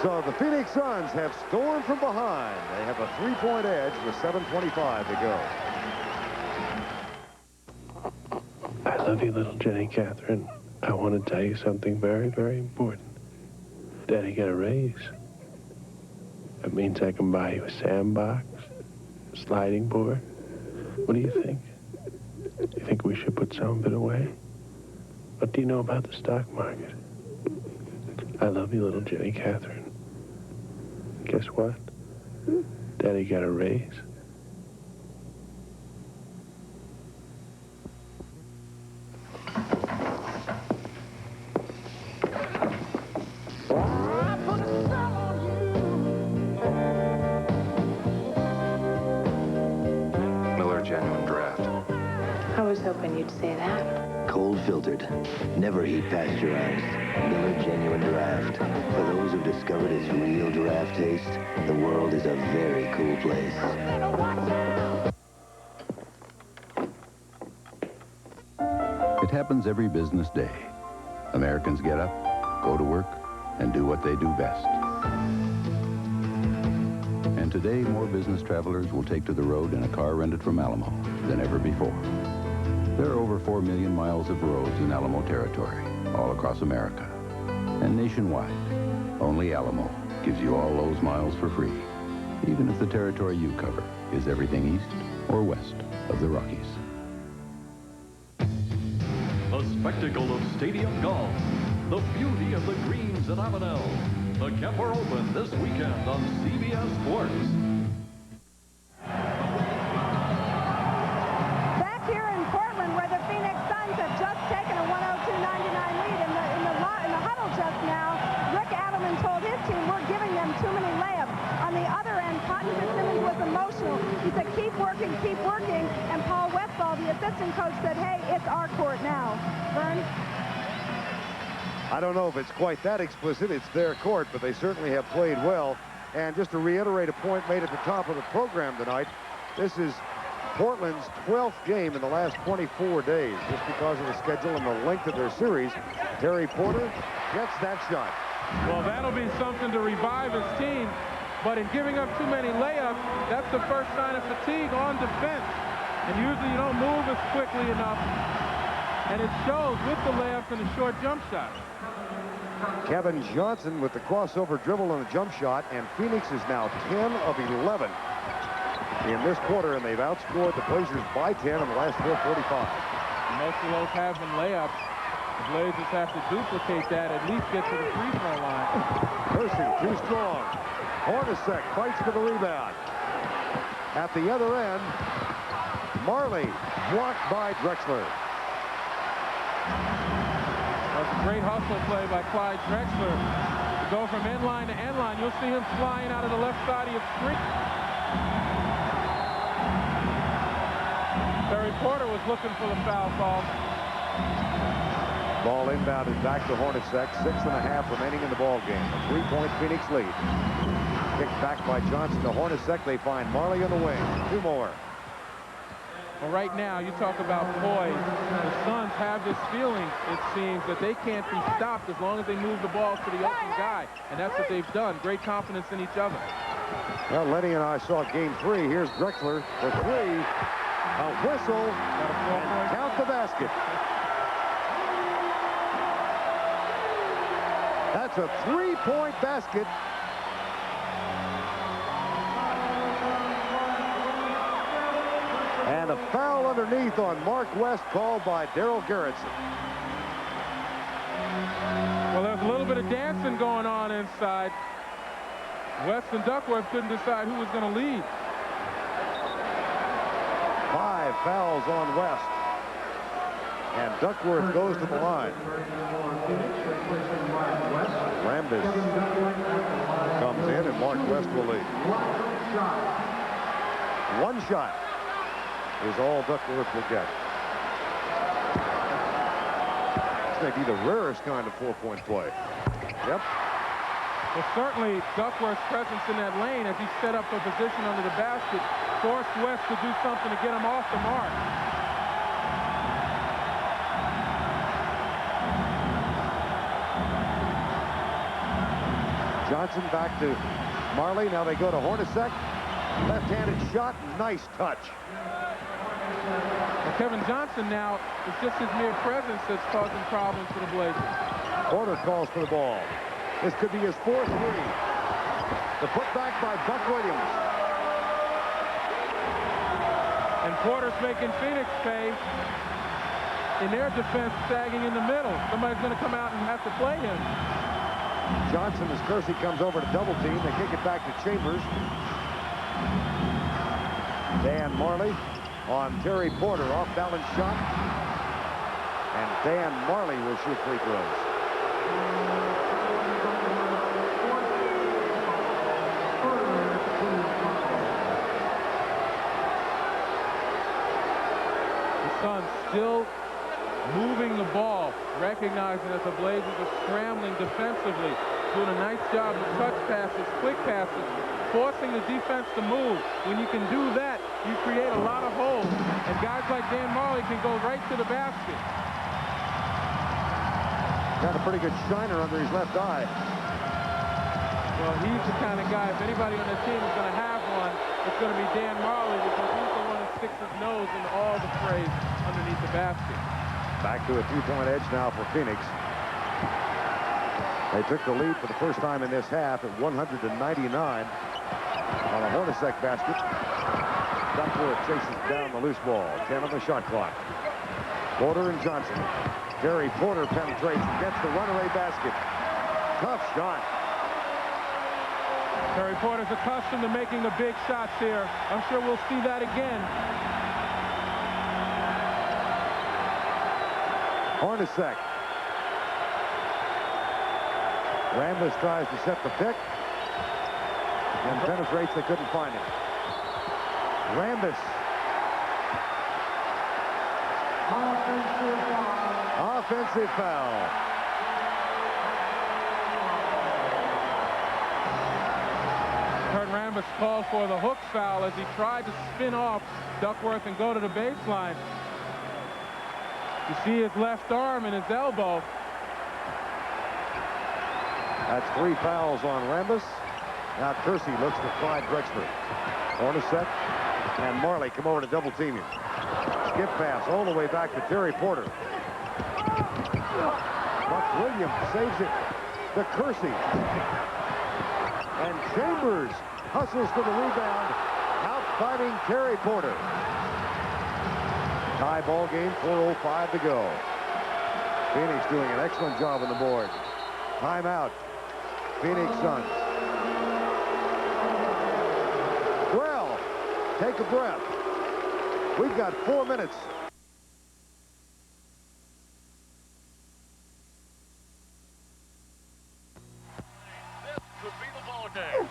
So the Phoenix Suns have stormed from behind. They have a 3-point edge with 7:25 to go. I love you, little Jenny Catherine. I want to tell you something very, very important. Daddy got a raise. That means I can buy you a sandbox, a sliding board. What do you think? You think we should put some of it away? What do you know about the stock market? I love you, little Jenny Catherine. Guess what? Daddy got a raise. Miller Genuine Draft. I was hoping hoping you'd say that. Cold filtered, never heat pasteurized. Miller Genuine Draft. For those who discovered its real draft taste, the world is a very cool place. It happens every business day. Americans get up, go to work, and do what they do best. And today, more business travelers will take to the road in a car rented from Alamo than ever before. There are over 4 million miles of roads in Alamo territory, all across America. And nationwide, only Alamo gives you all those miles for free, even if the territory you cover is everything east or west of the Rockies. The spectacle of stadium golf, the beauty of the greens at Avenel. The Kemper Open this weekend on CBS Sports. Back here in Portland, where the Phoenix Suns have just taken a 102-99 lead in the huddle just now, Rick Adelman told his team, we're giving them too many layups. On the other end, Cotton Fitzsimmons was emotional. He said, keep working, and Paul Westphal, the assistant coach, said, hey, it's our court now. Vern? I don't know if it's quite that explicit. It's their court, but they certainly have played well. And just to reiterate a point made at the top of the program tonight, this is Portland's 12th game in the last 24 days, just because of the schedule and the length of their series. Terry Porter gets that shot. Well, that'll be something to revive his team, but in giving up too many layups, that's the first sign of fatigue on defense. And usually you don't move as quickly enough, and it shows with the layups and the short jump shot. Kevin Johnson with the crossover dribble and the jump shot, and Phoenix is now 10 of 11 in this quarter, and they've outscored the Blazers by 10 in the last 4:45. Most of those have been layups. The Blazers have to duplicate that, at least get to the free throw line. Kersey, too strong. Hornacek fights for the rebound. At the other end, Marley blocked by Drexler. That's a great hustle play by Clyde Drexler. To go from end line to end line, you'll see him flying out of the left side of your screen. Terry Porter was looking for the foul call. Ball inbounded back to Hornacek. 6.5 remaining in the ball game. A 3-point Phoenix lead. Kicked back by Johnson to Hornacek. They find Marley on the wing. 2 more. Well, right now, you talk about poise. The Suns have this feeling, it seems, that they can't be stopped as long as they move the ball to the open guy. And that's what they've done. Great confidence in each other. Well, Lenny and I saw game 3. Here's Drexler for 3. A whistle. And count the basket. That's a 3-point basket. And a foul underneath on Mark West called by Daryl Gerritsen. Well, there's a little bit of dancing going on inside. West and Duckworth couldn't decide who was going to lead. 5 fouls on West. And Duckworth goes to the line. Rambis comes in and Mark West will lead. 1 shot is all Duckworth will get. This may be the rarest kind of 4-point play. Yep. Well, certainly Duckworth's presence in that lane as he set up a position under the basket forced West to do something to get him off the mark. Johnson back to Marley. Now they go to Hornacek. Left-handed shot. Nice touch. Well, Kevin Johnson now, it's just his mere presence that's causing problems for the Blazers. Porter calls for the ball. This could be his 4th 3. The putback by Buck Williams. And Porter's making Phoenix pay in their defense, sagging in the middle. Somebody's going to come out and have to play him. Johnson, as Kersey comes over to double team, they kick it back to Chambers. Dan Marley on Terry Porter, off balance shot. And Dan Marley will shoot free throws. The Suns still moving the ball, recognizing that the Blazers are scrambling defensively, doing a nice job of touch passes, quick passes, forcing the defense to move. When you can do that, you create a lot of holes, and guys like Dan Marley can go right to the basket. Got a pretty good shiner under his left eye. Well, he's the kind of guy, if anybody on the team is going to have one, it's going to be Dan Marley, because he's the one that sticks his nose into all the frays underneath the basket. Back to a two-point edge now for Phoenix. They took the lead for the first time in this half at 199 on a Hornacek basket. Duckworth chases down the loose ball. 10 on the shot clock. Porter and Johnson. Terry Porter penetrates and gets the runaway basket. Tough shot. Terry Porter's accustomed to making the big shots here. I'm sure we'll see that again. Hornacek. Rambis tries to set the pick and penetrates. They couldn't find him. Rambis. Offensive foul. Kurt Rambis called for the hook foul as he tried to spin off Duckworth and go to the baseline. You see his left arm and his elbow. That's 3 fouls on Rambis. Now Kersey looks to Clyde Drexler. Hornacek and Marley come over to double team him. Skip pass all the way back to Terry Porter. Buck Williams saves it to Kersey. And Chambers hustles for the rebound, out-fighting Terry Porter. Tie ball game, 4:05 to go. Phoenix doing an excellent job on the board. Timeout. Phoenix Suns. Well, take a breath. We've got 4 minutes. This could be the ball game.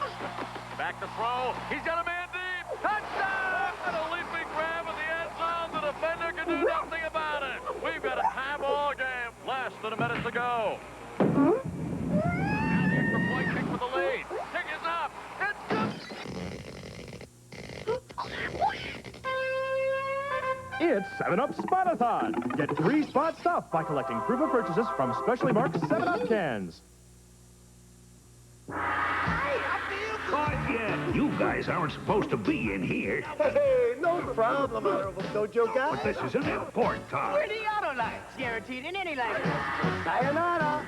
Back to throw. He's got a man deep. Touchdown! And a leaping grab in the end zone. The defender can do nothing about it. We've got a tie ball game. Less than a minute to go. Now the extra point kick for the lead. Kick is up. It's good. It's 7-Up Spot-a-thon. Get free spot stuff by collecting proof of purchases from specially marked 7-Up cans. Yeah, you guys aren't supposed to be in here. Hey, no problem, Honorable Dojo guy. But this is an important time. We're the auto lights, guaranteed in any language. Sayonara.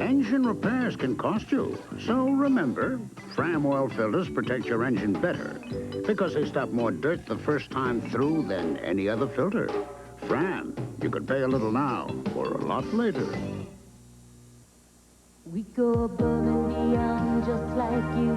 Engine repairs can cost you. So remember, Fram oil filters protect your engine better because they stop more dirt the first time through than any other filter. Fram, you could pay a little now or a lot later. We go above and beyond just like you,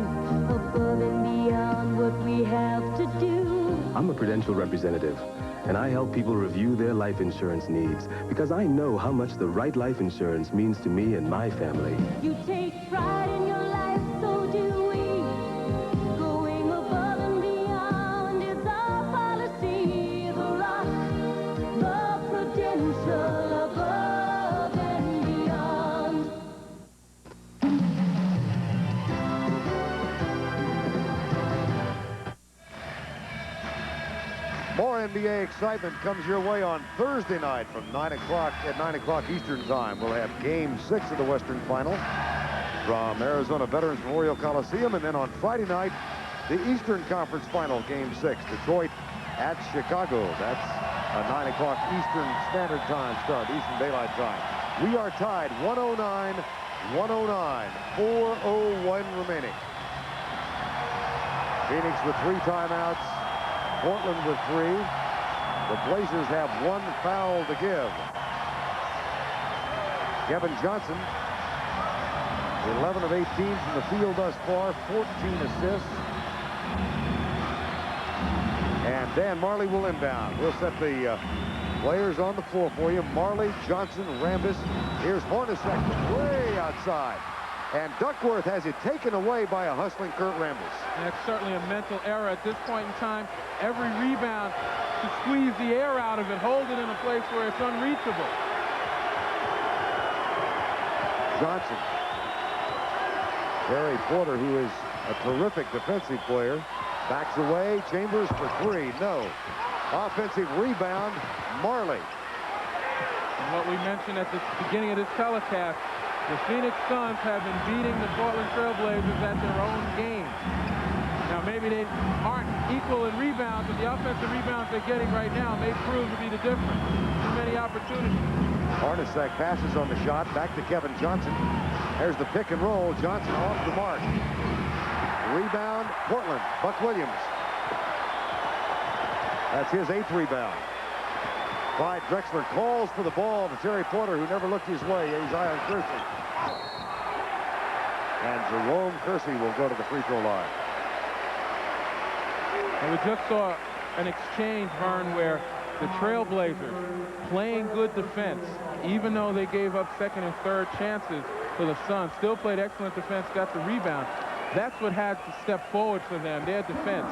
above and beyond what we have to do. I'm a Prudential representative, and I help people review their life insurance needs because I know how much the right life insurance means to me and my family. You take pride in your life, so do we. Going above and beyond is our policy. The Rock, the Prudential, above and beyond. More NBA excitement comes your way on Thursday night from 9 o'clock at 9 o'clock Eastern Time. We'll have Game 6 of the Western Final from Arizona Veterans Memorial Coliseum. And then on Friday night, the Eastern Conference Final, Game 6, Detroit at Chicago. That's a 9 o'clock Eastern Standard Time start, Eastern Daylight Time. We are tied 109, 4:01 remaining. Phoenix with 3 timeouts. Portland with 3. The Blazers have 1 foul to give. Kevin Johnson, 11 of 18 from the field thus far, 14 assists. And Dan Marley will inbound. We'll set the players on the floor for you. Marley, Johnson, Rambis. Here's Hornacek way outside. And Duckworth has it taken away by a hustling Kurt Rambis. And that's certainly a mental error at this point in time. Every rebound to squeeze the air out of it, hold it in a place where it's unreachable. Johnson. Terry Porter, who is a terrific defensive player, backs away. Chambers for three. No. Offensive rebound. Marley. And what we mentioned at the beginning of this telecast, the Phoenix Suns have been beating the Portland Trail Blazers at their own game. Now, maybe they aren't equal in rebounds, but the offensive rebounds they're getting right now may prove to be the difference. Too many opportunities. Hornacek passes on the shot. Back to Kevin Johnson. There's the pick and roll. Johnson off the mark. Rebound, Portland. Buck Williams. That's his 8th rebound. Clyde Drexler calls for the ball to Terry Porter, who never looked his way. He's Ion Kersey. And Jerome Kersey will go to the free throw line. And we just saw an exchange, Vern, where the Trailblazers playing good defense, even though they gave up second and third chances for the Suns, still played excellent defense, got the rebound. That's what had to step forward for them, their defense.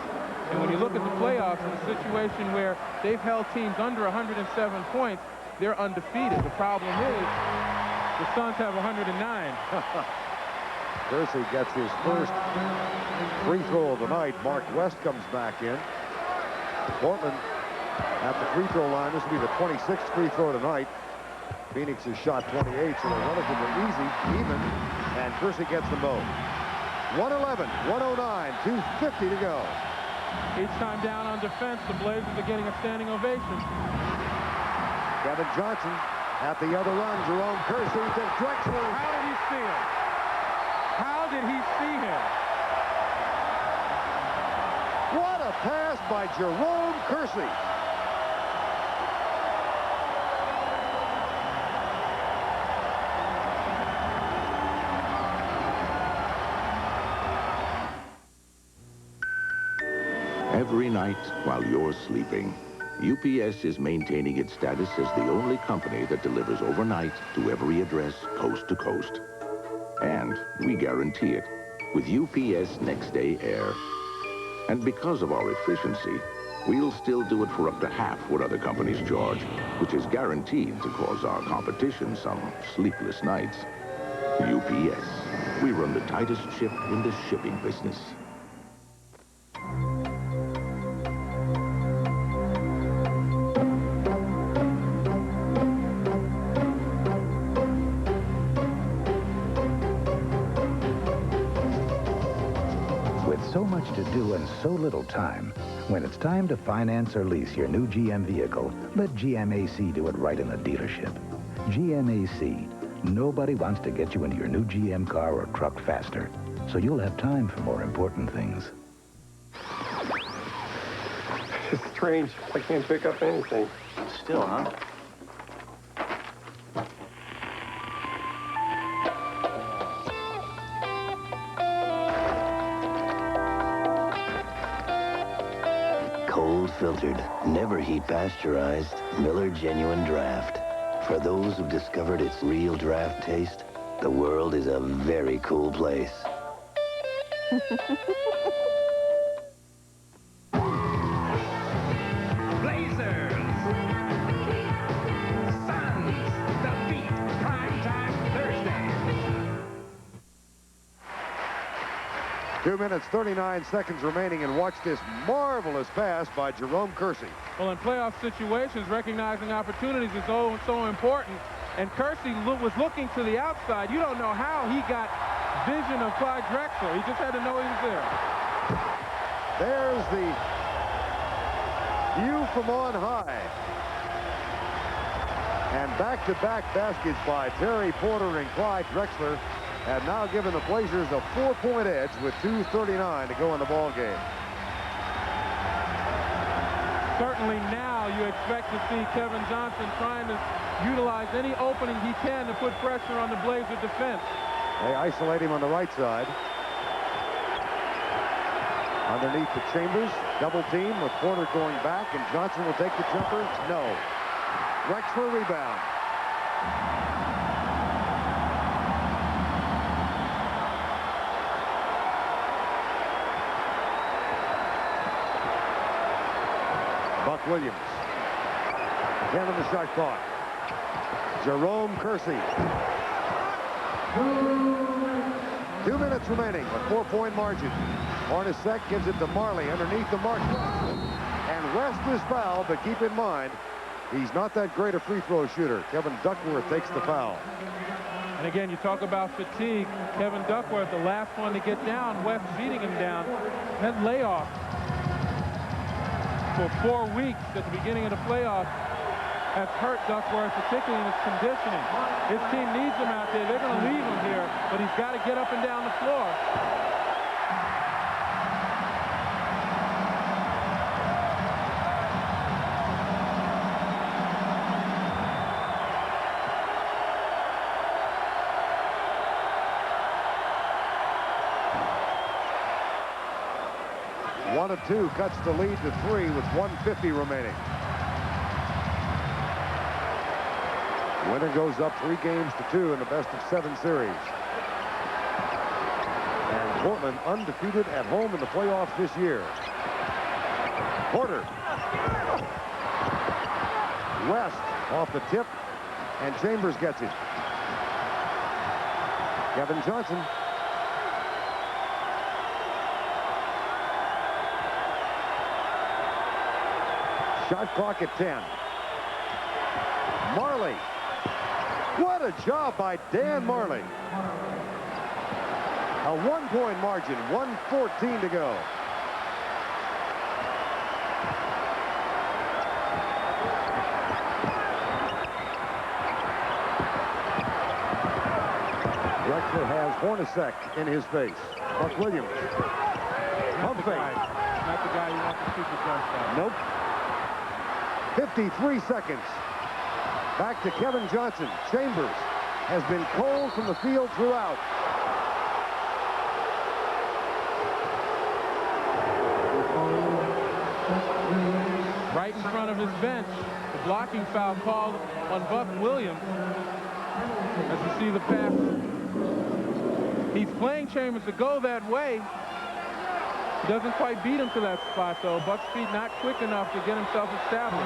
And when you look at the playoffs in a situation where they've held teams under 107 points, they're undefeated. The problem is the Suns have 109. Kersey gets his first free throw of the night. Mark West comes back in. Portland at the free throw line. This will be the 26th free throw tonight. Phoenix has shot 28, so they're relatively easy, even, and Kersey gets them both. 111, 109, 2:50 to go. Each time down on defense, the Blazers are getting a standing ovation. Kevin Johnson at the other run. Jerome Kersey to Drexler. How did he see him? How did he see him? What a pass by Jerome Kersey. Every night while you're sleeping, UPS is maintaining its status as the only company that delivers overnight to every address coast to coast. And we guarantee it with UPS Next Day Air. And because of our efficiency, we'll still do it for up to half what other companies charge, which is guaranteed to cause our competition some sleepless nights. UPS, we run the tightest ship in the shipping business. So much to do and so little time. When it's time to finance or lease your new GM vehicle, let GMAC do it right in the dealership. GMAC. Nobody wants to get you into your new GM car or truck faster, so you'll have time for more important things. It's strange. I can't pick up anything. Still, huh? Cold filtered, never heat pasteurized, Miller Genuine Draft. For those who've discovered its real draft taste, the world is a very cool place. Blazers. Suns. The beat. Primetime Thursday. 2 minutes, 39 seconds remaining, and watch this marvelous pass by Jerome Kersey. Well, in playoff situations, recognizing opportunities is so important. And Kersey was looking to the outside. You don't know how he got vision of Clyde Drexler. He just had to know he was there. There's the view from on high. And back-to-back baskets by Terry Porter and Clyde Drexler have now given the Blazers a 4-point edge with 2:39 to go in the ball game. Certainly now you expect to see Kevin Johnson trying to utilize any opening he can to put pressure on the Blazer defense. They isolate him on the right side. Underneath the Chambers, double team with Porter going back, and Johnson will take the jumper. No. Drexler rebound. Williams. Again on the shot clock. Jerome Kersey. 2 minutes remaining, a 4-point margin. Hornacek gives it to Marley underneath the mark. And West is fouled, but keep in mind, he's not that great a free throw shooter. Kevin Duckworth takes the foul. And again, you talk about fatigue. Kevin Duckworth, the last one to get down. West beating him down. That layoff for 4 weeks at the beginning of the playoffs has hurt Duckworth, particularly in his conditioning. His team needs him out there. They're going to leave him here, but he's got to get up and down the floor. One of two cuts the lead to 3 with 1:50 remaining. Winner goes up 3 games to 2 in the best-of-7 series. And Portland undefeated at home in the playoffs this year. Porter. West off the tip, and Chambers gets it. Kevin Johnson. Shot clock at 10. Marley. What a job by Dan Marley. A 1-point margin, 1:14 to go. Drexler has Hornacek in his face. Buck Williams. Pump fake. Not the guy you want to shoot the jump shot. Nope. 53 seconds. Back to Kevin Johnson. Chambers has been cold from the field throughout. Right in front of his bench. The blocking foul called on Buck Williams. As you see the pass. He's playing Chambers to go that way. He doesn't quite beat him to that spot, though. Buck's feet not quick enough to get himself established.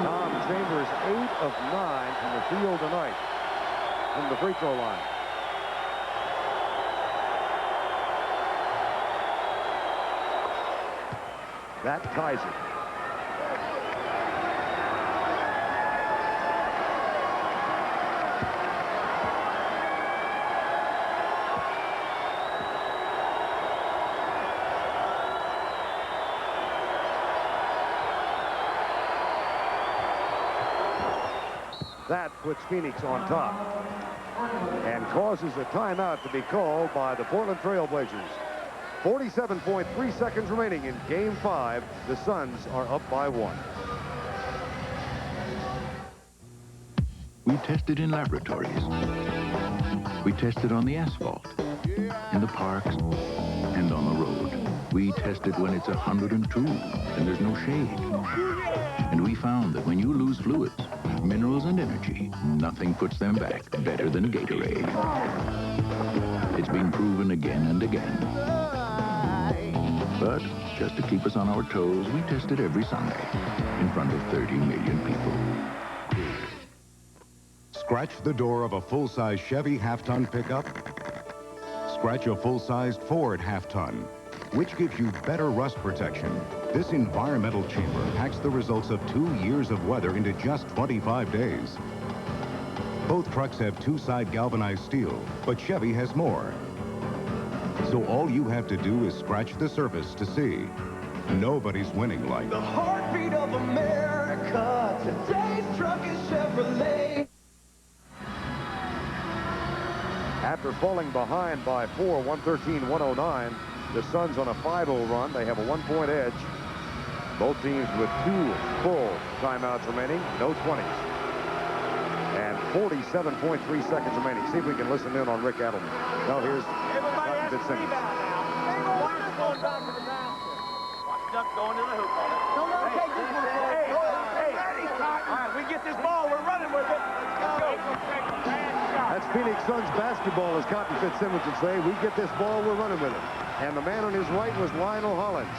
Tom Chambers, 8 of 9 from the field tonight from the free throw line. That ties it. That puts Phoenix on top and causes a timeout to be called by the Portland Trail Blazers. 47.3 seconds remaining in Game 5. The Suns are up by 1. We tested in laboratories. We tested on the asphalt, in the parks, and on the road. We tested when it's 102 and there's no shade. And we found that when you lose fluids, minerals and energy, nothing puts them back better than Gatorade. It's been proven again and again. But just to keep us on our toes, we test it every Sunday in front of 30 million people. Scratch the door of a full-size Chevy half-ton pickup? Scratch a full-sized Ford half-ton. Which gives you better rust protection? This environmental chamber packs the results of 2 years of weather into just 25 days. Both trucks have two-side galvanized steel, but Chevy has more. So all you have to do is scratch the surface to see. Nobody's winning like The heartbeat of America. Today's truck is Chevrolet. After falling behind by 4, 113-109, the Suns on a 5-0 run. They have a 1-point edge. Both teams with 2 full timeouts remaining, no 20s. And 47.3 seconds remaining. See if we can listen in on Rick Adelman. Now here's Cotton Fitzsimmons. Going back to the basket. Watch Duck going to the hoop. No, okay, just one. Hey, all right, we get this ball. We're running with it. Let's go. That's Phoenix Suns basketball, as Cotton Fitzsimmons would say. We get this ball, we're running with it. And the man on his right was Lionel Hollins.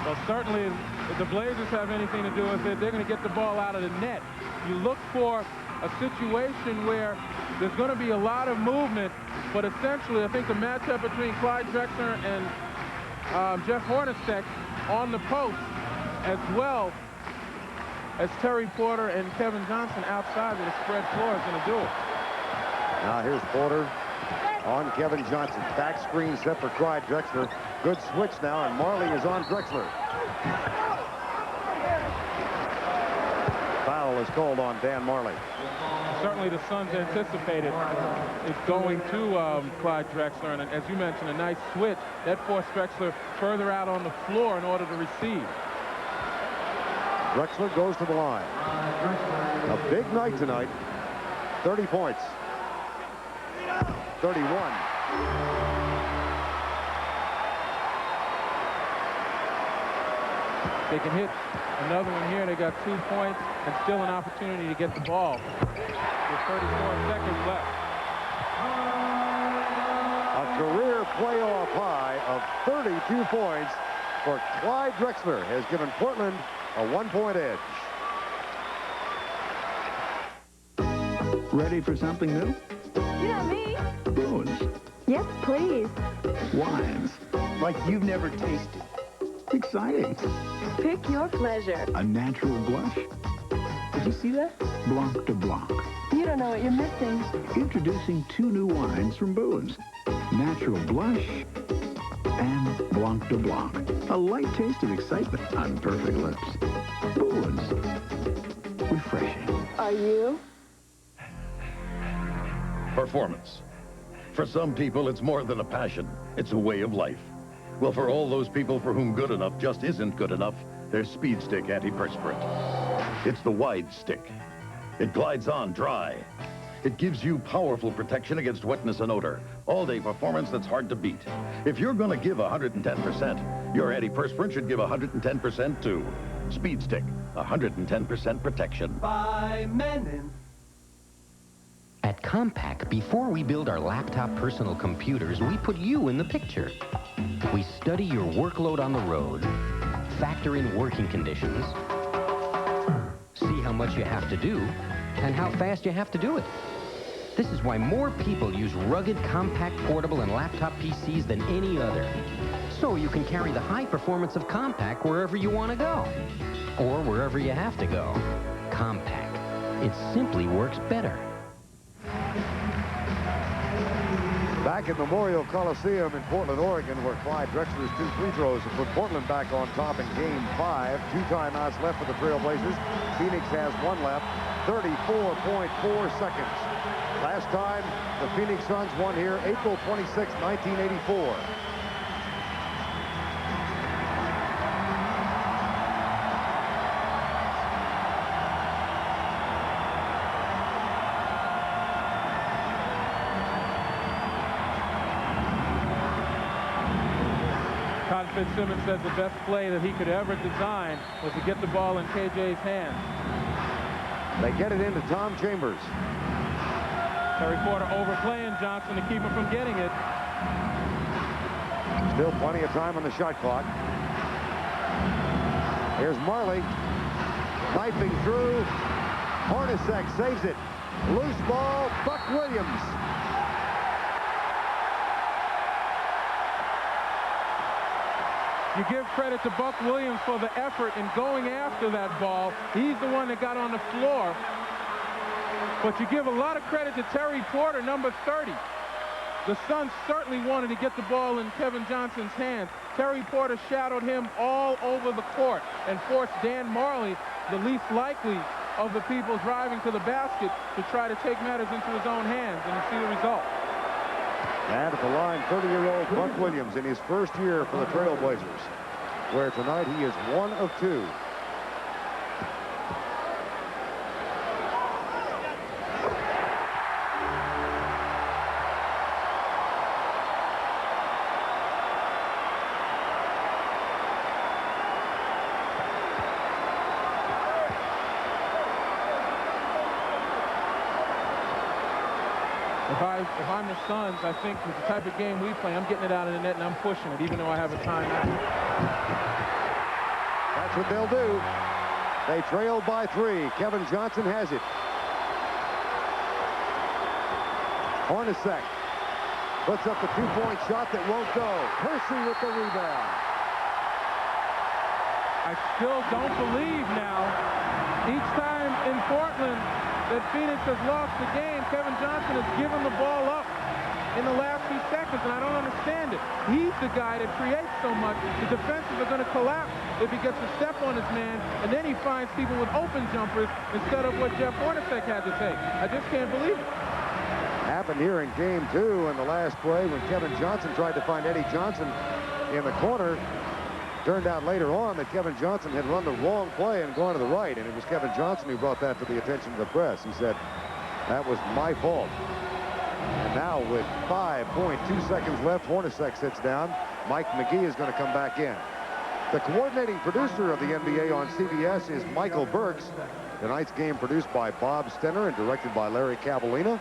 Well, certainly, if the Blazers have anything to do with it, they're going to get the ball out of the net. You look for a situation where there's going to be a lot of movement, but essentially, I think the matchup between Clyde Drexler and Jeff Hornacek on the post, as well as Terry Porter and Kevin Johnson outside of the spread floor, is going to do it. Now here's Porter on Kevin Johnson. Back screen set for Clyde Drexler. Good switch now, and Marley is on Drexler. Foul is called on Dan Marley. Certainly the Suns anticipated it going to Clyde Drexler, and as you mentioned, a nice switch. That forced Drexler further out on the floor in order to receive. Drexler goes to the line. A big night tonight. 30 points. 31. They can hit another one here. They got 2 points and still an opportunity to get the ball with 34 seconds left. A career playoff high of 32 points for Clyde Drexler has given Portland a 1-point edge. Ready for something new? Yeah, me. Booze. Yes, please. Wines. Like you've never tasted. Exciting. Pick your pleasure. A natural blush. Did you see that? Blanc de Blanc. You don't know what you're missing. Introducing 2 new wines from Booze. Natural Blush and Blanc de Blanc. A light taste of excitement on perfect lips. Booze. Refreshing. Are you? Performance. For some people, it's more than a passion. It's a way of life. Well, for all those people for whom good enough just isn't good enough, there's Speed Stick Antiperspirant. It's the wide stick. It glides on dry. It gives you powerful protection against wetness and odor. All-day performance that's hard to beat. If you're going to give 110%, your antiperspirant should give 110% too. Speed Stick, 110% protection. By Menon. At Compaq, before we build our laptop personal computers, we put you in the picture. We study your workload on the road, factor in working conditions, see how much you have to do, and how fast you have to do it. This is why more people use rugged, compact, portable, and laptop PCs than any other. So you can carry the high performance of Compaq wherever you want to go, or wherever you have to go. Compaq. It simply works better. Back at Memorial Coliseum in Portland, Oregon, where Clyde Drexler's 2 free throws have put Portland back on top in Game 5. 2 timeouts left for the Trailblazers. Phoenix has 1 left. 34.4 seconds. Last time the Phoenix Suns won here, April 26, 1984. Fitzsimmons says the best play that he could ever design was to get the ball in KJ's hands. They get it into Tom Chambers. Terry Porter overplaying Johnson to keep him from getting it. Still plenty of time on the shot clock. Here's Marley. Knifing through. Hornacek saves it. Loose ball. Buck Williams. You give credit to Buck Williams for the effort in going after that ball. He's the one that got on the floor. But you give a lot of credit to Terry Porter, number 30. The Suns certainly wanted to get the ball in Kevin Johnson's hands. Terry Porter shadowed him all over the court and forced Dan Marley, the least likely of the people driving to the basket, to try to take matters into his own hands, and you see the result. And at the line, 30-year-old Buck Williams in his first year for the Trailblazers, where tonight he is 1 of 2. If I'm the Suns, I think with the type of game we play, I'm getting it out of the net and I'm pushing it, even though I have a timeout. That's what they'll do. They trailed by 3. Kevin Johnson has it. Hornacek puts up the two-point shot that won't go. Kersey with the rebound. I still don't believe now, each time in Portland that Phoenix has lost the game, Kevin Johnson has given the ball up in the last few seconds, and I don't understand it. He's the guy that creates so much. The defenses are going to collapse if he gets a step on his man, and then he finds people with open jumpers instead of what Jeff Hornacek had to take. I just can't believe it. Happened here in game 2 in the last play when Kevin Johnson tried to find Eddie Johnson in the corner. Turned out later on that Kevin Johnson had run the wrong play and gone to the right, and it was Kevin Johnson who brought that to the attention of the press. He said, that was my fault. And now with 5.2 seconds left, Hornacek sits down. Mike McGee is going to come back in. The coordinating producer of the NBA on CBS is Michael Burks. Tonight's game produced by Bob Stenner and directed by Larry Cavallina.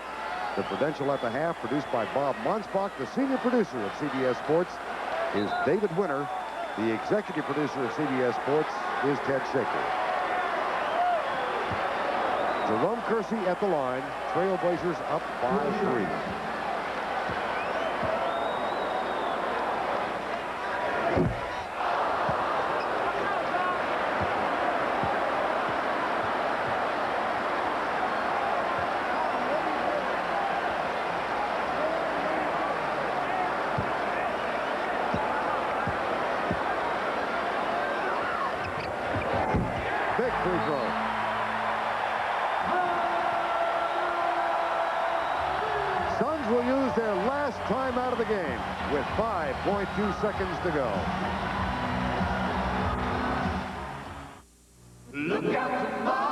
The Prudential at the half produced by Bob Monsbach. The senior producer of CBS Sports is David Winter. The executive producer of CBS Sports is Ted Shaker. Jerome Kersey at the line. Trailblazers up by 3. Big free throw. Suns will use their last time out of the game with 5.2 seconds to go. Look out tomorrow.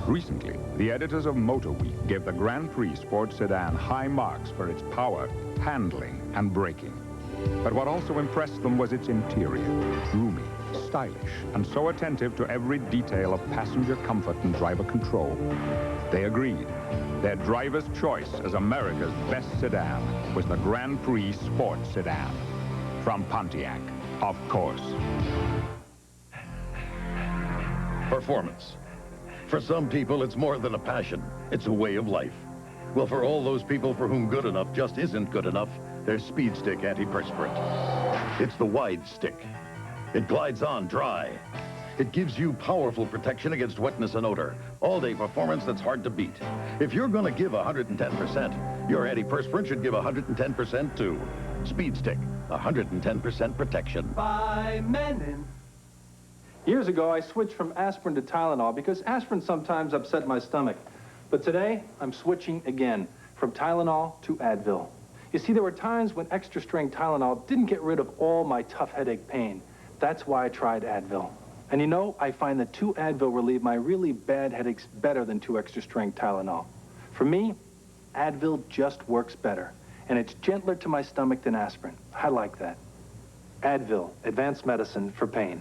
Recently, the editors of Motor Week gave the Grand Prix sports sedan high marks for its power, handling, and braking. But what also impressed them was its interior, roomy, stylish, and so attentive to every detail of passenger comfort and driver control. They agreed. Their driver's choice as America's best sedan was the Grand Prix Sports Sedan. From Pontiac, of course. Performance. For some people, it's more than a passion. It's a way of life. Well, for all those people for whom good enough just isn't good enough, there's Speed Stick antiperspirant. It's the wide stick. It glides on dry. It gives you powerful protection against wetness and odor. All-day performance that's hard to beat. If you're going to give 110%, your antiperspirant should give 110% too. Speed Stick, 110% protection. By Menon. Years ago, I switched from aspirin to Tylenol because aspirin sometimes upset my stomach. But today, I'm switching again, from Tylenol to Advil. You see, there were times when extra-strength Tylenol didn't get rid of all my tough headache pain. That's why I tried Advil. And you know, I find that 2 Advil relieve my really bad headaches better than 2 extra-strength Tylenol. For me, Advil just works better, and it's gentler to my stomach than aspirin. I like that. Advil, advanced medicine for pain.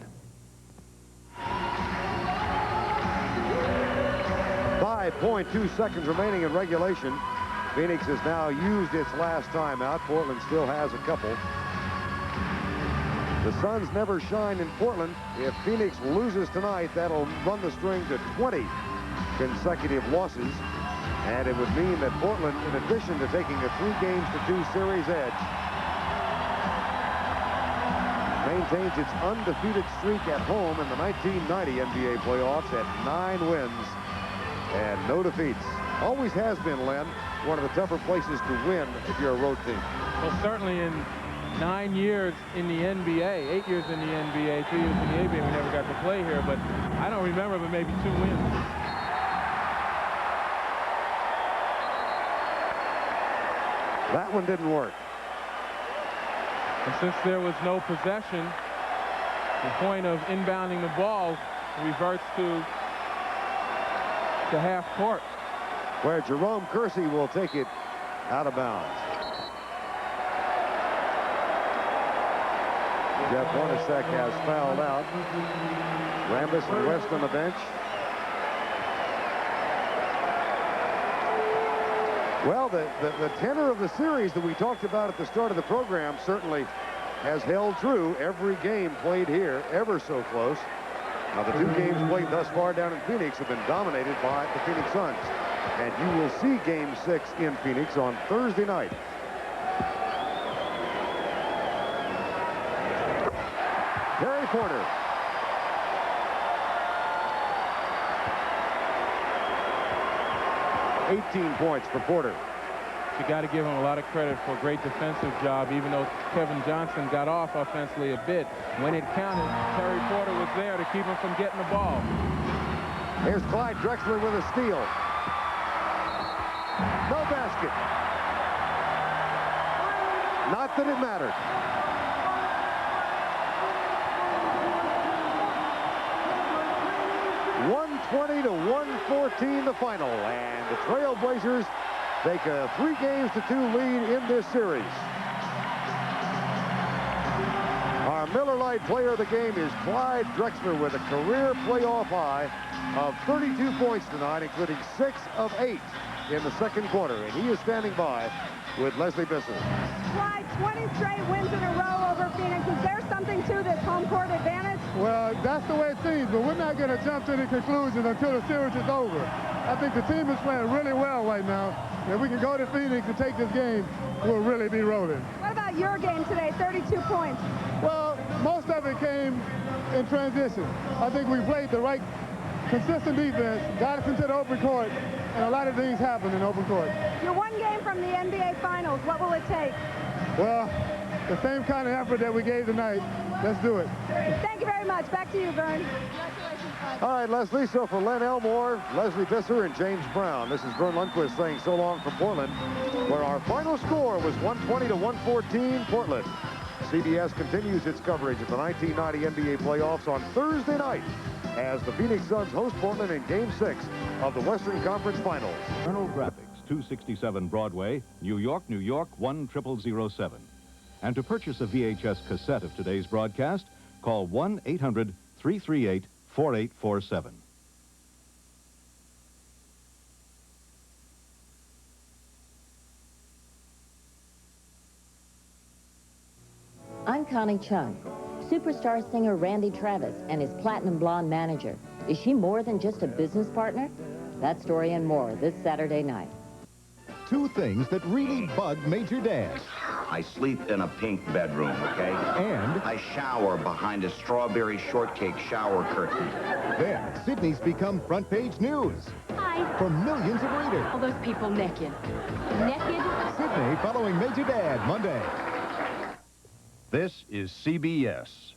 5.2 seconds remaining in regulation. Phoenix has now used its last timeout. Portland still has a couple. The Suns never shine in Portland. If Phoenix loses tonight, that'll run the string to 20 consecutive losses. And it would mean that Portland, in addition to taking a 3-games-to-2 series edge, maintains its undefeated streak at home in the 1990 NBA playoffs at 9 wins and no defeats. Always has been, Len, one of the tougher places to win if you're a road team. Well, certainly in 9 years in the NBA, 8 years in the NBA, 2 years in the ABA, we never got to play here, but I don't remember but maybe 2 wins. That one didn't work. And since there was no possession, the point of inbounding the ball reverts to half court, where Jerome Kersey will take it out of bounds. Jeff Hornacek has fouled out. Rambis and West on the bench. Well, the tenor of the series that we talked about at the start of the program certainly has held true every game played here, ever so close. Now, the 2 games played thus far down in Phoenix have been dominated by the Phoenix Suns. And you will see Game 6 in Phoenix on Thursday night. Gary Porter. $18 points for Porter. You got to give him a lot of credit for a great defensive job, even though Kevin Johnson got off offensively a bit. When it counted, Terry Porter was there to keep him from getting the ball. Here's Clyde Drexler with a steal. No basket. Not that it mattered. .120 to 114 the final, and the Trailblazers take a 3-2 lead in this series. Our Miller Lite player of the game is Clyde Drexler with a career playoff high of 32 points tonight, including 6 of 8 in the second quarter, and he is standing by with Leslie Bisser. Clyde, 20 straight wins in a row over Phoenix. Is there something to this home court advantage? Well, that's the way it seems, but we're not going to jump to any conclusions until the series is over. I think the team is playing really well right now. If we can go to Phoenix and take this game, we'll really be rolling. What about your game today, 32 points? Well, most of it came in transition. I think we played the right consistent defense, got us into the open court, and a lot of things happened in open court. You're 1 game from the NBA Finals. What will it take? Well, the same kind of effort that we gave tonight. Let's do it. Thank you very much. Back to you, Vern. Congratulations, Clyde. All right, Leslie, so for Len Elmore, Leslie Bisser, and James Brown, this is Vern Lundquist saying so long from Portland, where our final score was 120 to 114, Portland. CBS continues its coverage of the 1990 NBA playoffs on Thursday night as the Phoenix Suns host Portland in Game 6 of the Western Conference Finals. Colonel Graphics, 267 Broadway, New York, New York, 10007. And to purchase a VHS cassette of today's broadcast, call 1-800-338-4847. I'm Connie Chung. Superstar singer Randy Travis and his platinum blonde manager. Is she more than just a business partner? That story and more this Saturday night. 2 things that really bug Major Dad. I sleep in a pink bedroom, okay? And I shower behind a strawberry shortcake shower curtain. Then Sydney's become front page news. Hi. For millions of readers. All those people naked. Naked? Sydney following Major Dad Monday. This is CBS.